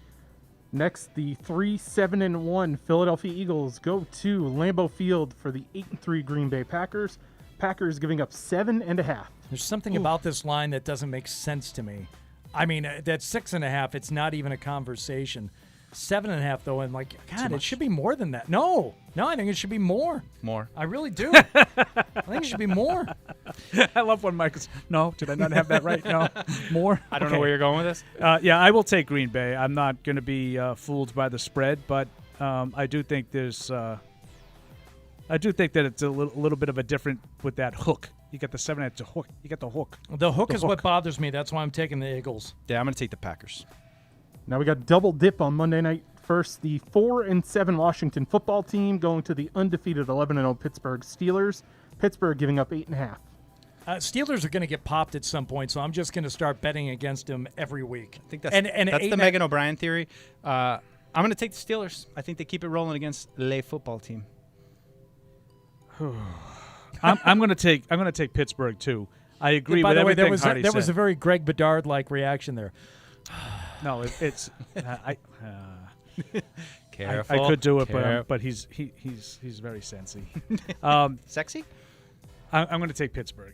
Next, the 3-7-1 Philadelphia Eagles go to Lambeau Field for the 8-3 Green Bay Packers. Packers giving up 7.5. There's something about this line that doesn't make sense to me. I mean, that's 6.5. It's not even a conversation. 7.5, though, and like, God, it should be more than that. No, I think it should be more. More. I really do. I think it should be more. I love when Mike goes, no, did I not have that right? No, more? I don't know where you're going with this. Yeah, I will take Green Bay. I'm not going to be fooled by the spread, but I do think there's I do think that it's a little bit of a different with that hook. You got the 7 at the hook. You got the hook. The hook is what bothers me. That's why I'm taking the Eagles. Yeah, I'm going to take the Packers. Now we got double dip on Monday night. First, the 4-7 Washington football team going to the undefeated 11-0 Pittsburgh Steelers. Pittsburgh giving up 8.5. Steelers are going to get popped at some point, so I'm just going to start betting against them every week. I think that's the Megan O'Brien theory. I'm going to take the Steelers. I think they keep it rolling against Le football team. I'm going to take Pittsburgh too. I agree with everything Hardy said. That was a very Greg Bedard-like reaction there. No, it's careful. I could do it, but he's very sensy. Sexy? I'm going to take Pittsburgh.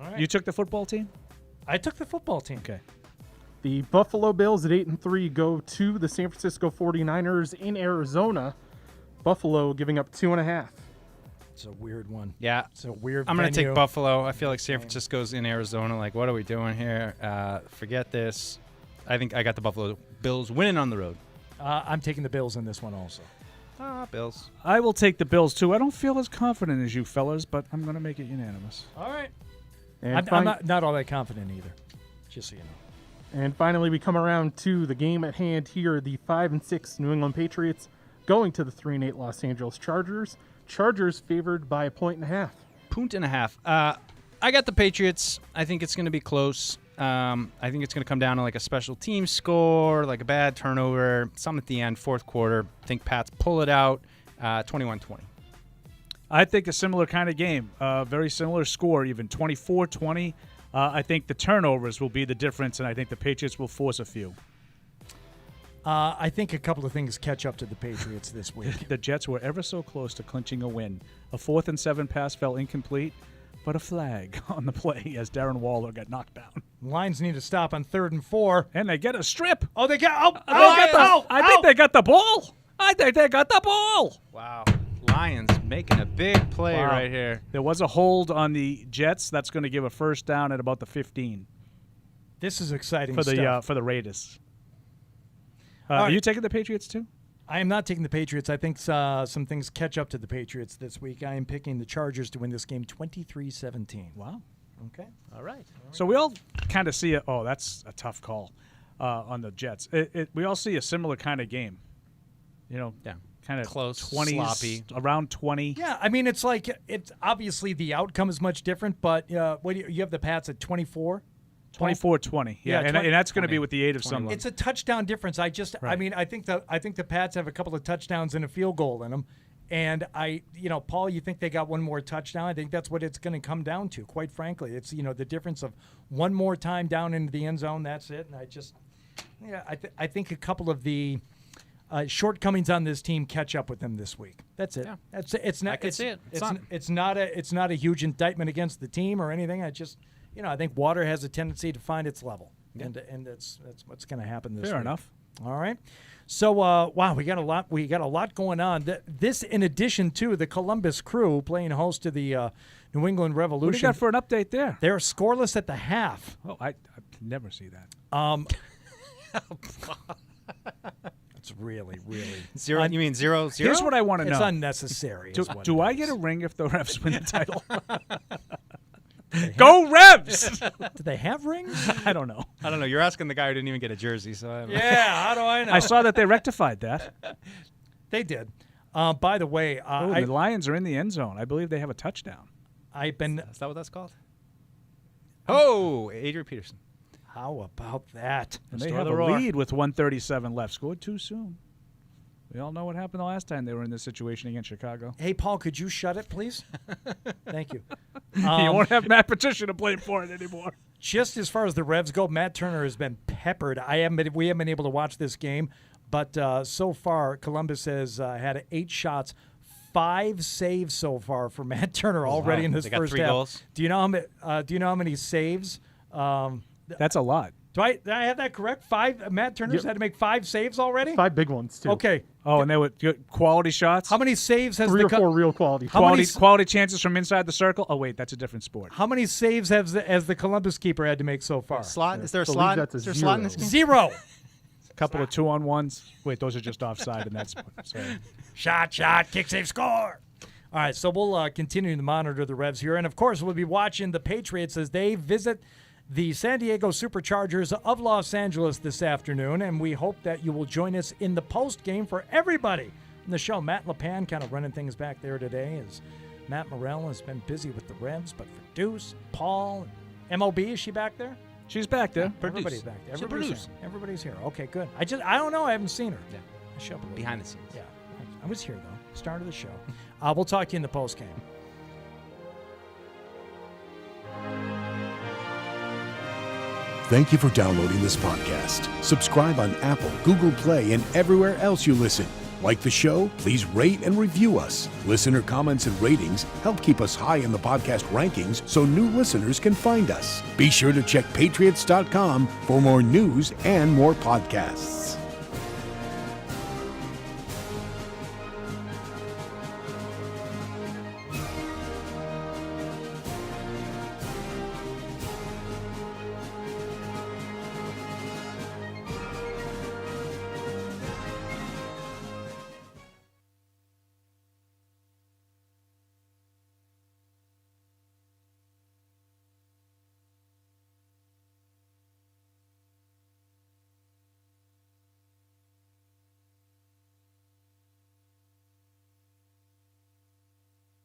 All right. You took the football team? I took the football team. Okay. The Buffalo Bills at 8-3 go to the San Francisco 49ers in Arizona. Buffalo giving up 2.5. It's a weird one. Yeah. It's a weird I'm going to venue. take Buffalo. I feel like San Francisco's in Arizona. Like, what are we doing here? Forget this. I think I got the Buffalo Bills winning on the road. I'm taking the Bills in this one also. Bills. I will take the Bills too. I don't feel as confident as you fellas, but I'm going to make it unanimous. All right. And I'm not all that confident either, just so you know. And finally, we come around to the game at hand here. The 5-6 New England Patriots going to the 3-8 Los Angeles Chargers. Chargers favored by 1.5. 1.5. I got the Patriots. I think it's going to be close. I think it's going to come down to like a special team score, like a bad turnover, some at the end, fourth quarter. I think Pats pull it out, 21-20. I think a similar kind of game, very similar score, even 24-20. I think the turnovers will be the difference, and I think the Patriots will force a few. I think a couple of things catch up to the Patriots this week. The Jets were ever so close to clinching a win. A 4th and 7 pass fell incomplete, but a flag on the play as Darren Waller got knocked down. Lions need to stop on 3rd and 4. And they get a strip. Oh, they got I think they got the ball. I think they got the ball. Wow. Lions making a big play right here. There was a hold on the Jets. That's going to give a first down at about the 15. This is exciting for the stuff. For the Raiders. Are you taking the Patriots too? I am not taking the Patriots. I think some things catch up to the Patriots this week. I am picking the Chargers to win this game 23-17. Wow. Okay. All right. So we all kind of see it. Oh, that's a tough call on the Jets. We all see a similar kind of game. You know, kind of close, 20s, sloppy, around 20. Yeah, I mean, it's like it's obviously the outcome is much different, but what do you have the Pats at 24? 24-20. Yeah, and that's going to be with the aid of someone. It's a touchdown difference. I mean, I think the Pats have a couple of touchdowns and a field goal in them. And Paul, you think they got one more touchdown? I think that's what it's going to come down to, quite frankly. It's, the difference of one more time down into the end zone, that's it. And I think a couple of the shortcomings on this team catch up with them this week. That's it. Yeah. It's not. I can see it. It's not a huge indictment against the team or anything. I think water has a tendency to find its level, and that's what's going to happen this week. Fair enough. All right. So, wow, we got a lot going on. This, in addition to the Columbus Crew playing host to the New England Revolution. What do you got for an update there? They're scoreless at the half. Oh, I never see that. It's really, really zero. You mean 0-0? Here's what I want to know. It's unnecessary. Do I get a ring if the refs win the title? Go Revs! Do they have rings? I don't know. You're asking the guy who didn't even get a jersey. So I don't know. Yeah, how do I know? I saw that they rectified that. They did. By the way, the Lions are in the end zone. I believe they have a touchdown. Is that what that's called? Oh, Adrian Peterson. How about that? And they have a lead with 1:37 left. Scored too soon. We all know what happened the last time they were in this situation against Chicago. Hey, Paul, could you shut it, please? Thank you. You won't have Matt Patricia to blame for it anymore. Just as far as the Revs go, Matt Turner has been peppered. We haven't been able to watch this game, But so far, Columbus has had 8 shots, 5 saves so far for Matt Turner already in this They got first 3 half. goals. Do you know how many saves? That's a lot. Did I have that correct? 5. Matt Turner's had to make 5 saves already. 5 big ones too. Okay. Oh, and they were good quality shots. How many saves has 3 the or 4 real quality. Quality chances from inside the circle? Oh, wait, that's a different sport. How many saves has the Columbus keeper had to make so far? Slot? Is there a believe slot? that's a Is there a slot in this game? 0. A couple of 2-on-1s. Wait, those are just offside in that sport. Sorry. Shot, kick, save, score. All right, so we'll continue to monitor the Revs here. And, of course, we'll be watching the Patriots as they visit the San Diego Superchargers of Los Angeles this afternoon. And we hope that you will join us in the post-game for everybody in the show. Matt LePan kind of running things back there today as Matt Morrell has been busy with the Revs. But for Deuce, Paul, MOB, is she back there? She's back there. Everybody's back there. She'll Everybody's produce. here. Everybody's here. Okay, good. I don't know. I haven't seen her. Yeah. I show up a little Behind bit. the scenes. Yeah. I was here, though. Start of the show. We'll talk to you in the post game. Thank you for downloading this podcast. Subscribe on Apple, Google Play, and everywhere else you listen. Like the show? Please rate and review us. Listener comments and ratings help keep us high in the podcast rankings so new listeners can find us. Be sure to check Patriots.com for more news and more podcasts.